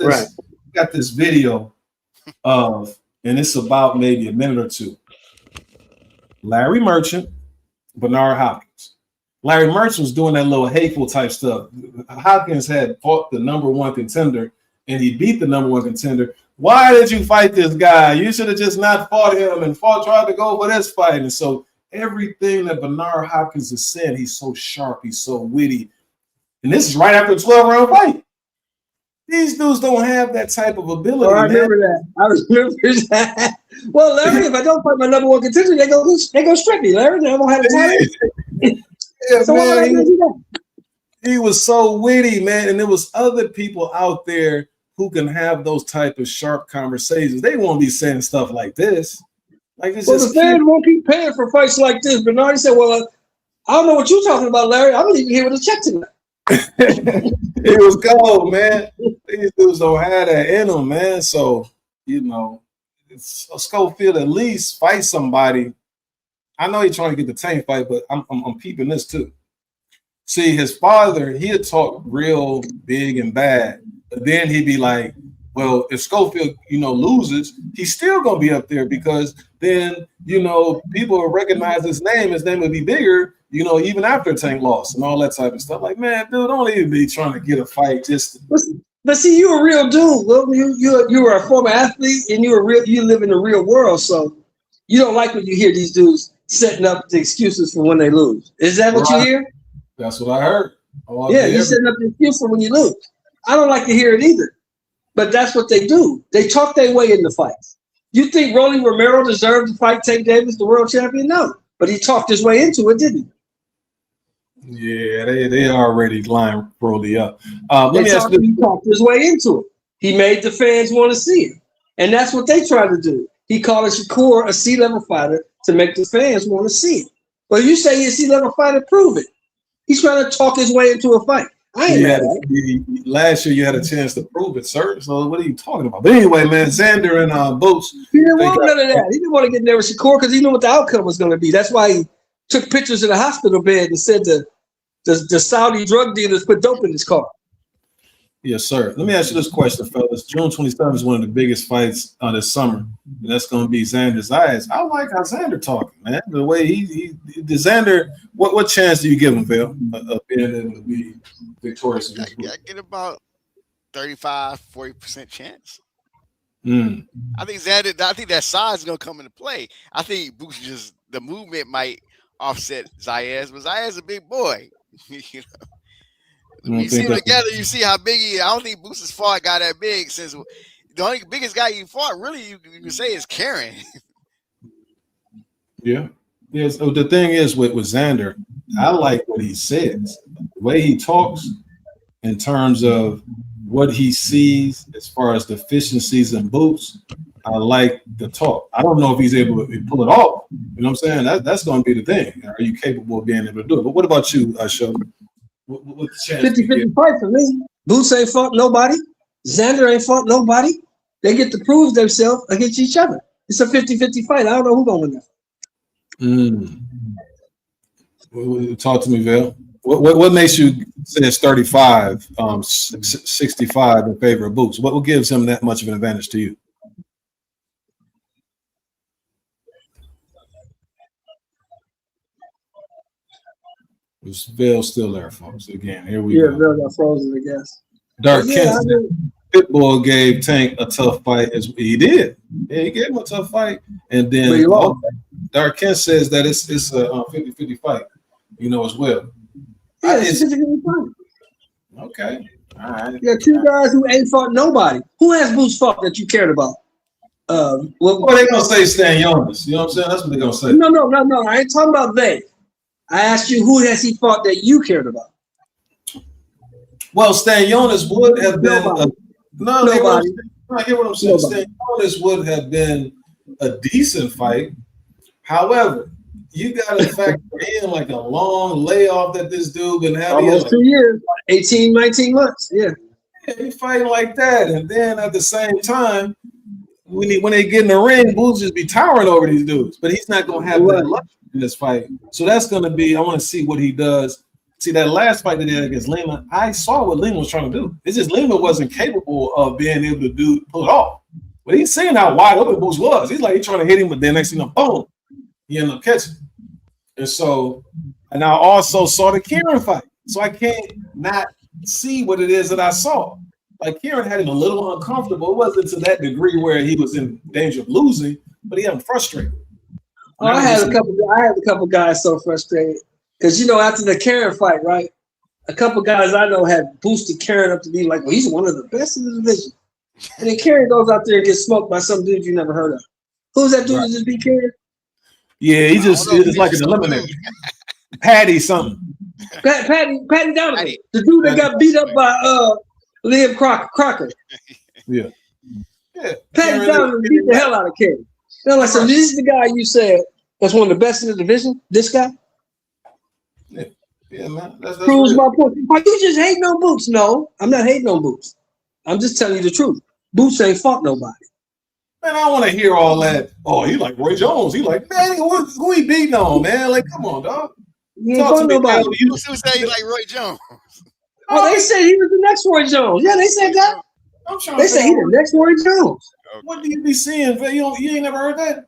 this video of, and it's about maybe a minute or two. Larry Merchant, Bernard Hopkins. Larry Merchant was doing that little hateful type stuff. Hopkins had fought the number one contender, and he beat the number one contender. Why did you fight this guy? You should have just not fought him and tried to go for this fight. And so everything that Bernard Hopkins is saying, he's so sharp, he's so witty. And this is right after a 12-round fight. These dudes don't have that type of ability. Oh, I remember that. Well, Larry, if I don't fight my number one contender, they go strip me, Larry. They don't have a title. So man, he was so witty, man. And there was other people out there who can have those type of sharp conversations. They won't be saying stuff like this. Like it's just the fans won't keep paying for fights like this. Bernard said, well, I don't know what you're talking about, Larry. I'm leaving here with a check tonight. It was gold, man. These dudes don't have that in them, man. So, you know, Schofield at least fight somebody. I know he's trying to get the Tank fight, but I'm peeping this too. See, his father, he had talked real big and bad, but then he'd be like, well, if Schofield, loses, he's still gonna be up there because then, people will recognize his name would be bigger, even after Tank lost and all that type of stuff. Like, man, dude, don't even be trying to get a fight just. But see, you're a real dude. Well, you were a former athlete and you live in the real world, so you don't like when you hear these dudes setting up the excuses for when they lose. Is that what you hear? That's what I heard. You're setting up the excuse for when you lose. I don't like to hear it either. But that's what they do. They talk their way into fights. You think Rolly Romero deserved to fight Tank Davis, the world champion? No. But he talked his way into it, didn't he? Yeah, they already lined Rolly up. He talked his way into it. He made the fans want to see it. And that's what they try to do. He called Shakur a C-level fighter to make the fans want to see it. Well, you say he's a C-level fighter, prove it. He's trying to talk his way into a fight. I ain't mad at it. Last year you had a chance to prove it, sir. So what are you talking about? But anyway, man, Xander and Boots. He didn't want none of that. He didn't want to get there with Shakur because he knew what the outcome was going to be. That's why he took pictures in the hospital bed and said the Saudi drug dealers put dope in his car. Yes, sir. Let me ask you this question, fellas. June 27th is one of the biggest fights this summer, and that's going to be Xander Zayas. I like how Xander talking, man. The way the Xander, what chance do you give him, Phil, of being able to be victorious? I get about 35-40% chance. I think that size is going to come into play. I think Boots the movement might offset Zayas, but Zayas is a big boy. When you see him together, you see how big he is. I don't think Boots' fought got that big since the only biggest guy you fought, really, you can say is Karen. Yeah. Yes. Oh, the thing is with Xander, I like what he says, the way he talks in terms of what he sees as far as deficiencies in Boots. I like the talk. I don't know if he's able to pull it off. You know what I'm saying? That's going to be the thing. Are you capable of being able to do it? But what about you, Sheldon? What the chance? 50-50 fight for me. Boots ain't fought nobody. Xander ain't fought nobody. They get to prove themselves against each other. It's a 50-50 fight. I don't know who's going to win that. Talk to me, Vale. What makes you say it's 35, 65 in favor of Boots? What gives him that much of an advantage to you? Is Vale still there, folks? Again, here we go. Yeah, Vale got frozen, I guess. Dark Kent, Pitbull gave Tank a tough fight as he did. Yeah, he gave him a tough fight. And then Dark Kent says that it's a 50-50 fight, as well. Yeah, it's a 50-50 fight. Okay. All right. Yeah, two guys who ain't fought nobody. Who has Boots fought that you cared about? Well, they're going to say Stan Jonas. You know what I'm saying? That's what they're going to say. No. I ain't talking about they. I asked you, who has he fought that you cared about? Well, Stan Jonas would have been nobody. I hear what I'm saying. Stan Jonas would have been a decent fight. However, you got to factor in like a long layoff that this dude been having. Almost 2 years, 18, 19 months. Yeah, he's fighting like that, and then at the same time, when they get in the ring, Boots just be towering over these dudes. But he's not gonna have that luxury in this fight. So that's gonna be. I want to see what he does. See, that last fight that he had against Lima, I saw what Lima was trying to do. It's just Lima wasn't capable of being able to pull it off. But he's seeing how wide open Boots was. He's trying to hit him, but then next thing you know, boom, he ended up catching. And I also saw the Kieran fight. So I can't not see what it is that I saw. Like Kieran had him a little uncomfortable. It wasn't to that degree where he was in danger of losing, but he had him frustrated. I had a couple guys so frustrated. Because, after the Karen fight, right, a couple guys I know had boosted Karen up to be like, well, he's one of the best in the division. And then Karen goes out there and gets smoked by some dude you never heard of. Who's that dude that just beat Karen? Yeah, he's like an eliminator. Patty something. Patty Donovan. The dude that got beat up by Liam Crocker. Yeah. Patty Donovan beat the hell out of Karen. They're like, so this is the guy you said that's one of the best in the division? This guy? Yeah, man. That's proves my point. Are you just hating on Boots? No, I'm not hating on Boots. I'm just telling you the truth. Boots ain't fought nobody. Man, I don't want to hear all that. Oh, he like Roy Jones. He like, man, who he beating on, man? Like, come on, dog. He ain't fought nobody. You say you like Roy Jones. Oh, they said he was the next Roy Jones. Yeah, they said that. They said he the next Roy Jones. Okay. What do you be seeing? You ain't never heard that?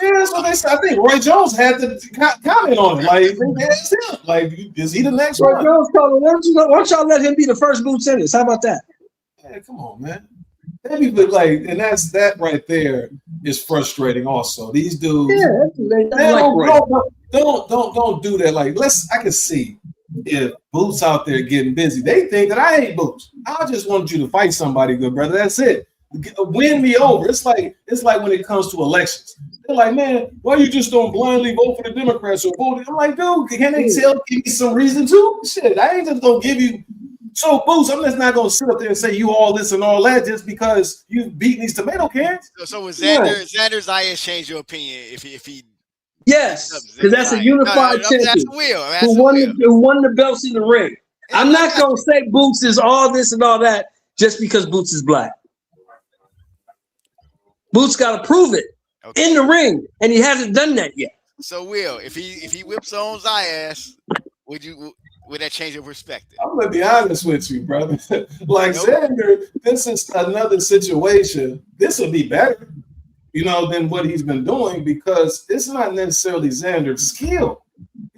Yeah, that's what they said. I think Roy Jones had to comment on it. Like, that's him. Like, is he the next Roy Jones told him, why don't y'all let him be the first Boots in this? How about that? Hey, come on, man. And that's that right there is frustrating. Also, these dudes. Yeah, don't do that. Like, I can see if Boots out there getting busy. They think that I ain't Boots. I just want you to fight somebody, good brother. That's it. Win me over. It's like when it comes to elections. They're like, man, why you just don't blindly vote for the Democrats or vote? I'm like, dude, can they give me some reason to? Shit, I ain't just gonna give you. So, Boots, I'm just not gonna sit up there and say you all this and all that just because you've beaten these tomato cans. So was Xander's IS change your opinion if he yes, because that's a unified champion. That's Will. Who won the belts in the ring. I'm not gonna say Boots is all this and all that just because Boots is black. Boots got to prove it in the ring, and he hasn't done that yet. So, Will, if he whips on Zayas, would that change your perspective? I'm gonna be honest with you, brother. Xander, this is another situation. This would be better, than what he's been doing because it's not necessarily Xander's skill.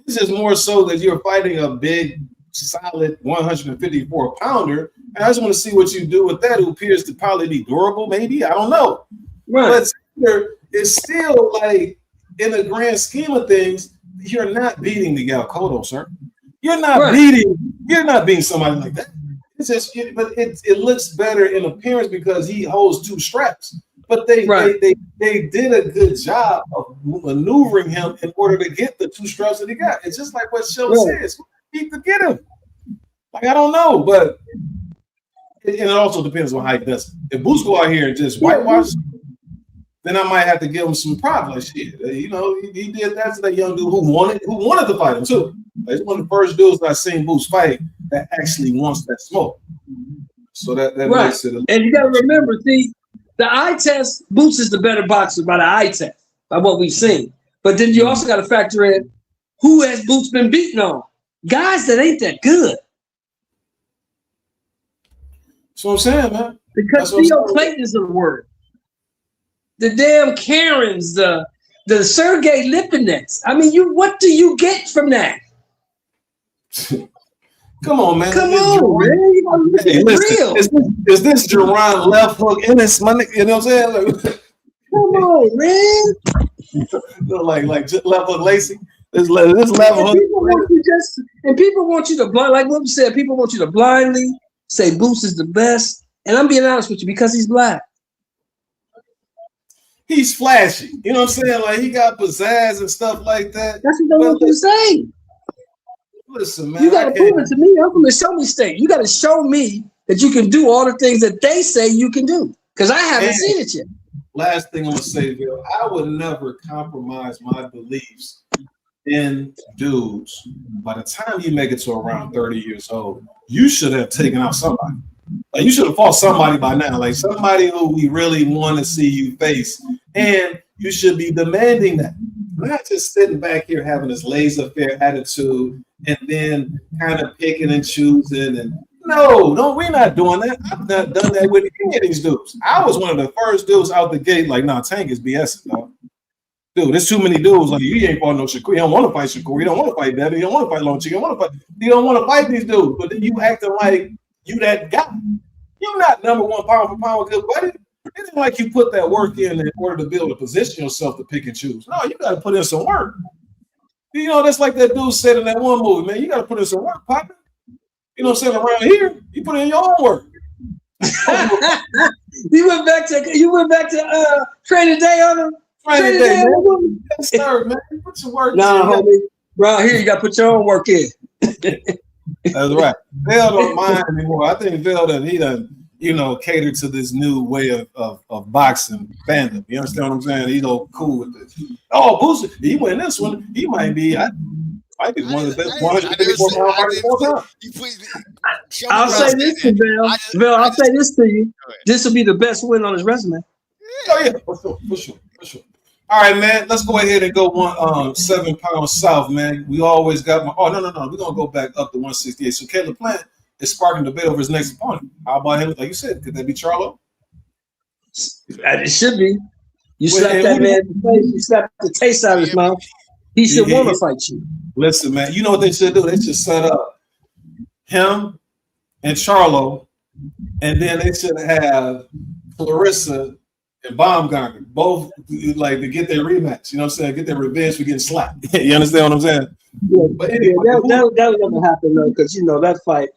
It's just more so that you're fighting a big, solid 154 pounder. And I just want to see what you do with that, who appears to probably be durable, maybe. I don't know. Right. But Xander is still like, in the grand scheme of things, you're not beating Miguel Cotto, sir. You're not beating somebody like that. It's just, but it looks better in appearance because he holds 2 straps. But they did a good job of maneuvering him in order to get the 2 straps that he got. It's just like what Show says. He could get him. Like, I don't know, but it also depends on how he does it. If Boots go out here and just whitewash, then I might have to give him some props. Like, shit, you know, he did that to that young dude who wanted to fight him too. Like, it's one of the first dudes I've seen Boots fight that actually wants that smoke. So that makes it. And you got to remember, see, the eye test, Boots is the better boxer by the eye test, by what we've seen. But then you also got to factor in who has Boots been beaten on. Guys that ain't that good. That's what I'm saying, man. Because Theo Clayton is the word. The damn Karens, the Sergey Lipinets. I mean, what do you get from that? Come on, man. Come on, man. You gotta hey, listen, is this Duran left hook in this money? You know what I'm saying? Like, come on, man. like left hook Lacey. This left hook. People want you to like what we said. People want you to blindly say Boots is the best. And I'm being honest with you because he's black. He's flashy. You know what I'm saying? Like, he got pizzazz and stuff like that. That's what they want you to say. Listen, man. You got to prove it to me. I'm from the show me state. You got to show me that you can do all the things that they say you can do. Because I haven't seen it yet. Last thing I'm going to say, Bill, I would never compromise my beliefs in dudes. By the time you make it to around 30 years old, you should have taken out somebody. Like, you should have fought somebody by now, like somebody who we really want to see you face, and you should be demanding that. Not just sitting back here having this laissez-faire attitude and then kind of picking and choosing. And no, we're not doing that. I've not done that with any of these dudes. I was one of the first dudes out the gate, like, nah, Tank is BSing, dog. Dude, there's too many dudes. Like, you ain't fought no Shakur. You don't want to fight Shakur. You don't want to fight Devin. You don't want to fight Lomachenko. You don't want to fight these dudes. But then you acting like you that guy. You're not number 1 pound for pound good buddy. It isn't like you put that work in order to be able to position yourself to pick and choose. No, you got to put in some work. You know, that's like that dude said in that one movie, man. You got to put in some work, Papa. You know what I'm saying? Around here, you put in your own work. You went back to training day on him. Training day, man. Yes, sir, man. Put your work in. Homie. Bro, here you got to put your own work in. That's right. Vail don't mind anymore. I think Vail done cater to this new way of boxing fandom. You understand what I'm saying? He's all cool with this. Oh, Booster, he win this one. He might be one of the best 154 pound fighters of all time. I'll say this to Vail. Vail, I'll say this to you. This will be the best win on his resume. Oh yeah, for sure. All right, man. Let's go ahead and go 7 pounds south, man. We always got no. We're gonna go back up to 168. So Caleb Plant is sparking debate over his next opponent. How about him? Like you said, could that be Charlo? It should be. You slapped that man in the face. You slapped the taste out of his mouth. He should want to fight you. Listen, man. You know what they should do? They should set up him and Charlo, and then they should have Clarissa and Baumgartner, both like to get their rematch. You know what I'm saying? Get their revenge for getting slapped. You understand what I'm saying? Yeah, but anyway, that will never happen though, because you know that fight.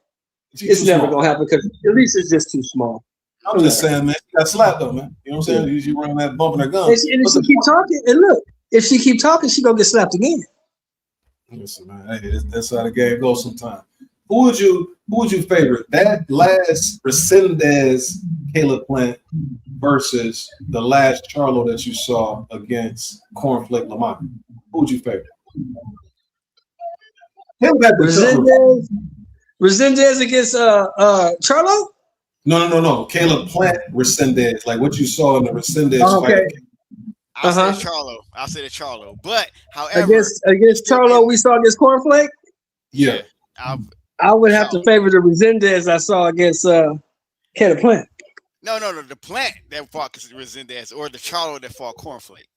It's never gonna happen because at least it's just too small. I'm just saying, man. She got slapped though, man. You know what I'm saying? You run that bumping her gun. And if she keep talking, and look, if she keep talking, she gonna get slapped again. Listen, man. Hey, that's how the game goes sometimes. Who would you favorite? That last Resendez Caleb Plant versus the last Charlo that you saw against Cornflake Lamont. Who would you favorite? Resendez against Charlo? No. Caleb Plant Resendez, like what you saw in the Resendez fight. I'll say the Charlo. But however, against Charlo, we saw against Cornflake. Yeah. I would have to favor the Resendez I saw against Caleb Plant. No. The Plant that fought Resendez or the Charlo that fought Cornflake.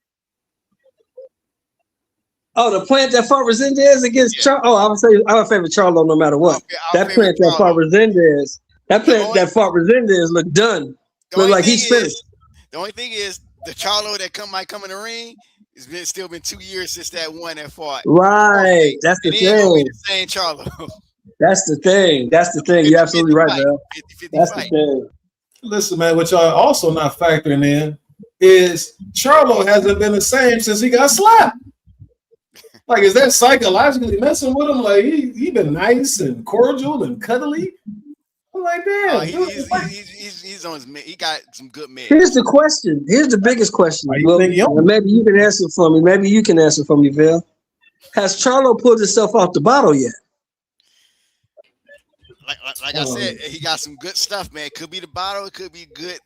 Oh, the Plant that fought Resendez against Charlo. Oh, I would favor Charlo no matter what. That Plant that fought Resendez. That Plant that fought Resendez looked done. Looked like he's finished. The only thing is the Charlo that might come in the ring. It's still been 2 years since that one that fought. Right, that's the thing. The same Charlo. That's the thing. That's the thing. You're absolutely right, man. That's the thing. Listen, man, what y'all also not factoring in is Charlo hasn't been the same since he got slapped. Like, is that psychologically messing with him? Like, he been nice and cordial and cuddly. I'm like, damn. He's on his mid. He got some good mid. Here's the question. Here's the biggest question. Well, maybe you can answer for me. Maybe you can answer for me, Bill. Has Charlo pulled himself off the bottle yet? Like I said, he got some good stuff, man. Could be the bottle. It could be good,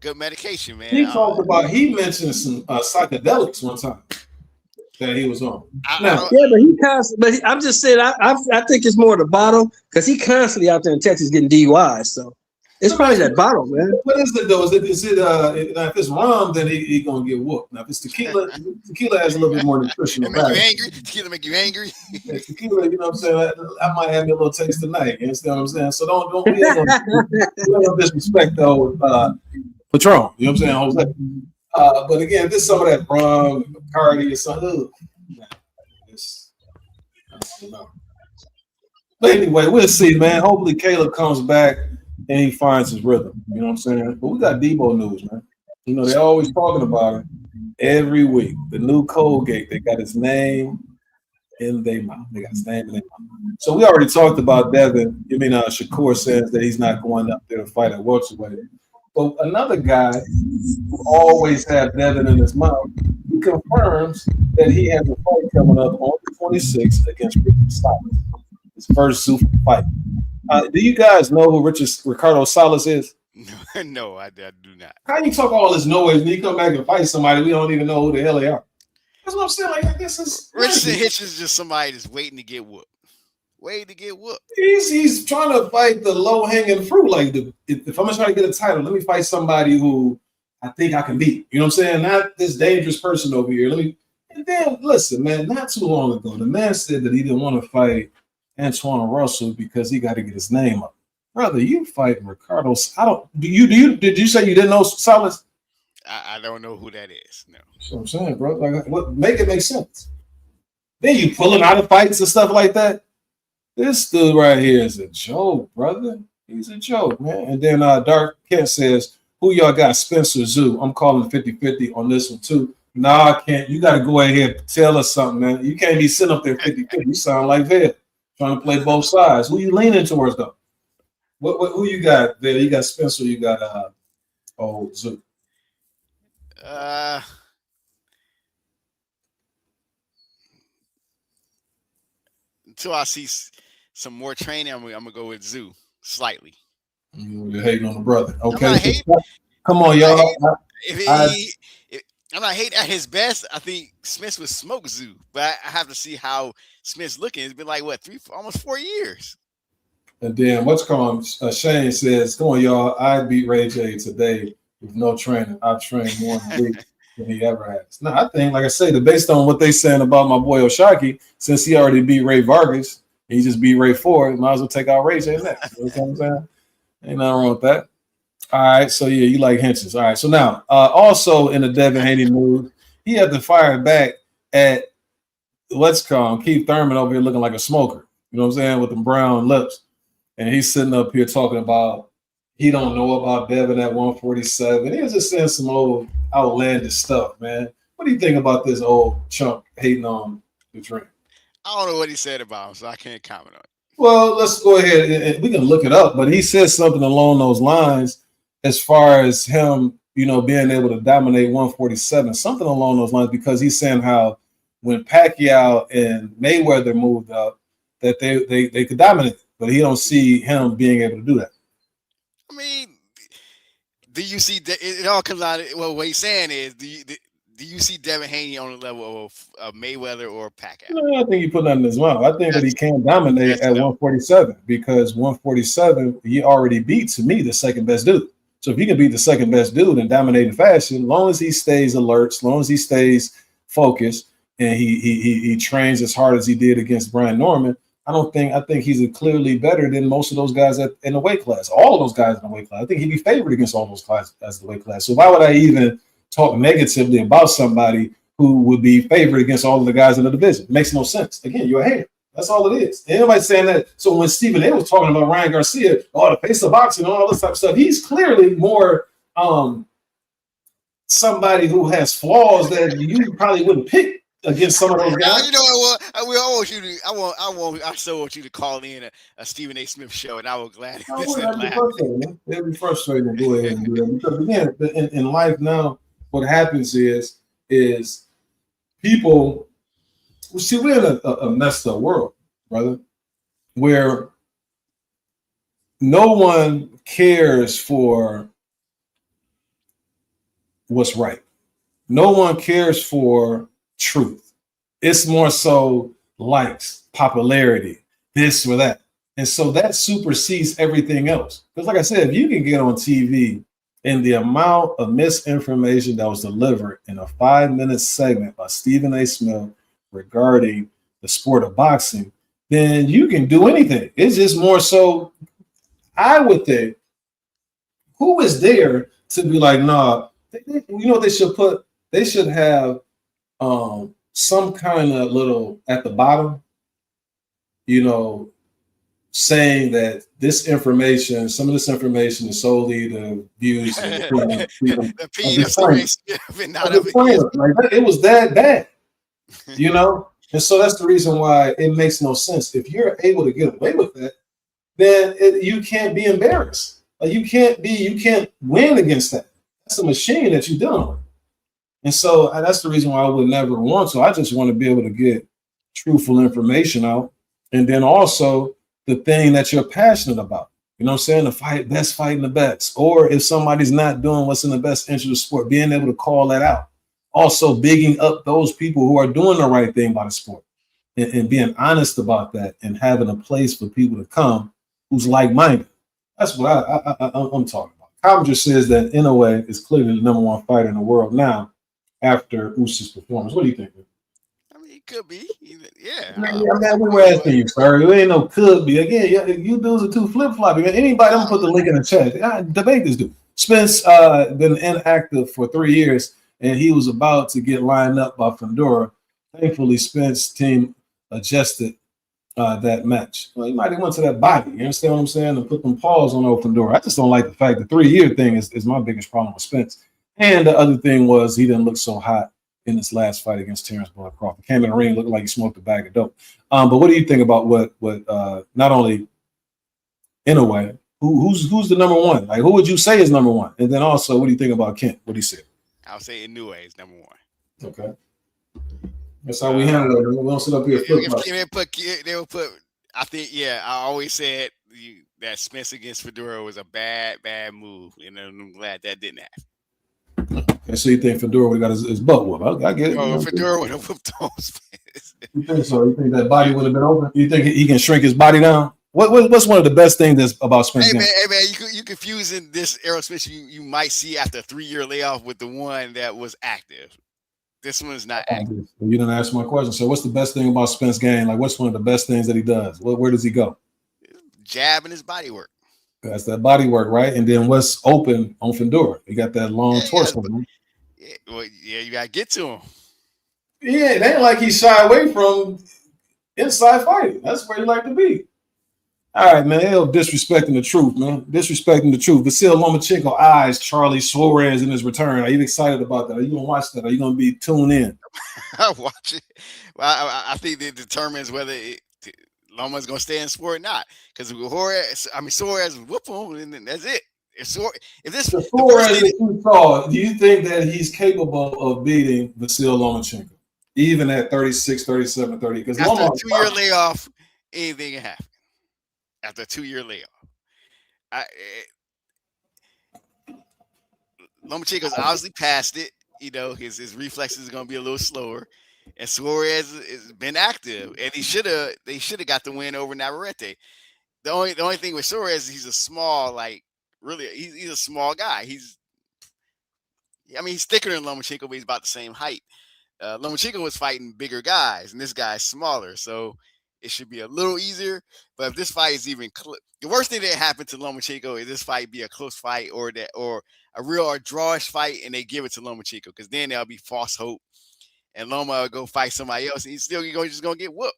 good medication, man. He mentioned some psychedelics one time that he was on. I'm just saying, I think it's more the bottle because he constantly out there in Texas getting DUIs. So it's probably that bottle, man. What is it though? Is it if it's rum, then he gonna get whooped. Now if it's tequila has a little bit more nutrition. Make you angry. Tequila make you angry. Tequila, you know what I'm saying? I might have me a little taste tonight. You understand what I'm saying? So don't be no disrespect though. Patron, you know what I'm saying, Jose? But again, this is some of that rum, Bacardi, or something. But anyway, we'll see, man. Hopefully Caleb comes back and he finds his rhythm. You know what I'm saying? But we got Debo news, man. You know, they're always talking about it every week. The new Colgate, they got his name in their mouth. They got his name in their mouth. So we already talked about Devin. Shakur says that he's not going up there to fight at welterweight. But another guy who always had Devin in his mouth, he confirms that he has a fight coming up on the 26th against Ricky Salas. His first Zuffa fight. Do you guys know who Ricardo Salas is? No, I do not. How you talk all this noise and you come back and fight somebody we don't even know who the hell they are? That's what I'm saying. Like, this is Richardson Hitch is just somebody that's waiting to get whooped. He's trying to fight the low hanging fruit. Like, if I'm trying to get a title, let me fight somebody who I think I can beat. You know what I'm saying? Not this dangerous person over here. And then listen, man. Not too long ago, the man said that he didn't want to fight Antoine Russell because he got to get his name up. Brother, you fighting Ricardo? Did you say you didn't know Salas? I don't know who that is. No. That's what I'm saying, bro. Like, make it make sense. Then you pulling out of fights and stuff like that. This dude right here is a joke, brother. He's a joke, man. And then Dark Kent says, who y'all got, Spence or Tszyu? I'm calling 50-50 on this one, too. Nah, I can't. You got to go ahead and tell us something, man. You can't be sitting up there 50-50. You sound like that. Trying to play both sides. Who you leaning towards, though? Who you got there? You got Spence or you got Tszyu? Until I see some more training, I'm gonna go with Tszyu slightly. You're hating on the brother. Okay, come on, y'all. I'm not hating at his best. I think Smith would smoke Tszyu, but I have to see how Smith's looking. It's been like almost 4 years. And then Shane says, "Come on, y'all. I beat Ray J today with no training. I've trained more in a week than he ever has." No, I think, like I say, based on what they saying about my boy Oshaki, since he already beat Ray Vargas, he just beat Ray Ford. Might as well take out Ray J next. You know what I'm saying? Ain't nothing wrong with that. All right, so yeah, you like Henches. All right, so now also in the Devin Haney news, he had to fire back at Keith Thurman over here looking like a smoker. You know what I'm saying, with them brown lips, and he's sitting up here talking about he don't know about Devin at 147. He was just saying some old outlandish stuff, man. What do you think about this old chump hating on the dream? I don't know what he said about him, so I can't comment on it. Well, let's go ahead and we can look it up, but he said something along those lines as far as him, being able to dominate 147, something along those lines, because he's saying how when Pacquiao and Mayweather moved up, that they could dominate, but he don't see him being able to do that. I mean, do you see it all comes out? Well, what he's saying is, do you see Devin Haney on the level of Mayweather or Pacquiao? No, I think he put that in his mouth. I think that he can dominate at 147 because 147 he already beat, to me, the second best dude. So if he can beat the second best dude in dominating fashion, as long as he stays alert, as long as he stays focused, and he trains as hard as he did against Brian Norman, I think he's clearly better than most of those guys in the weight class. All of those guys in the weight class. I think he'd be favored against all those guys as the weight class. So why would I even talk negatively about somebody who would be favored against all of the guys in the division? It makes no sense. Again, you're a hater. That's all it is. Everybody's saying that. So when Stephen A was talking about Ryan Garcia, the face of boxing and all this type of stuff, he's clearly more somebody who has flaws that you probably wouldn't pick against some of those guys. You know what? I want you to. I still want you to call in a Stephen A. Smith show, and I will gladly. It'd be frustrating to go ahead and do that because again, in life now, what happens is people. See, we're in a messed up world, brother, where no one cares for what's right. No one cares for truth. It's more so likes, popularity, this or that. And so that supersedes everything else. Because like I said, if you can get on TV and the amount of misinformation that was delivered in a 5-minute segment by Stephen A. Smith regarding the sport of boxing, then you can do anything. It's just more so, I would think, who is there to be like, nah, you know what they should put? They should have some kind of little at the bottom, saying that this information, some of this information is solely the views and the it was that bad, And so that's the reason why it makes no sense. If you're able to get away with that, then you can't be embarrassed. You can't win against that. That's a machine that you're dealing with. And so that's the reason why I would never want to. I just want to be able to get truthful information out. And then also the thing that you're passionate about. You know what I'm saying? The best fighting the best. Or if somebody's not doing what's in the best interest of the sport, being able to call that out. Also bigging up those people who are doing the right thing by the sport and being honest about that and having a place for people to come who's like-minded. That's what I'm talking about. Coventry says that Inoue is clearly the #1 fighter in the world now after Usys's performance. What do you think? I mean, it could be. Yeah. Man, we were asking you, sir. It ain't no could be. Again, you dudes are too flip-floppy. Anybody, I'm going to put the link in the chat. Debate this dude. Spence been inactive for 3 years, and he was about to get lined up by Fundora. Thankfully, Spence's team adjusted that match. Well, he might have went to that body, you understand what I'm saying, and put them paws on old Fundora. I just don't like the fact the 3-year thing is my biggest problem with Spence. And the other thing was he didn't look so hot in this last fight against Terrence Bud Crawford. Came in the ring, looked like he smoked a bag of dope. But what do you think about what not only Inoue, who's the #1? Like, who would you say is #1? And then also, what do you think about Kent? What do you say? I'll say Inoue is #1. Okay. That's how we handle it. We don't sit up here. They will put. I think. Yeah, I always said that Spence against Fedora was a bad move, and I'm glad that didn't happen. And so you think Fedora would have got his butt whooped? I get it. Oh, Fedora would have whooped on Spence. You think so? You think that body would have been open? You think he can shrink his body down? What's one of the best things about Spence? Hey man, you confusing this Errol Spence you might see after a 3-year layoff with the one that was active. This one is not active. You didn't ask my question. So what's the best thing about Spence game? Like, what's one of the best things that he does? Where does he go? Jab and his body work. That's that body work, right? And then what's open on Fundora? He got that long torso. You got to get to him. Yeah, it ain't like he shy away from inside fighting. That's where he like to be. All right, man. Hell, disrespecting the truth, man. Disrespecting the truth. Vasil Lomachenko eyes Charly Suarez in his return. Are you excited about that? Are you going to watch that? Are you going to be tuned in? I'll watch it. Well, I think it determines whether Loma's going to stay in sport or not. Because Suarez whoop him, and that's it. If Suarez is too tall, do you think that he's capable of beating Vasil Lomachenko, even at 36, 37, 30? Because after a 2-year layoff, anything can happen. After a 2-year layoff, Lomachenko's obviously past it. His reflexes are going to be a little slower, and Suarez has been active, and they should have got the win over Navarrete. The only thing with Suarez is he's a small, he's a small guy. He's thicker than Lomachenko, but he's about the same height. Lomachenko was fighting bigger guys, and this guy's smaller, so it should be a little easier. But if this fight is even the worst thing that happened to Lomachenko is this fight be a close fight or a real or drawish fight, and they give it to Lomachenko, because then there'll be false hope, and Loma will go fight somebody else, and he's still just gonna get whooped.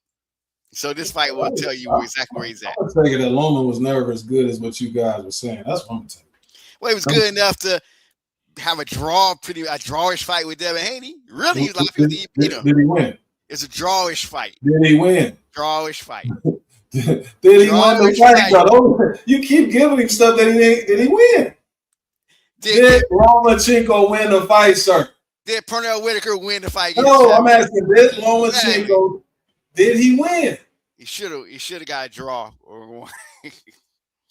So this fight will tell you exactly where he's at. I'm gonna tell you that Loma was never as good as what you guys were saying. That's what I'm gonna tell you. Well, he was good enough to have a drawish fight with Devin Haney. Really, Did he win? It's a drawish fight. Did he win? Drawish fight. Did he win the fight? Brother? You keep giving him stuff that he ain't. Did he win? Did Lomachenko win the fight, sir? Did Pernell Whitaker win the fight? No, I'm asking. Did Lomachenko? Did he win? He should have got a draw or one.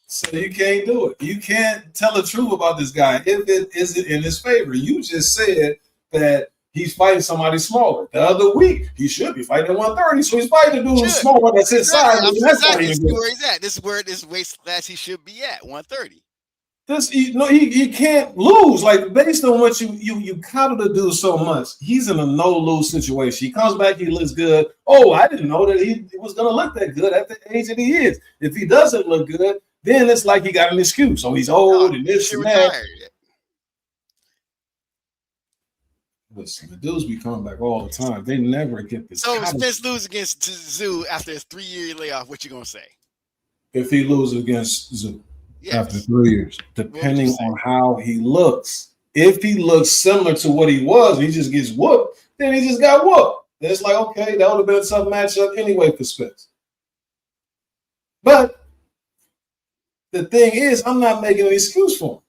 So you can't do it. You can't tell the truth about this guy if it isn't in his favor. You just said that he's fighting somebody smaller. The other week, he should be fighting at 130, so he's fighting a dude who's smaller that's his size. That's where he's at. This is where this weight class he should be at, 130. He can't lose. Like, based on what you coddle the dude so much, he's in a no-lose situation. He comes back, he looks good. Oh, I didn't know that he was going to look that good at the age that he is. If he doesn't look good, then it's like he got an excuse. Oh, he's old and this and that. Listen, the dudes be coming back all the time. They never get this. So Spence lose against Tszyu after his 3-year layoff. What you gonna say? If he loses against Tszyu after 3 years, depending on how he looks. If he looks similar to what he was, he just gets whooped. Then he just got whooped. Then it's like, okay, that would have been a tough matchup anyway for Spence. But the thing is, I'm not making an excuse for him.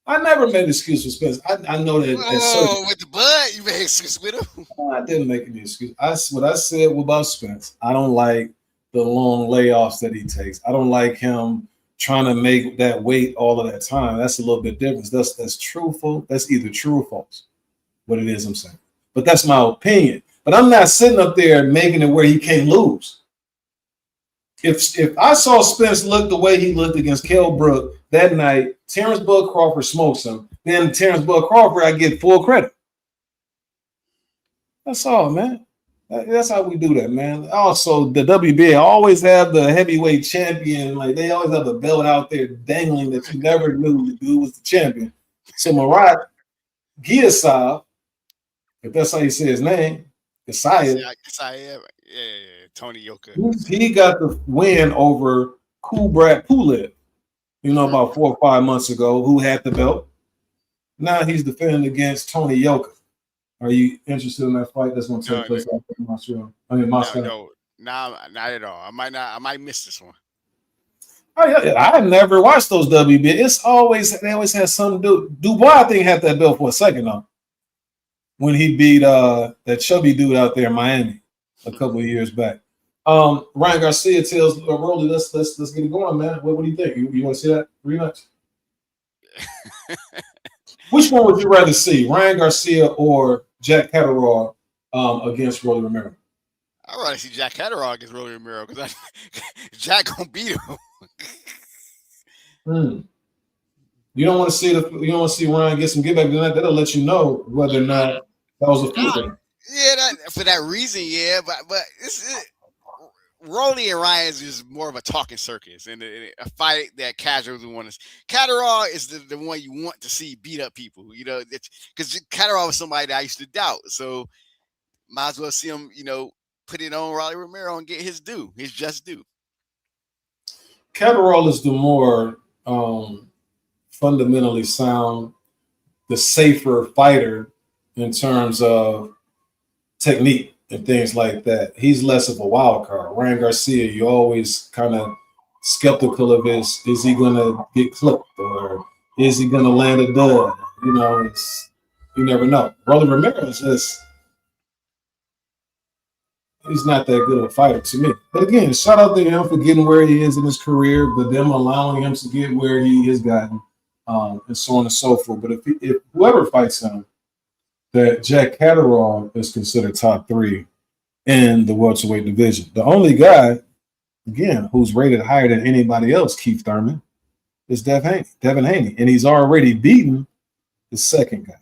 I never made an excuse for Spence. I know that. With the blood, you made an excuse with him. I didn't make any excuse. What I said about Spence, I don't like the long layoffs that he takes. I don't like him trying to make that weight all of that time. That's a little bit different. That's truthful. That's either true or false, what it is I'm saying. But that's my opinion. But I'm not sitting up there making it where he can't lose. If I saw Spence look the way he looked against Kell Brook that night, Terrence Bud Crawford smokes him, then Terrence Bud Crawford, I get full credit. That's all, man. That's how we do that, man. Also, the WBA always have the heavyweight champion. Like, they always have the belt out there dangling that you never knew the dude was the champion. So Marat Giasav, if that's how you say his name, Giasav. Yeah. Tony Yoka. He got the win over Kubrat Pulev, about 4 or 5 months ago, who had the belt. Now he's defending against Tony Yoka. Are you interested in that fight that's going to take place after Moscow? No, not at all. I might miss this one. I never watched those WBA. They always had something to do. Dubois, I think, had that belt for a second though, when he beat that chubby dude out there in Miami a couple of years back. Ryan Garcia tells Rolly, let's get it going, man. What do you think? You want to see that rematch? Which one would you rather see, Ryan Garcia or Jack Catterall against Rolly Romero? I'd rather see Jack Catterall against Rolly Romero because Jack gonna beat him. You don't want to see Ryan get some get back. That'll let you know whether or not that was a fluke. Yeah, for that reason, yeah. But Rolly and Ryan is just more of a talking circus and a fight that casuals want to. Catterall is the one you want to see beat up people, because Catterall was somebody that I used to doubt. So might as well see him, put it on Rolly Romero and get his due, his just due. Catterall is the more fundamentally sound, the safer fighter in terms of technique and things like that. He's less of a wild card. Ryan Garcia, you're always kind of skeptical of is he going to get clipped or is he going to land a dud? You never know. Rolly Romero is just, he's not that good of a fighter to me. But again, shout out to him for getting where he is in his career, but them allowing him to get where he has gotten, and so on and so forth. But if whoever fights him, that Jack Catterall is considered top 3 in the welterweight division. The only guy, again, who's rated higher than anybody else, Keith Thurman, is Devin Haney. And he's already beaten the second guy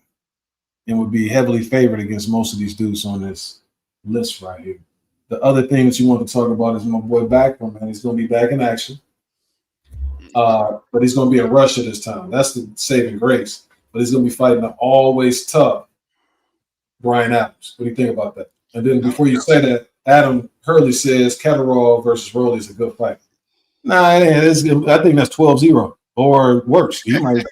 and would be heavily favored against most of these dudes on this list right here. The other thing that you want to talk about is my boy Backman, man. He's going to be back in action. But he's going to be in Russia this time. That's the saving grace. But he's going to be fighting an always tough Brian Adams. What do you think about that? And then before you say that, Adam Hurley says Catterall versus Rolly is a good fight. Nah, it ain't. I think that's 12-0 or worse. He might.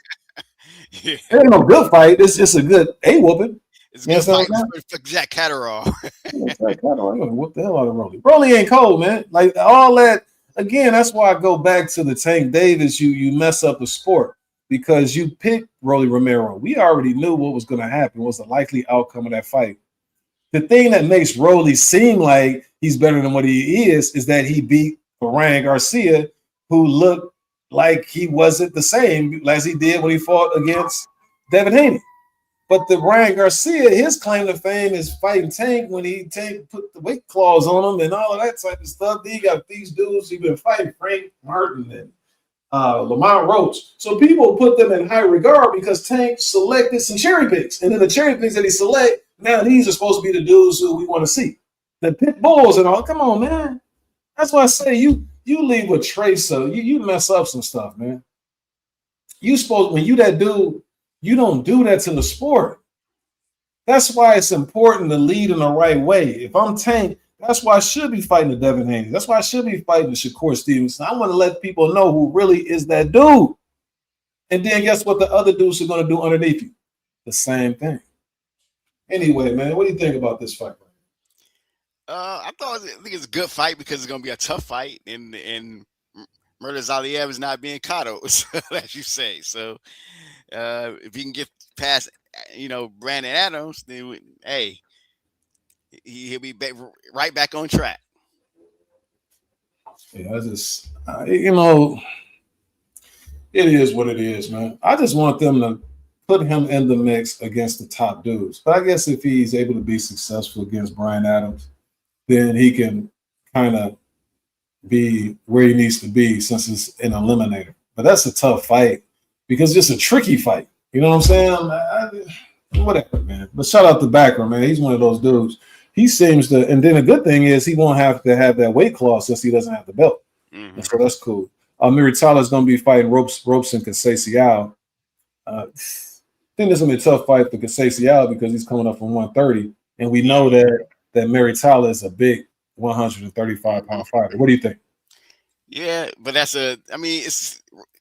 Yeah. It ain't no good fight. It's just a good whooping. It's a good fight for Jack Catterall. Jack Catterall, I'm gonna whoop the hell out of Rolly. Rolly ain't cold, man. Like all that. Again, that's why I go back to the Tank Davis. You mess up the sport because you picked Rolly Romero. We already knew what was going to happen. Was the likely outcome of that fight. The thing that makes Rolly seem like he's better than what he is that he beat Ryan Garcia, who looked like he wasn't the same as he did when he fought against Devin Haney. But the Ryan Garcia, his claim to fame is fighting Tank when Tank put the weight claws on him and all of that type of stuff. Then you got these dudes who've been fighting Frank Martin and Lamont Roach. So people put them in high regard because Tank selected some cherry picks. And then the cherry picks that he select, now these are supposed to be the dudes who we want to see. The pit bulls and all. Come on, man. That's why I say you leave with trace of you mess up some stuff, man. You supposed when you that dude, you don't do that to the sport. That's why it's important to lead in the right way. If I'm Tank, that's why I should be fighting the Devin Haney. That's why I should be fighting the Shakur Stevenson. I want to let people know who really is that dude. And then guess what the other dudes are going to do underneath you? The same thing. Anyway, man, what do you think about this fight? I think it's a good fight because it's going to be a tough fight, and Murtazaliev is not being coddled, as you say. So if he can get past, Brandon Adams, then hey, he'll be right back on track. Yeah, I just, it is what it is, man. I just want them to put him in the mix against the top dudes. But I guess if he's able to be successful against Brian Adams, then he can kind of be where he needs to be since it's an eliminator. But that's a tough fight because it's a tricky fight. You know what I'm saying? Whatever, man. But shout out to Backer, man. He's one of those dudes. He seems to, and then the good thing is he won't have to have that weight class since he doesn't have the belt. Mm-hmm. So that's cool. Murtazaliev is going to be fighting Ropes and Conceição. I think this is going to be a tough fight for Conceição because he's coming up from 130, and we know that Murtazaliev is a big 135-pound fighter. What do you think? Yeah, but it's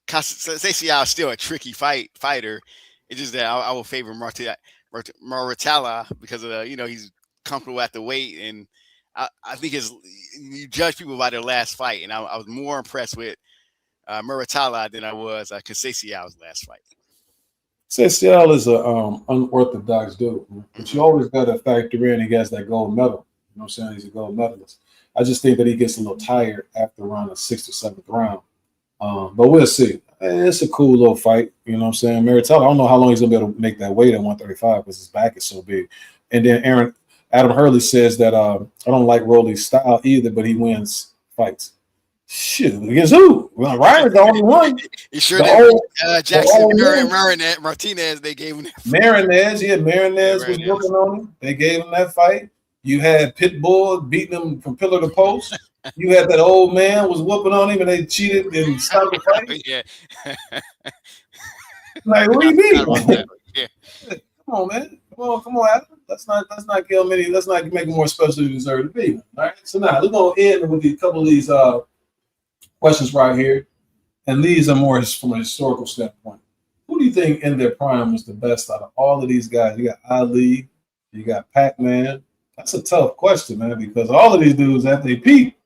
Conceição is still a tricky fighter. It's just that I will favor Murtazaliev because of he's comfortable at the weight, and I think you judge people by their last fight, and I was more impressed with Murtazaliev than I was Conceição's last fight. Conceição is an unorthodox dude, but you always got to factor in he has that gold medal. You know what I'm saying? He's a gold medalist. I just think that he gets a little tired after around the 6th or 7th round. But we'll see. It's a cool little fight. You know what I'm saying? Murtazaliev, I don't know how long he's going to be able to make that weight at 135 because his back is so big. And then Adam Hurley says that I don't like Rolly's style either, but he wins fights. Shit, against who? Well, Ryder's the only one. You sure that Jackson Martinez, they gave him that fight. Marinez was working on him. They gave him that fight. You had Pitbull beating him from pillar to post. You had that old man was whooping on him and they cheated and stopped the fight. Yeah. Like, what do you mean? Yeah. Come on, man. Come on, Adam. Let's not kill many. Let's not make him more special than he deserves to be. All right. So now we're gonna end with a couple of these questions right here, and these are more from a historical standpoint. Who do you think in their prime was the best out of all of these guys? You got Ali, you got Pac-Man. That's a tough question, man, because all of these dudes after they peak,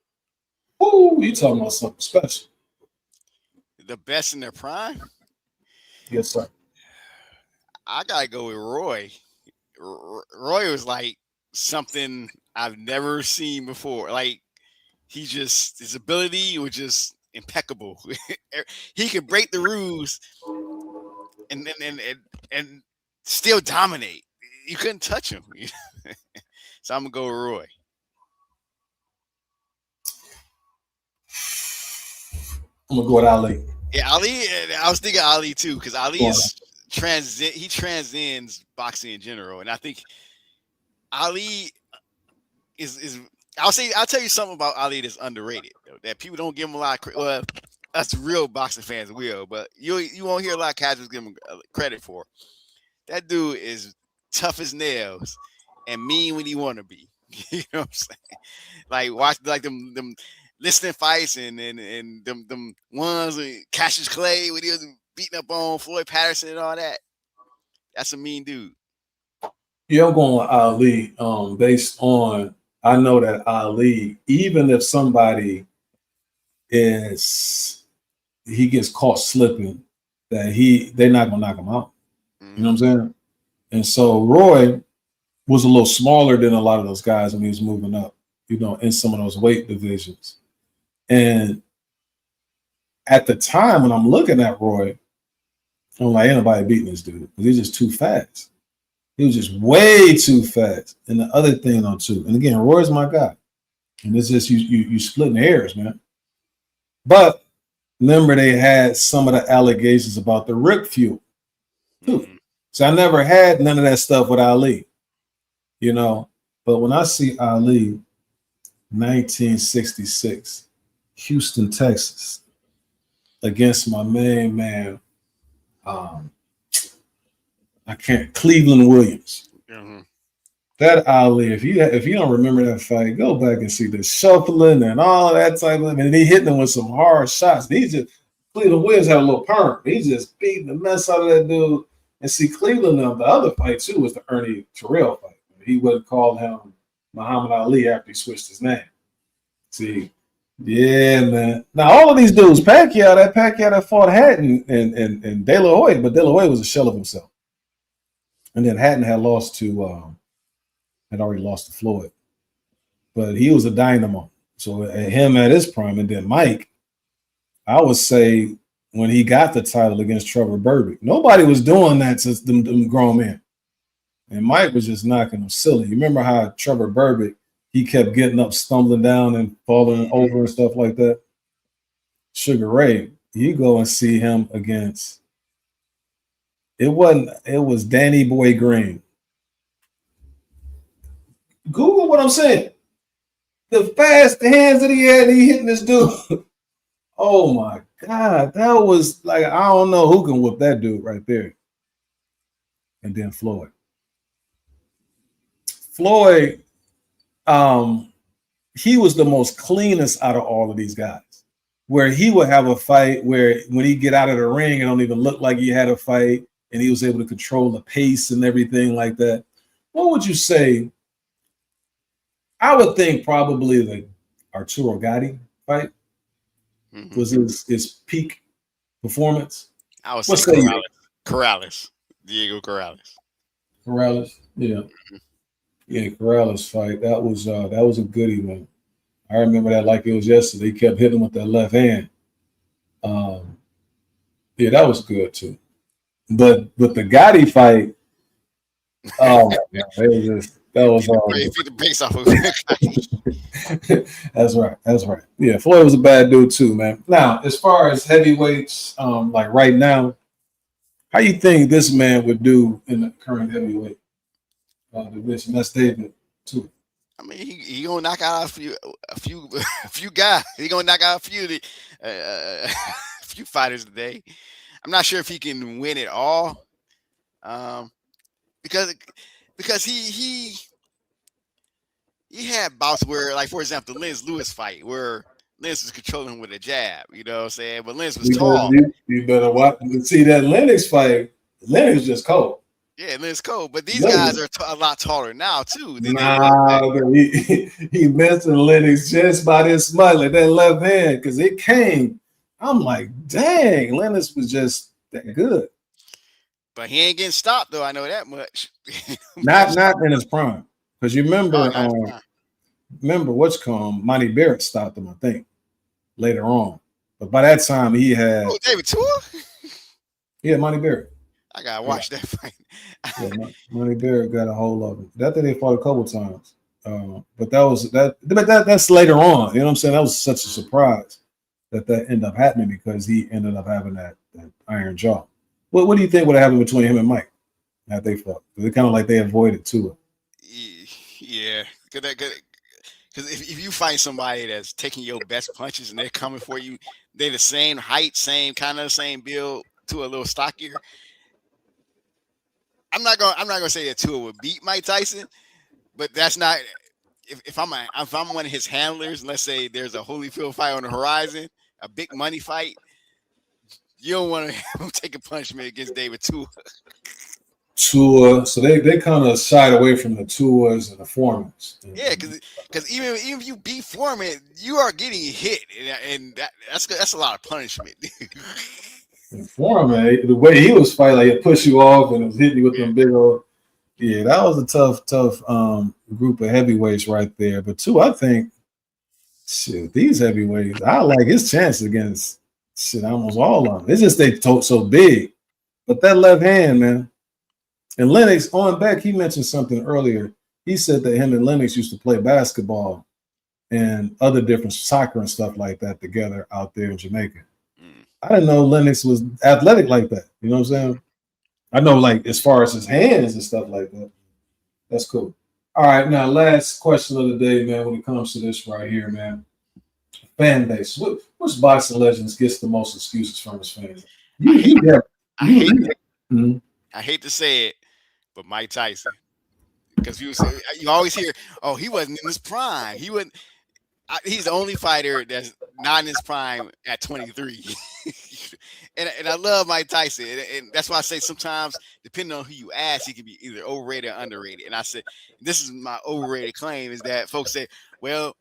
you talking about something special. The best in their prime? Yes, sir. I gotta go with Roy. Roy was like something I've never seen before. Like his ability was just impeccable. He could break the rules and still dominate. You couldn't touch him. So I'm gonna go with Roy. I'm gonna go with Ali. Yeah, Ali. I was thinking Ali too because Ali he transcends boxing in general, and I think Ali is. I'll tell you something about Ali that's underrated though, that people don't give him a lot of credit. Well, us real boxing fans will, but you won't hear a lot of casuals give him credit for. That dude is tough as nails and mean when he want to be. You know what I'm saying? Like watch like them listening fights and them ones with Cassius Clay when he was beating up on Floyd Patterson and all that. That's a mean dude. Yeah, I'm going with Ali. Based on I know that Ali, even if somebody he gets caught slipping, that they're not gonna knock him out. Mm-hmm. You know what I'm saying? And so Roy was a little smaller than a lot of those guys when he was moving up, you know, in some of those weight divisions. And at the time when I'm looking at Roy, I'm like, ain't nobody beating this dude because he's just too fast. He was just way too fast. And the other thing though too, and again, Roy's my guy. And it's just you splitting hairs, man. But remember, they had some of the allegations about the Rick fuel. Mm-hmm. So I never had none of that stuff with Ali, you know. But when I see Ali, 1966, Houston, Texas, against my main man, Cleveland Williams. Mm-hmm. That Ali, if you don't remember that fight, go back and see the shuffling and all that type of. And he hitting him with some hard shots. Cleveland Williams had a little perm. He's just beating the mess out of that dude. And see, Cleveland, the other fight too was the Ernie Terrell fight. He wouldn't call him Muhammad Ali after he switched his name. See, yeah, man. Now all of these dudes, Pacquiao that fought Hatton and De La Hoya, but De La Hoya was a shell of himself. And then Hatton had already lost to Floyd, but he was a dynamo. So him at his prime, and then Mike, I would say when he got the title against Trevor Berbick, nobody was doing that since them grown men. And Mike was just knocking them silly. You remember how Trevor Berbick, he kept getting up, stumbling down and falling over and stuff like that? Sugar Ray, you go and see him against, it was Danny Boy Green. Google what I'm saying. The fast hands that he had, he hitting this dude. Oh my God, that was like, I don't know who can whip that dude right there. And then Floyd, he was the most cleanest out of all of these guys, where he would have a fight where when he get out of the ring, it don't even look like he had a fight, and he was able to control the pace and everything like that. What would you say? I would think probably the Arturo Gatti fight was his peak performance. I would say Corrales. Diego Corrales. Yeah. Mm-hmm. Yeah, Corrales fight. That was a goodie, man. I remember that like it was yesterday. He kept hitting him with that left hand. Yeah, that was good too. But with the Gotti fight, oh man, that was all. The base off of That's right. Yeah, Floyd was a bad dude too, man. Now, as far as heavyweights, like right now, how you think this man would do in the current heavyweight division? That's David too. I mean, he gonna knock out a few guys. He gonna knock out a few fighters today. I'm not sure if he can win it all, because he had bouts where, like for example, the Lenz Lewis fight where Lenz was controlling him with a jab. You know what I'm saying? But Lenz was tall. You better watch. See that Lennox fight. Lennox just cold. Yeah, Lennox cold. But these guys are a lot taller now too. He missed Lennox just by this much, like that left hand, because it came. I'm like, dang, Lennox was just that good. But he ain't getting stopped though. I know that much. not in his prime, because you remember, what's called Monty Barrett stopped him, I think, later on. But by that time, he had David Tua. Yeah, Monty Barrett. I gotta watch that fight. Monty Barrett got a hold of him. That thing they fought a couple times, but that's later on. You know what I'm saying? That was such a surprise that ended up happening because he ended up having that iron jaw. What do you think would have happened between him and Mike after they fought? It kind of like they avoided Tua. Yeah, because if you find somebody that's taking your best punches and they're coming for you, they're the same height, same build, Tua a little stockier. I'm not gonna say that Tua would beat Mike Tyson, but that's not if I'm one of his handlers, let's say there's a Holyfield fight on the horizon, a big money fight, you don't want to have him take a punishment against David Tua. So they kind of shied away from the Tuas and the Foremans. Yeah, because even if you beat Foreman, you are getting hit, and that's a lot of punishment. And Foreman, the way he was fighting, like he'd push you off and was hitting you with them big old. Yeah, that was a tough group of heavyweights right there. But Tua, I think, shit, these heavyweights, I like his chances against almost all of them. It's just they so big, but that left hand, man. And Lennox, on back, he mentioned something earlier. He said that him and Lennox used to play basketball and other different soccer and stuff like that together out there in Jamaica. I didn't know Lennox was athletic like that. You know what I'm saying? I know, like, as far as his hands and stuff like that. That's cool. All right, now, last question of the day, man, when it comes to this right here, man. Fan base. Which boxing legends gets the most excuses from his fans? I hate to say it, but Mike Tyson, because you always hear, oh, he wasn't in his prime. He's the only fighter that's not in his prime at 23. and I love Mike Tyson, and that's why I say sometimes, depending on who you ask, he can be either overrated or underrated. And I said, this is my overrated claim, is that folks say, well,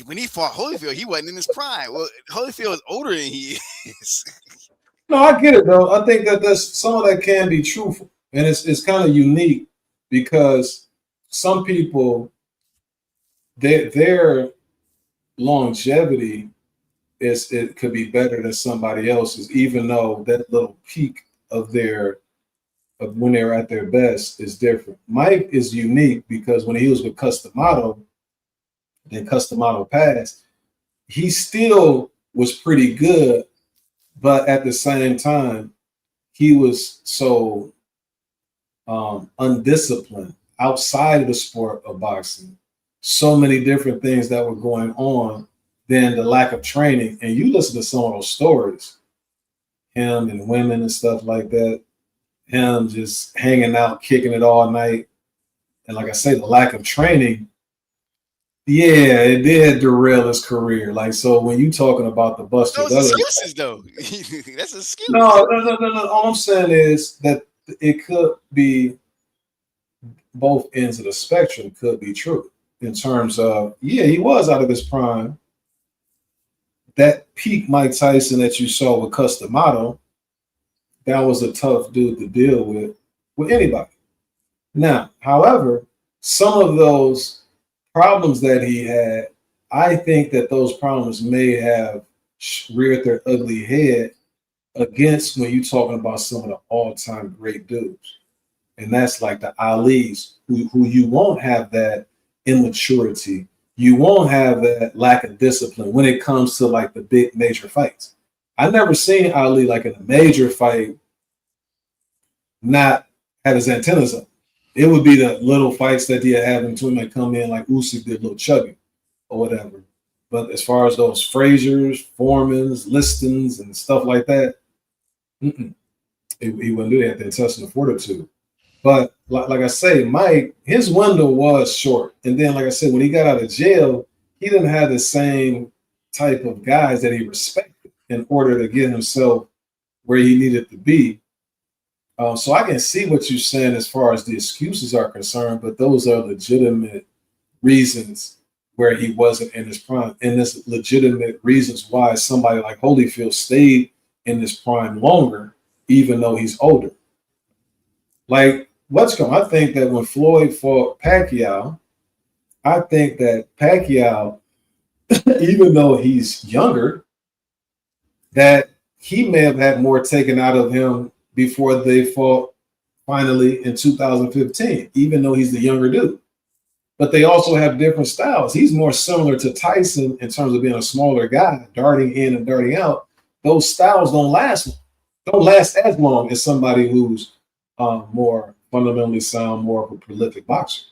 when he fought Holyfield, he wasn't in his prime. Well, Holyfield is older than he is. No, I get it, though. I think that some of that can be truthful. And it's kind of unique because some people, their longevity it could be better than somebody else's, even though that little peak of when they're at their best is different. Mike is unique because when he was with Customato, then Customato passed, he still was pretty good, but at the same time, he was so undisciplined outside of the sport of boxing. So many different things that were going on, then the lack of training. And you listen to some of those stories, him and women and stuff like that, him just hanging out, kicking it all night. And like I say, the lack of training, yeah, it did derail his career. Like, so when you talking about the Buster Those excuses, though. That's an excuse. No. All I'm saying is that it could be both ends of the spectrum could be true in terms of, yeah, he was out of his prime. That peak Mike Tyson that you saw with Customato, that was a tough dude to deal with anybody. Now, however, some of those problems that he had, I think that those problems may have reared their ugly head against when you're talking about some of the all-time great dudes. And that's like the Alis, who you won't have that immaturity. You won't have that lack of discipline when it comes to like the big major fights. I've never seen Ali like in a major fight not have his antennas up. It would be the little fights that he'd have in between, like come in like Usyk did, little chubby or whatever. But as far as those Frazier's, Foremans, Listons, and stuff like that, he wouldn't do that. They're testing the fortitude. But like I say, Mike, his window was short. And then, like I said, when he got out of jail, he didn't have the same type of guys that he respected in order to get himself where he needed to be. So I can see what you're saying as far as the excuses are concerned, but those are legitimate reasons where he wasn't in his prime. And there's legitimate reasons why somebody like Holyfield stayed in his prime longer, even though he's older. Like, I think that when Floyd fought Pacquiao, I think that Pacquiao, even though he's younger, that he may have had more taken out of him before they fought finally in 2015, even though he's the younger dude. But they also have different styles. He's more similar to Tyson in terms of being a smaller guy, darting in and darting out. Those styles don't last as long as somebody who's more fundamentally sound, more of a prolific boxer.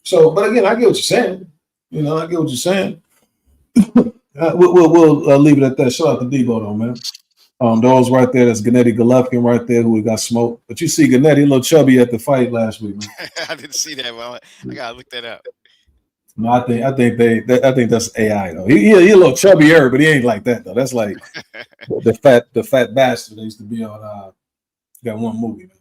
So, but again, I get what you're saying. You know, I get what you're saying. We'll leave it at that. Shout out to Debo, though, man. Those right there, that's Gennady Golovkin right there, who got smoked. But you see Gennady a little chubby at the fight last week, man. I didn't see that, but I gotta look that up. No, I think that's AI though. He a little chubbier, but he ain't like that though. That's like the fat bastard that used to be on that one movie, man.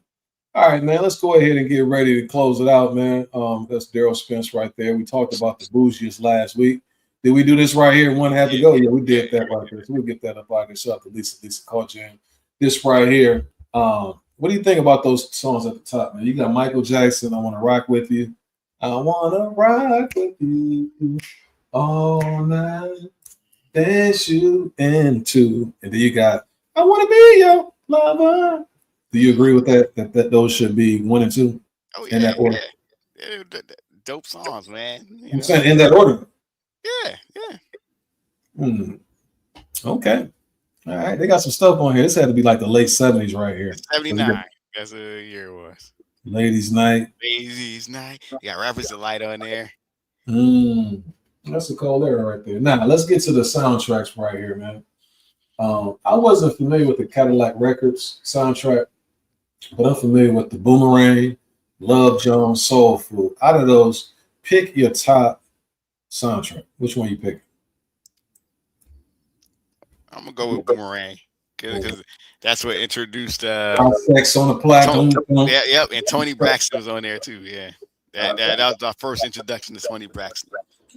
All right, man. Let's go ahead and get ready to close it out, man. That's Daryl Spence right there. We talked about the bougiest last week. Did we do this right here? One had to go. Yeah, we did that right there. So we'll get that up. I can show up to Lisa Culture. And this right here. What do you think about those songs at the top, man? You got Michael Jackson, I Want to Rock With You. I want to rock with you all night. Dance you into. And then you got I Want to Be Your Lover. Do you agree with that? That those should be 1 and 2? Oh, yeah. In that order? Yeah. Dope songs, man. I'm saying in that order. Yeah. Okay. All right. They got some stuff on here. This had to be like the late 70s right here. 79. That's the year it was. Ladies' Night. Ladies' Night. You got Rappers Delight on there. That's a cold era right there. Now, let's get to the soundtracks right here, man. I wasn't familiar with the Cadillac Records soundtrack, but I'm familiar with the Boomerang, Love Jones, Soul Food. Out of those, pick your top soundtrack. Which one you pick? I'm gonna go with Boomerang because that's what introduced Sex on the Platinum. Yep, and Tony Braxton was on there too. Yeah, that was my first introduction to Tony Braxton.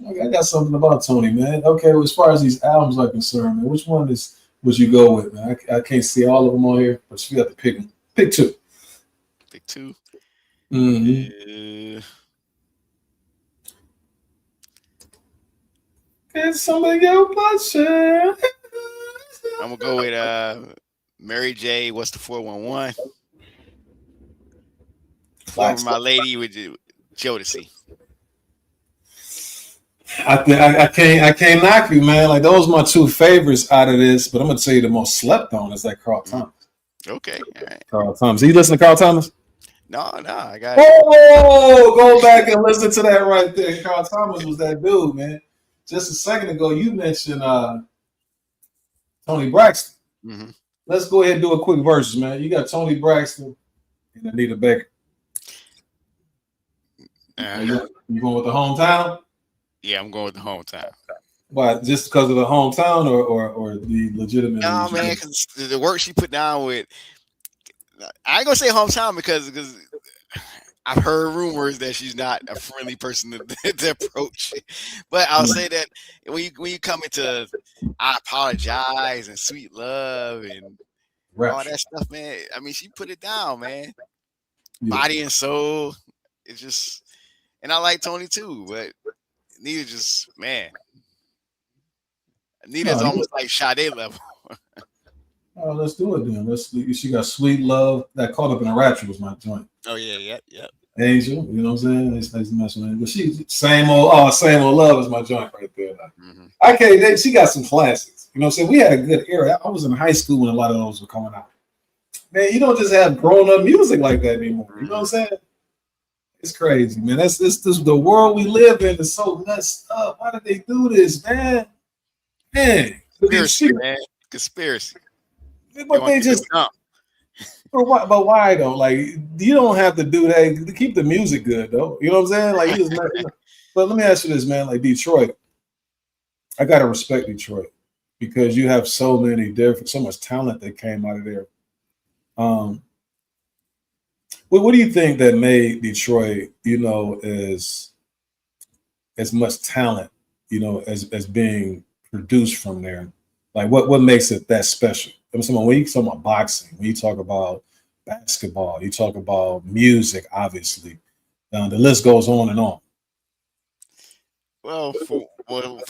I got something about Tony, man. Okay, well, as far as these albums are concerned, man, which one would you go with, man? I can't see all of them on here, but you got to pick them. Pick 2. Pick 2. Get some of your bloodshed. I'm gonna go with Mary J. What's the 411? For my lady with Jodeci. I can't knock you, man. Like those are my 2 favorites out of this, but I'm gonna tell you the most slept on is that Carl Thomas. Okay, all right. Carl Thomas. You listen to Carl Thomas? No, I got it. Go back and listen to that right there. Carl Thomas was that dude, man. Just a second ago, you mentioned Tony Braxton. Mm-hmm. Let's go ahead and do a quick versus, man. You got Tony Braxton and Anita Baker. You going with the hometown? Yeah, I'm going with the hometown. Why? Just because of the hometown or the legitimate? No, man, because the work she put down with. I ain't gonna say hometown because I've heard rumors that she's not a friendly person to approach. But I'll say that when you come into I Apologize and Sweet Love and all that stuff, man. I mean, she put it down, man. Yeah. Body and Soul. It's just, and I like Tony too, but Anita just, man. Anita's almost like Sade level. Oh, let's do it then. She got Sweet Love. That Caught Up in a Rapture was my joint. Oh yeah. Angel, you know what I'm saying? Nice messing with it. But she same old love is my joint right there. Mm-hmm. She got some classics. You know what I'm saying? We had a good era. I was in high school when a lot of those were coming out. Man, you don't just have grown-up music like that anymore. You know what I'm saying? It's crazy, man. This the world we live in is so messed up. How did they do this, man? Conspiracy. But they just but why though? Like you don't have to do that to keep the music good though. You know what I'm saying? Like you just but let me ask you this, man. Like Detroit, I gotta respect Detroit because you have so much talent that came out of there. What do you think that made Detroit, as much talent, as being produced from there? Like what makes it that special? When you talk about boxing, when you talk about basketball, you talk about music, obviously. The list goes on and on. Well, for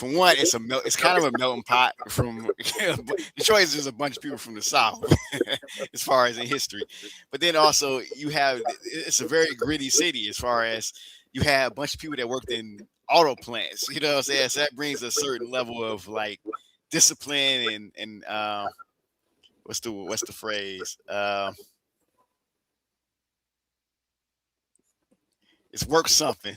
one, it's kind of a melting pot from Detroit is just a bunch of people from the South, as far as in history. But then also it's a very gritty city as far as you have a bunch of people that worked in auto plants. You know what I'm saying? So that brings a certain level of like discipline and what's the phrase? It's work something.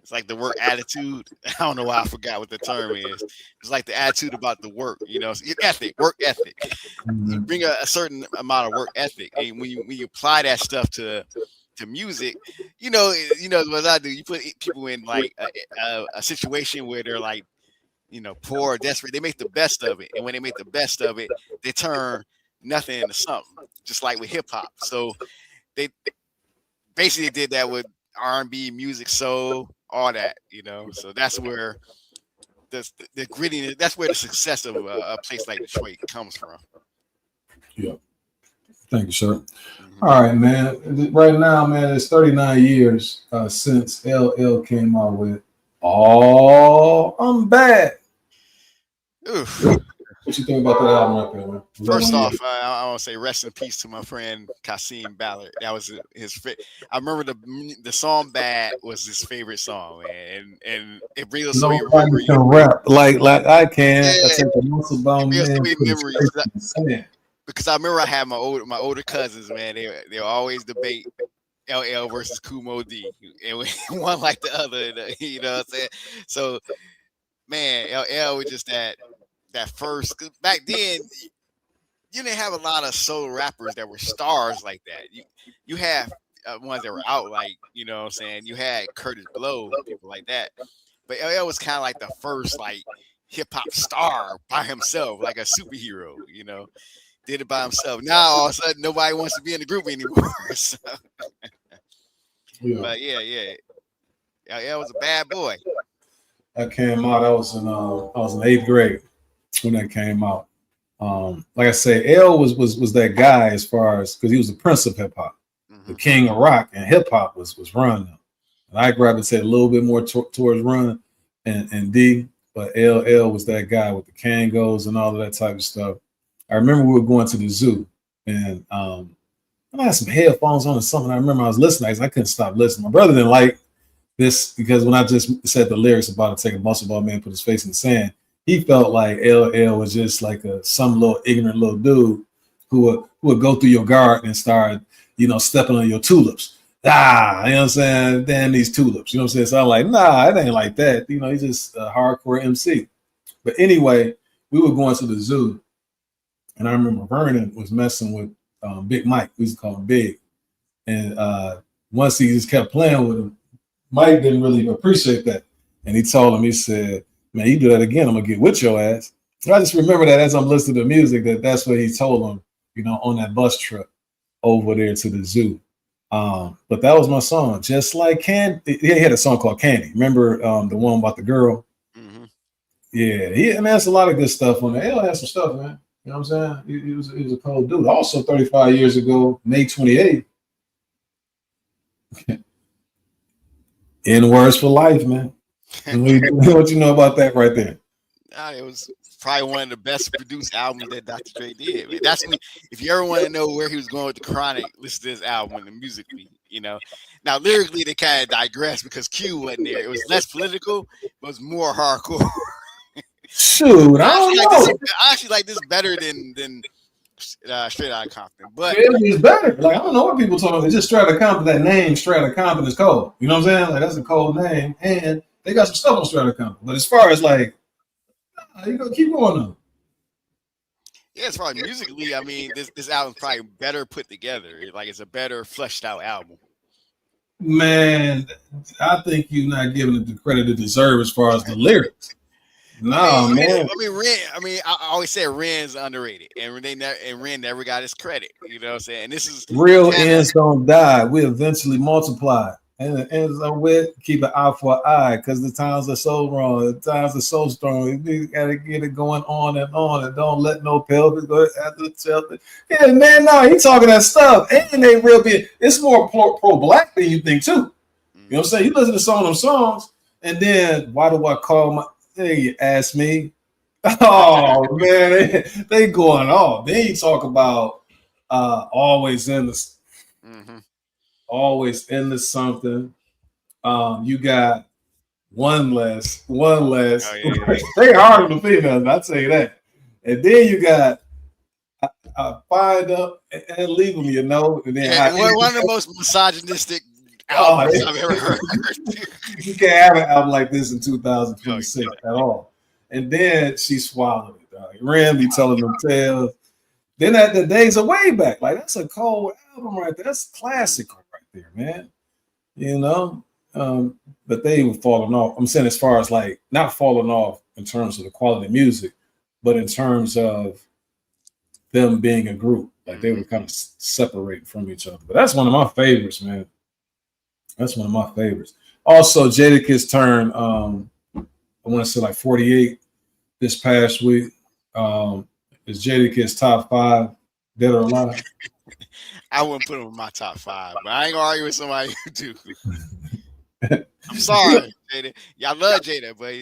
It's like the work attitude. I don't know why I forgot what the term is. It's like the attitude about the work, you know, work ethic. You bring a certain amount of work ethic, and when you apply that stuff to music, you know what I do. You put people in like a situation where they're like, you know, poor or desperate. They make the best of it, and when they make the best of it, they turn nothing into something. Just like with hip hop. So they basically did that with R&B, music, soul, all that, you know. So that's where the grittiness, that's where the success of a place like Detroit comes from. Yeah. Thank you, sir. All right, man. Right now, man, it's 39 years since LL came out with "Oh, I'm Bad." Oof. What you think about that album right there, man? First off, I want to say rest in peace to my friend Kasim Ballard. That was his. I remember the song "Bad" was his favorite song, man, and it brings us sweet memories. Can rap like I can. Yeah. I take the muscle bone, man. Memories. Because I remember I had my older cousins, man. They always debate LL versus Kumo D, and one like the other. You know what I'm saying? So, man, LL was just that first. Back then, you didn't have a lot of solo rappers that were stars like that. You have ones that were out, like, you know what I'm saying. You had Curtis Blow, people like that. But LL was kind of like the first like hip hop star by himself, like a superhero, you know. Did it by himself. Now all of a sudden nobody wants to be in the group anymore. So. Yeah. But yeah. LL was a bad boy. That came out. I was in 8th grade when that came out. Like I say, L was that guy as far as, because he was the prince of hip hop, the king of rock, and hip hop was Run. And I gravitated a little bit more towards Run and D, but LL was that guy with the Kangos and all of that type of stuff. I remember we were going to the zoo, and I had some headphones on or something. I remember I was listening. I couldn't stop listening. My brother didn't like this because when I just said the lyrics about to take a muscle ball man, put his face in the sand, he felt like LL was just like some little ignorant little dude who would go through your garden and start, you know, stepping on your tulips. You know what I'm saying? Damn these tulips. You know what I'm saying? So I'm like, nah, it ain't like that. You know, he's just a hardcore MC. But anyway, we were going to the zoo. And I remember Vernon was messing with Big Mike. We used to call him Big. And once he just kept playing with him, Mike didn't really appreciate that. And he told him, he said, man, you do that again, I'm going to get with your ass. And I just remember that as I'm listening to music, that's what he told him, you know, on that bus trip over there to the zoo. But that was my song. Just like Candy. He had a song called Candy. Remember the one about the girl? Mm-hmm. Yeah, man, that's a lot of good stuff on there. He had some stuff, man. You know what I'm saying? He was a cold dude. Also, 35 years ago, May 28th. N-words for life, man. What you know about that right there? It was probably one of the best produced albums that Dr. Dre did. Man. That's me. If you ever want to know where he was going with the Chronic, listen to this album and musically, you know. Now, lyrically, they kind of digress because Q wasn't there. It was less political, but it was more hardcore. Shoot, I don't know. I actually like this better than Straight Outta Compton, but it's better. Like, I don't know what people talking about. It's just Straight Outta Compton. That name, Straight Outta Compton, is cold. You know what I'm saying? Like, that's a cold name, and they got some stuff on Straight Outta Compton. But as far as like, you gotta keep going on. Yeah, as far as musically, I mean, this album's probably better put together. Like, it's a better fleshed out album. Man, I think you're not giving it the credit it deserves as far as the lyrics. No, man. I always say Ren's underrated, and Ren never got his credit. You know what I'm saying? And this is real ends don't die. We eventually multiply, and the ends are with keep an eye for an eye because the times are so wrong. The times are so strong. You gotta get it going on, and don't let no pelvis go after the shelter. Yeah, man. No, he talking that stuff, and they real big. It's more pro black than you think too. You know what I'm saying? You listen to some of them songs, and then why do I call my? Hey, you ask me. Oh man, they going off. Then you talk about always in this, always into something. You got one less. Oh, yeah. They hard on the females, I'd say that. And then you got fired up and leave them, you know. And then one of the most misogynistic album I've ever heard. You can't have an album like this in 2026 No, at all. And then she swallowed it, dog. Ren be telling them tales. Then at the days are way back. Like, that's a cold album right there. That's classical right there, man. You know? But they were falling off. I'm saying as far as like not falling off in terms of the quality of music, but in terms of them being a group. Like they were kind of separated from each other. But that's one of my favorites, man. That's one of my favorites. Also, Jadakiss turned, I want to say like 48 this past week. Is Jadakiss top 5 dead or alive? I wouldn't put him in my top 5, but I ain't gonna argue with somebody who do. I'm sorry, Jada. Y'all love Jada, but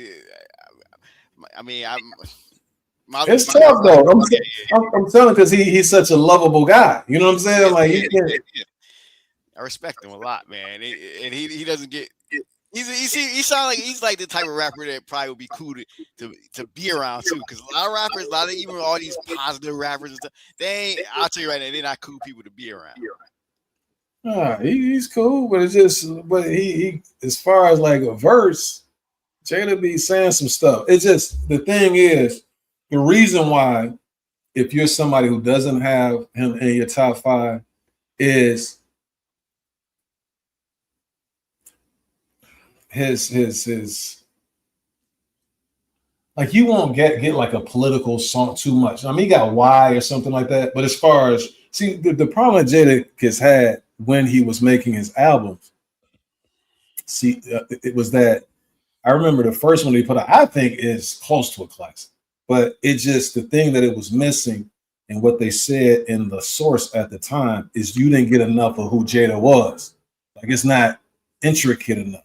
I mean, it's tough though. I'm telling because he's such a lovable guy. You know what I'm saying? Like I respect him a lot, man. And he doesn't get. He sounds like he's like the type of rapper that probably would be cool to be around too. Because a lot of rappers, even all these positive rappers and stuff, I'll tell you right now, they're not cool people to be around. He's cool, but he as far as like a verse, Jada be saying some stuff. It's just the thing is the reason why if you're somebody who doesn't have him in your top 5 is his like you won't get like a political song too much. I mean, he got Y or something like that. But as far as the problem that Jadakiss had when he was making his albums, it was that I remember the first one he put out, I think is close to a classic, but it just the thing that it was missing and what they said in the source at the time is you didn't get enough of who Jada was. Like it's not intricate enough.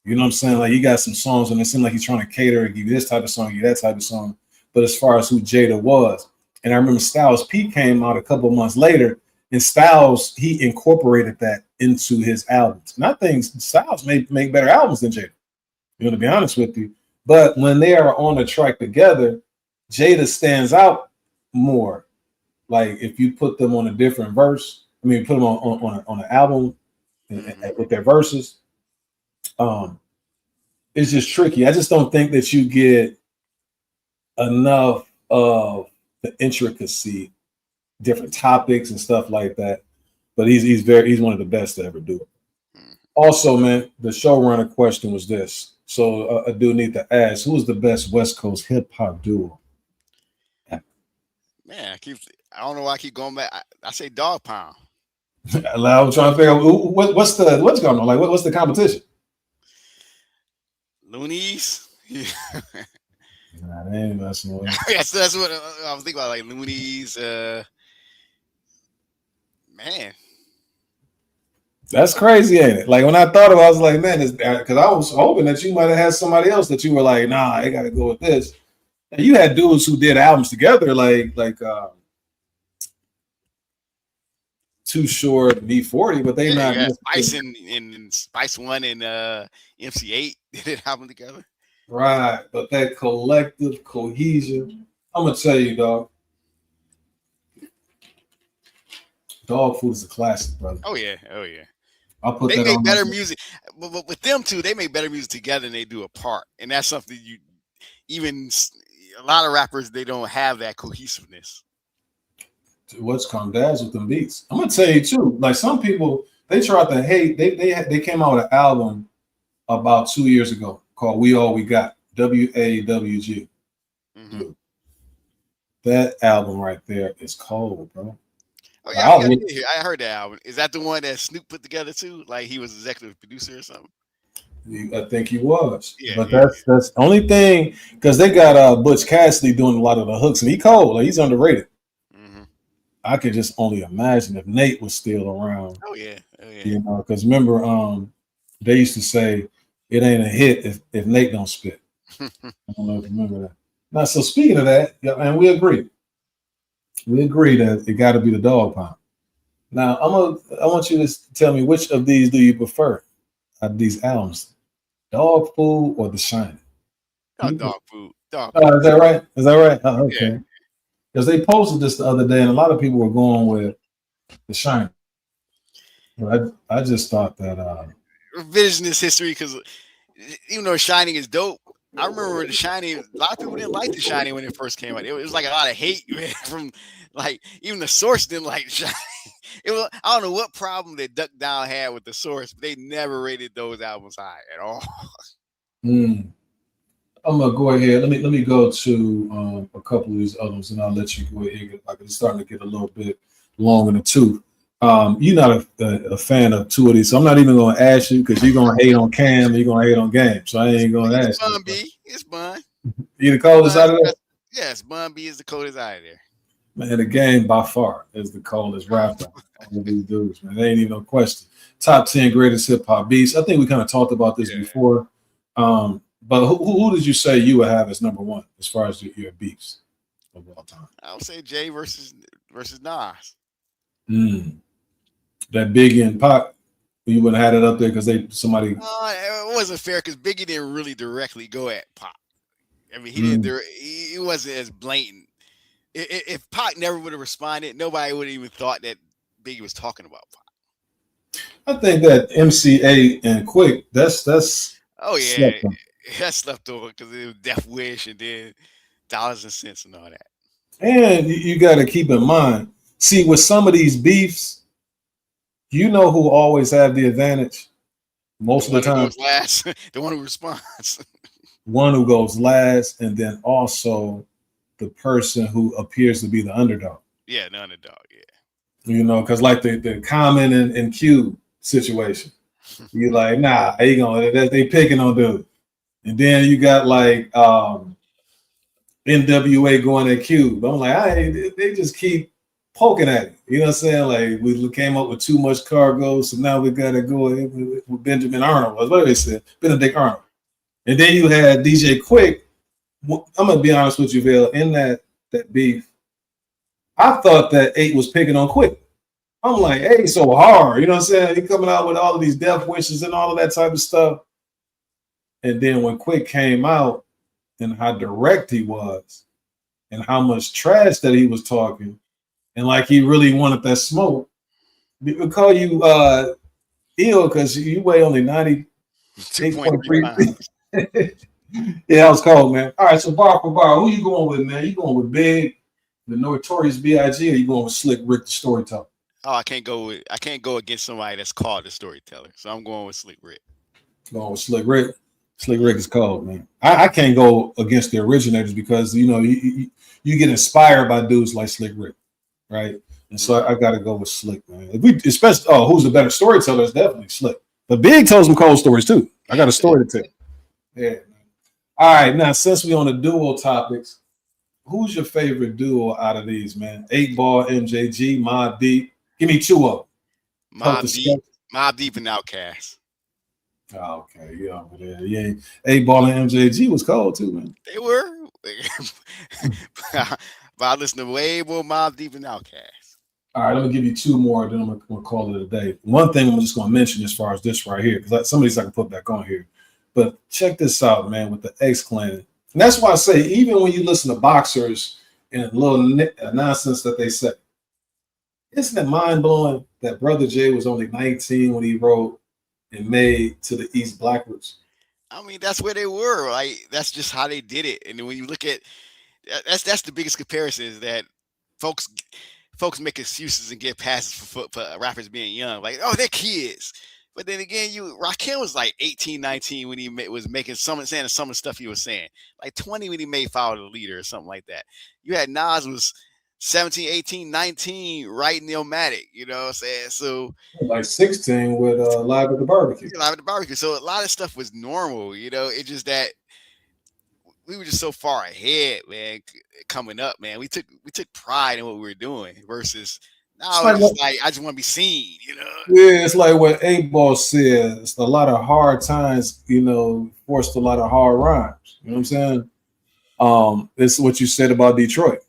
You know what I'm saying? Like you got some songs and it seemed like he's trying to cater and give you this type of song, give you that type of song. But as far as who Jada was, and I remember Styles P came out a couple of months later, and Styles, he incorporated that into his albums. And I think Styles make better albums than Jada, you know, to be honest with you. But when they are on a track together, Jada stands out more. Like if you put them on a different verse, I mean, put them on an album with their verses, it's just tricky. I just don't think that you get enough of the intricacy, different topics and stuff like that. But he's one of the best to ever do it. Also, man, the showrunner question was this. So I do need to ask, who is the best West Coast hip hop duo? Man, I don't know why I keep going back. I say Dog Pound. I'm trying to figure out what's going on. Like what's the competition? Loonies. Nah, they ain't messing with it. That's what I was thinking about, like Loonies. Man, that's crazy, ain't it? Like when I thought of it, I was like, man, because I was hoping that you might have had somebody else that you were like, nah, I got to go with this. And you had dudes who did albums together, like Too Short, V40, but they not Spice and Spice One and MC8 did an album together. Right, but that collective cohesion, I'm gonna tell you, dog. Dog Food is a classic, brother. Oh yeah. I'll put they that make on better music, but with them two, they make better music together than they do apart, and that's something even a lot of rappers, they don't have that cohesiveness. What's come dads with them beats? I'm gonna tell you too. Like some people, they tried to hate. They came out with an album about 2 years ago called "We All We Got." WAWG. Mm-hmm. That album right there is cold, bro. Oh yeah, I heard that album. Is that the one that Snoop put together too? Like he was executive producer or something? I think he was. Yeah, but that's the only thing because they got Butch Cassidy doing a lot of the hooks, and he cold. Like he's underrated. Mm-hmm. I could just only imagine if Nate was still around. Oh yeah. You know, because remember, they used to say it ain't a hit if Nate don't spit. I don't know if you remember that. Now, so speaking of that, and we agree. We agree that it got to be the Dog Pound. Now, I want you to tell me which of these do you prefer? These albums, Dog Food or The Shining? Oh, Dog Food. Is that right? Is that right? Oh, okay. Because they posted this the other day, and a lot of people were going with The Shining. I just thought that revisionist history, because even though Shining is dope, I remember the Shining. A lot of people didn't like the Shining when it first came out. It was like a lot of hate, man, from like even the Source didn't like Shining. It was, I don't know what problem that Duck Down had with the Source, but they never rated those albums high at all. I'm gonna go ahead. Let me go to a couple of these others, and I'll let you go ahead. Like it's starting to get a little bit long in the tooth. You're not a fan of two of these, so I'm not even gonna ask you because you're gonna hate on Cam and you're gonna hate on Game. So I ain't gonna ask you. Bun B, it's Bun. You the coldest out of there? Yes, Bun B is the coldest out of there. Man, the Game by far is the coldest rapper. All of these dudes, man. There ain't even no question. Top 10 greatest hip hop beats. I think we kind of talked about this before. But who did you say you would have as number one as far as your beefs of all time? I would say Jay versus Nas. That Biggie and Pac, you wouldn't have had it up there because somebody. It wasn't fair because Biggie didn't really directly go at Pac. I mean, he wasn't as blatant. If Pac never would have responded, nobody would have even thought that Biggie was talking about Pac. I think that MCA and Quick, that's. Oh yeah, that's left over because it was Death Wish and then Dollars and Cents and all that. And you got to keep in mind, see, with some of these beefs, you know who always have the advantage most of the time? Goes last. The one who responds. One who goes last, and then also the person who appears to be the underdog. Yeah, the underdog, yeah. You know, because like the Common and Q situation, you're like, nah, they picking on dude. And then you got like NWA going at Q. But I'm like, they just keep poking at it. You know what I'm saying? Like we came up with too much cargo, so now we gotta go with Benjamin Arnold. That's what they said, Benedict Arnold. And then you had DJ Quick. I'm gonna be honest with you, Vale. In that beef, I thought that 8 was picking on Quick. I'm like, hey, so hard. You know what I'm saying? He coming out with all of these death wishes and all of that type of stuff. And then when Quick came out and how direct he was and how much trash that he was talking, and like he really wanted that smoke, we would call you ill because you weigh only 98.3 pounds. Yeah, that was cold, man. All right, so bar for bar, who you going with, man? You going with Big, the Notorious B.I.G., or you going with Slick Rick, the storyteller? Oh, I can't go against somebody that's called the storyteller. So I'm going with Slick Rick. Going with Slick Rick. Slick Rick is cold, man. I can't go against the originators because you get inspired by dudes like Slick Rick, right? And so I got to go with Slick, man. Especially who's the better storyteller is definitely Slick. But Big tells some cold stories too. I got a story to tell. Yeah. All right, now since we on the duo topics, who's your favorite duo out of these, man? 8 Ball, MJG, Mobb Deep. Give me 2 of them. Mobb Deep and Outkast. Oh, okay, yeah, over there. Yeah, 8 Ball and MJG was cold too, man. They were. But I listen to way more Mobb Deep and Outkast. All right, I'm gonna give you 2 more, then I'm gonna call it a day. One thing I'm just gonna mention as far as this right here, because some of these I can put back on here. But check this out, man, with the X Clan. And that's why I say, even when you listen to boxers and little nonsense that they say, isn't it mind-blowing that Brother Jay was only 19 when he wrote and made To the East Blackwards? I mean, that's where they were. Like, that's just how they did it. And when you look at that's the biggest comparison is that folks make excuses and get passes for rappers being young. Like, oh, they're kids. But then again, Rakim was like 18, 19 when he was making some of the stuff he was saying. Like 20 when he made Follow the Leader or something like that. You had Nas was 17, 18, 19 writing Illmatic, you know what I'm saying? So like 16 with Live at the Barbecue. Live at the Barbecue. So a lot of stuff was normal, you know. It's just that we were just so far ahead, man, coming up, man. We took pride in what we were doing versus now I just want to be seen, you know. Yeah, it's like what 8 Ball said. It's a lot of hard times, you know, forced a lot of hard rhymes. You know what I'm saying? It's what you said about Detroit.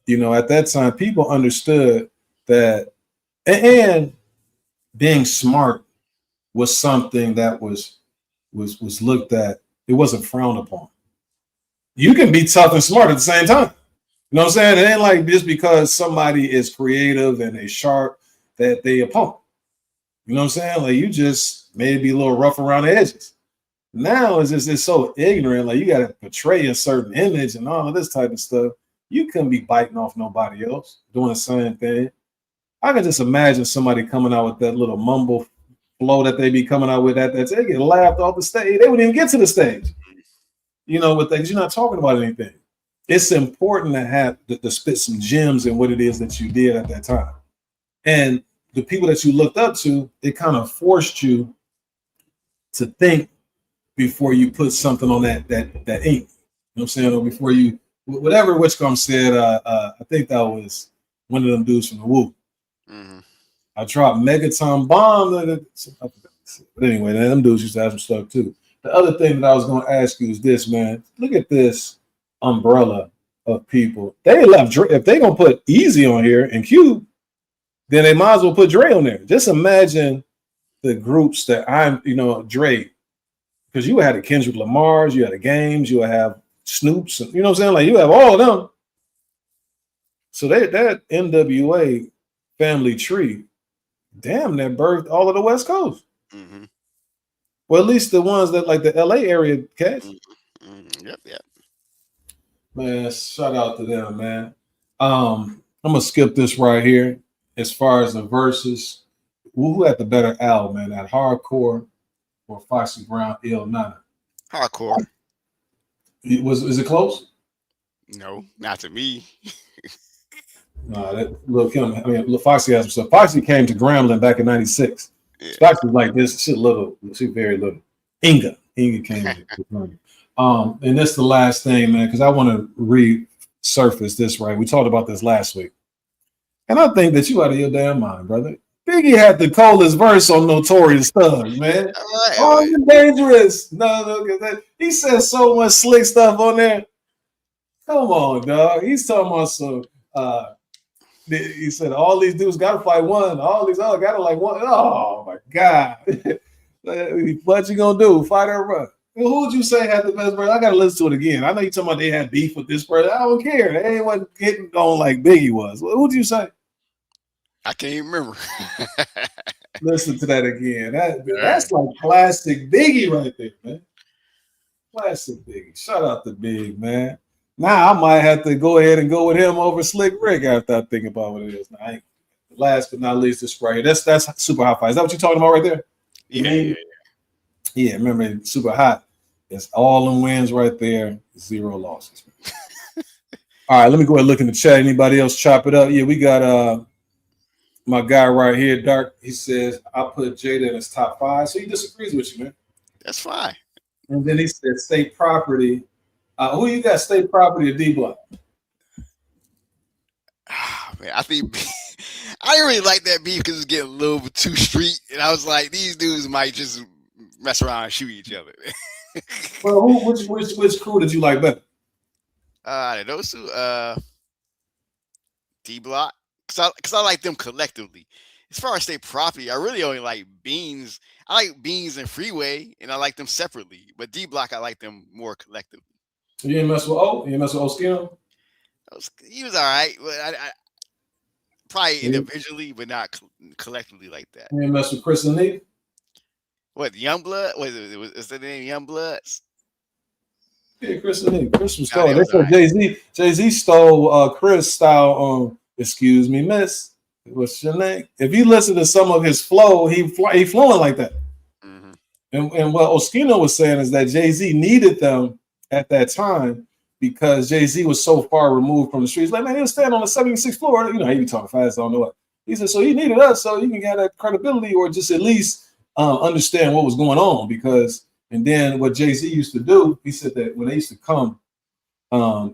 You know, at that time, people understood that, and being smart was something that was looked at. It wasn't frowned upon. You can be tough and smart at the same time. You know what I'm saying? It ain't like just because somebody is creative and they sharp that they a punk. You know what I'm saying? Like you just maybe a little rough around the edges. Now it's so ignorant. Like you got to portray a certain image and all of this type of stuff. You couldn't be biting off nobody else doing the same thing. I can just imagine somebody coming out with that little mumble flow that they be coming out with that they get laughed off the stage. They wouldn't even get to the stage. You know, with things you're not talking about anything. It's important to have to spit some gems in what it is that you did at that time. And the people that you looked up to, it kind of forced you to think before you put something on that ink. You know what I'm saying? Or before you, whatever Witchcom said, I think that was one of them dudes from the Woo. Mm-hmm. I dropped Megaton Bomb. But anyway, them dudes used to have some stuff too. The other thing that I was going to ask you is this, man. Look at this umbrella of people. They left Dre. If they going to put Easy on here and Cube, then they might as well put Dre on there. Just imagine the groups that Dre, because you had the Kendrick Lamars, you had the Games, you have Snoops, you know what I'm saying? Like you have all of them. So that NWA family tree, damn, that birthed all of the West Coast. Mm-hmm. Well, at least the ones that like the LA area cats. Mm-hmm. Yep. Man, shout out to them, man. I'm gonna skip this right here. As far as the verses, who had the better album, man? That Hardcore or Foxy Brown Il Nana? Hardcore. Is it close? No, not to me. Foxy has some stuff. Foxy came to Grambling back in '96. Yeah. Foxy was like this. She's very little. Inga came to Grambling. And this is the last thing, man, because I want to resurface this, right? We talked about this last week. And I think that you out of your damn mind, brother. Biggie had the coldest verse on Notorious Thug, man. Oh, you're dangerous. No, he said so much slick stuff on there. Come on, dog. He's talking about some. He said all these dudes got to fight one. All these other got to like one. Oh my God. What you gonna do? Fight or run? Who would you say had the best verse? I gotta listen to it again. I know you talking about they had beef with this person. I don't care. They wasn't getting on like Biggie was. Who would you say? I can't even remember. Listen to that again. That's like classic Biggie right there, man. Classic Biggie. Shout out to Big, man. Now I might have to go ahead and go with him over Slick Rick after I think about what it is. Now, last but not least, this right here. That's Super Hot Fight. Is that what you're talking about right there? Yeah, remember Super Hot. It's all them wins right there, 0 losses. All right, let me go ahead and look in the chat. Anybody else chop it up? Yeah, we got my guy right here, Dark. He says, I put Jada in his top 5. So he disagrees with you, man. That's fine. And then he said State Property. Who you got, State Property or D-Block? Man, I think I didn't really like that beef because it's getting a little bit too street. And I was like, these dudes might just mess around and shoot each other. Well, which crew did you like better? Those two, D-Block. Because I like them collectively. As far as State Property, I really only like Beans. I like Beans and Freeway, and I like them separately. But D-Block, I like them more collectively. You didn't mess with O? You didn't mess with Oskino? He was all right, but I probably individually, but not collectively like that. You didn't mess with Chris and Nick? What, Youngblood? Is the name Youngbloods? Yeah, Chris and Nick. Chris was stole. They said Jay-Z stole Chris style on Excuse Me, Miss. What's your name? If you listen to some of his flow, he flowing like that. Mm-hmm. And what Oskino was saying is that Jay-Z needed them at that time because Jay-Z was so far removed from the streets. Like, man, he was standing on the 76th floor. You know, he be talking fast, I don't know what. He said, so he needed us so you can get that credibility or just at least understand what was going on. Because, and then what Jay-Z used to do, he said that when they used to come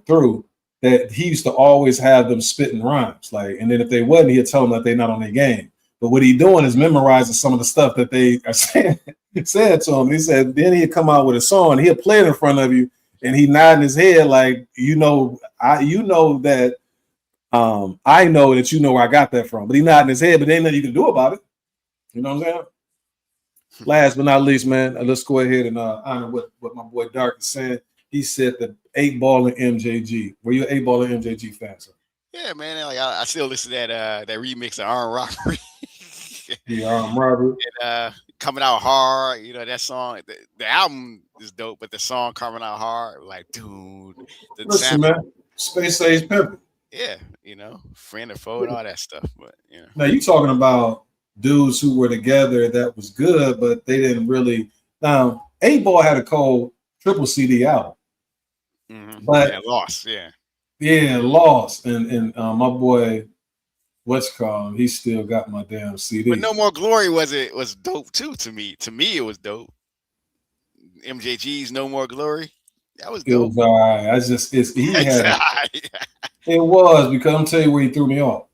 through, that he used to always have them spitting rhymes. Like, and then if they wasn't, he'd tell them that they're not on their game. But what he doing is memorizing some of the stuff that they are said to him. He said, then he'd come out with a song, he'd play it in front of you, and he nodding his head like, I know that you know where I got that from. But he nodding his head, but there ain't nothing you can do about it. You know what I'm saying? Last but not least, man, let's go ahead and honor what my boy Dark is saying. He said the 8-Ball and MJG. Were you an 8-Ball and MJG fan, sir? Yeah, man. Like I still listen to that remix of Armed Robbery. Yeah, Robert. And coming out hard, you know that song. The album is dope, but the song coming out hard, like dude, the Listen, sample, man, Space Age Pimpin'. yeah, you know, friend or foe and all that stuff. But you know, Now you talking about dudes who were together that was good, but they didn't really. Now, 8-Ball had a cold triple CD album, but yeah, lost, yeah. Yeah, lost. And my boy, what's called, he still got my damn CD. But No More Glory was dope too to me. To me, it was dope. MJG's No More Glory, that was dope. It was all right. It was because I'm telling you where he threw me off.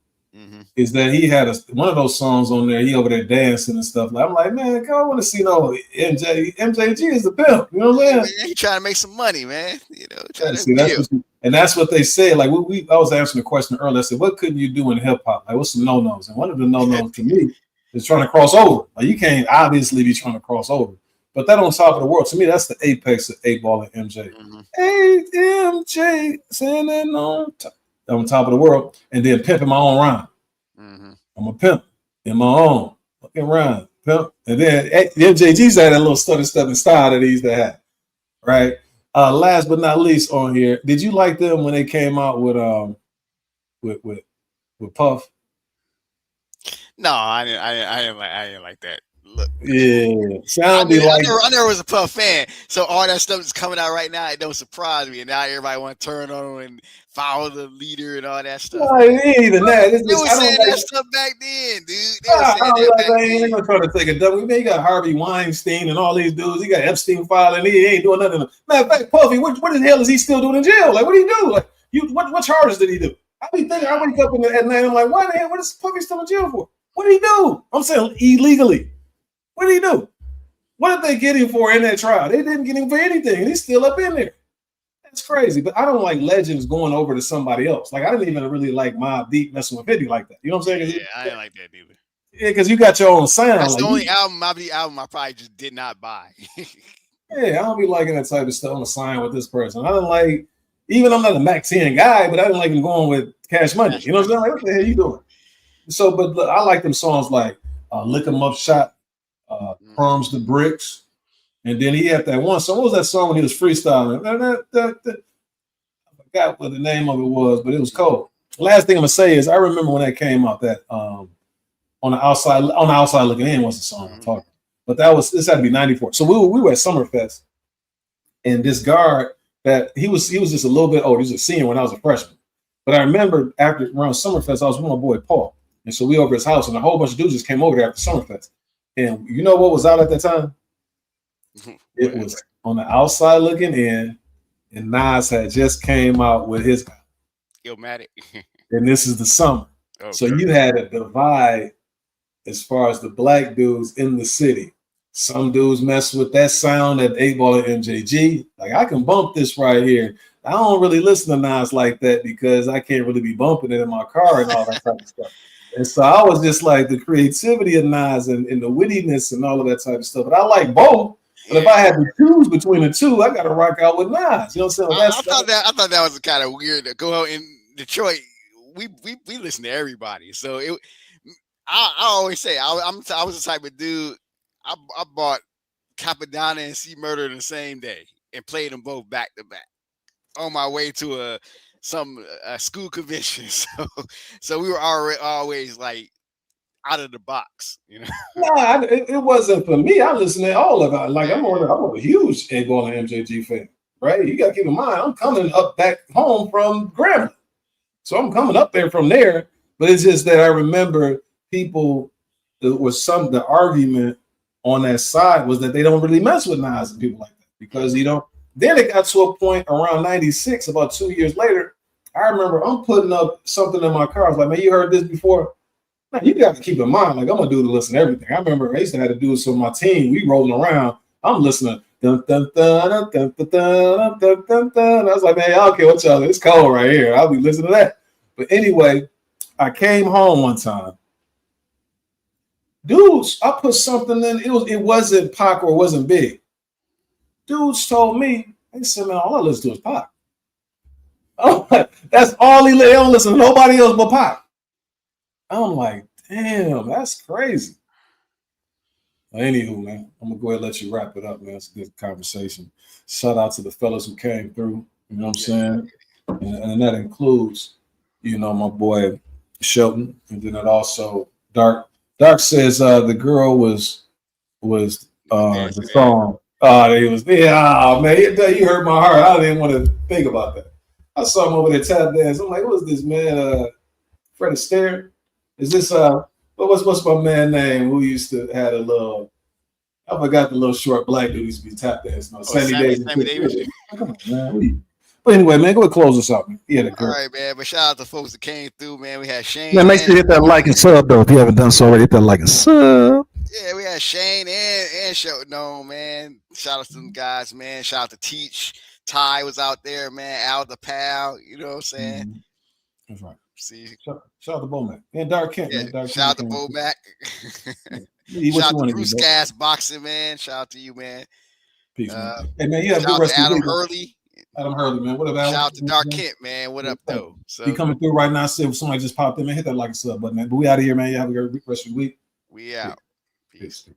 Is that he had one of those songs on there, he over there dancing and stuff. I'm like, man, I want to see no MJG is the pimp. You know what I'm saying? He trying to make some money, man. You know, that's what they said. Like I was answering the question earlier. I said, what couldn't you do in hip hop? Like, what's some no-nos? And one of the no-nos to me is trying to cross over. Like, you can't obviously be trying to cross over. But that on top of the world, to me, that's the apex of 8-Ball and MJ. Hey, MJ, standing on top of the world, and then pimping my own rhyme. I'm a pimp in my own fucking rhyme, pimp. And then MJG's had that little stutter stepping style that he used to have, right? Last but not least on here, did you like them when they came out with Puff? No, I didn't like that. Look, yeah, sounded I never was a Puff fan, so all that stuff is coming out right now. It don't surprise me, and now everybody want to turn on him and follow the leader and all that stuff. No, it ain't even that. They were saying that stuff back then, dude. They were saying that back then. Ain't gonna try to take a double. You got Harvey Weinstein and all these dudes. He got Epstein filing. He ain't doing nothing. Matter of fact, Puffy, what the hell is he still doing in jail? Like, what do you do? Like, what charges did he do? I be thinking. I wake up at night. I'm like, why the hell? What is Puffy still in jail for? What did he do? I'm saying illegally. What did he do? What did they get him for in that trial? They didn't get him for anything. He's still up in there. That's crazy. But I don't like legends going over to somebody else. Like, I didn't even really like Mobb Deep messing with 50 like that. You know what I'm saying? Yeah, I didn't like that either. Yeah, because you got your own sound. That's the only Mobb Deep album I probably just did not buy. Yeah, I don't be liking that type of stuff on the sign with this person. I don't like, even I'm not a Mac 10 guy, but I didn't like him going with Cash Money. You know what I'm saying? Like, what the hell you doing? So, but look, I like them songs like Lick 'Em Up Shot, Crumbs the Bricks, and then he had that one song. What was that song when he was freestyling? I forgot what the name of it was, but it was cold. Last thing I'm gonna say is I remember when that came out, that on the outside looking in was the song I'm talking. But this had to be 94. So we were at Summerfest, and this guard that he was just a little bit older. He was a senior when I was a freshman. But I remember after around Summerfest, I was with my boy Paul, and so we over his house, and a whole bunch of dudes just came over there after Summerfest. And you know what was out at that time? It was On the Outside Looking In, and Nas had just came out with his Illmatic. And this is the summer. Okay. So you had a divide as far as the black dudes in the city. Some dudes mess with that sound at 8-Ball and MJG. Like, I can bump this right here. I don't really listen to Nas like that because I can't really be bumping it in my car and all that type of stuff. And so I was just like the creativity of Nas and the wittiness and all of that type of stuff. But I like both. But if I had to choose between the two, I got to rock out with Nas. You know what I'm saying? I thought that was kind of weird to go out in Detroit. We listen to everybody. So I always say I was the type of dude. I bought Capadonna and C Murder in the same day and played them both back to back on my way to a school convention. So we were always like out of the box, you know. Nah, it wasn't for me. I listen to all of it. Like I'm a huge 8-Ball and MJG fan, right? You got to keep in mind, I'm coming up back home from Grambling, so I'm coming up there from there. But it's just that I remember people. There was the argument on that side was that they don't really mess with Nas and people like that because Then it got to a point around 96, about 2 years later. I remember I'm putting up something in my car. I was like, man, you heard this before? Man, you got to keep in mind, like I'm a dude to listen to everything. I remember I used to have to do this with my team. We rolling around. I'm listening. Dun, dun, dun, dun, dun, dun, dun, dun, dun. I was like, man, I don't care what y'all. It's cold right here. I'll be listening to that. But anyway, I came home one time. Dudes, I put something in. It wasn't Pac or it wasn't Big. Dudes told me, they said, man, all I listen to is Pac. Oh, that's all they don't listen to nobody else but Pac. I'm like, damn, that's crazy. Anywho, man, I'm gonna go ahead and let you wrap it up, man. It's a good conversation. Shout out to the fellas who came through. You know what I'm saying? And that includes, my boy Shelton, and then it also Dark. Dark says the girl was the song. Oh, it was man. You hurt my heart. I didn't want to think about that. I saw him over there tap dance. I'm like, what's this man? Fred Astaire? Is this what's my man name who used to had a little? I forgot the little short black dude used to be tap dancing. No, Sammy Davis. Come on, man. But anyway, man, go ahead and close us out, man. Yeah, all right, man. But shout out to folks that came through, man. We had Shane. Man, make sure you hit that like and sub though. If you haven't done so already, hit that like and sub. Yeah, we had Shane and Shelton on, man. Shout out to them guys, man. Shout out to Teach. Ty was out there, man. Al the pal, you know what I'm saying? Mm-hmm. That's right. See, shout out to Bomac and Dark Kent, man. Shout out to Bomac. Shout out to Bruce Gas Boxing, man. Shout out to you, man. Peace, man. Hey, man, you have shout good rest to of the Adam week. Hurley. Adam Hurley, man. What up, Adam? Shout out to Dark Kent, man. What up, though? So he coming through right now. See if somebody just popped in, man. Hit that like and sub button, man. But we out of here, man. You have a good rest of the week. We out. Peace.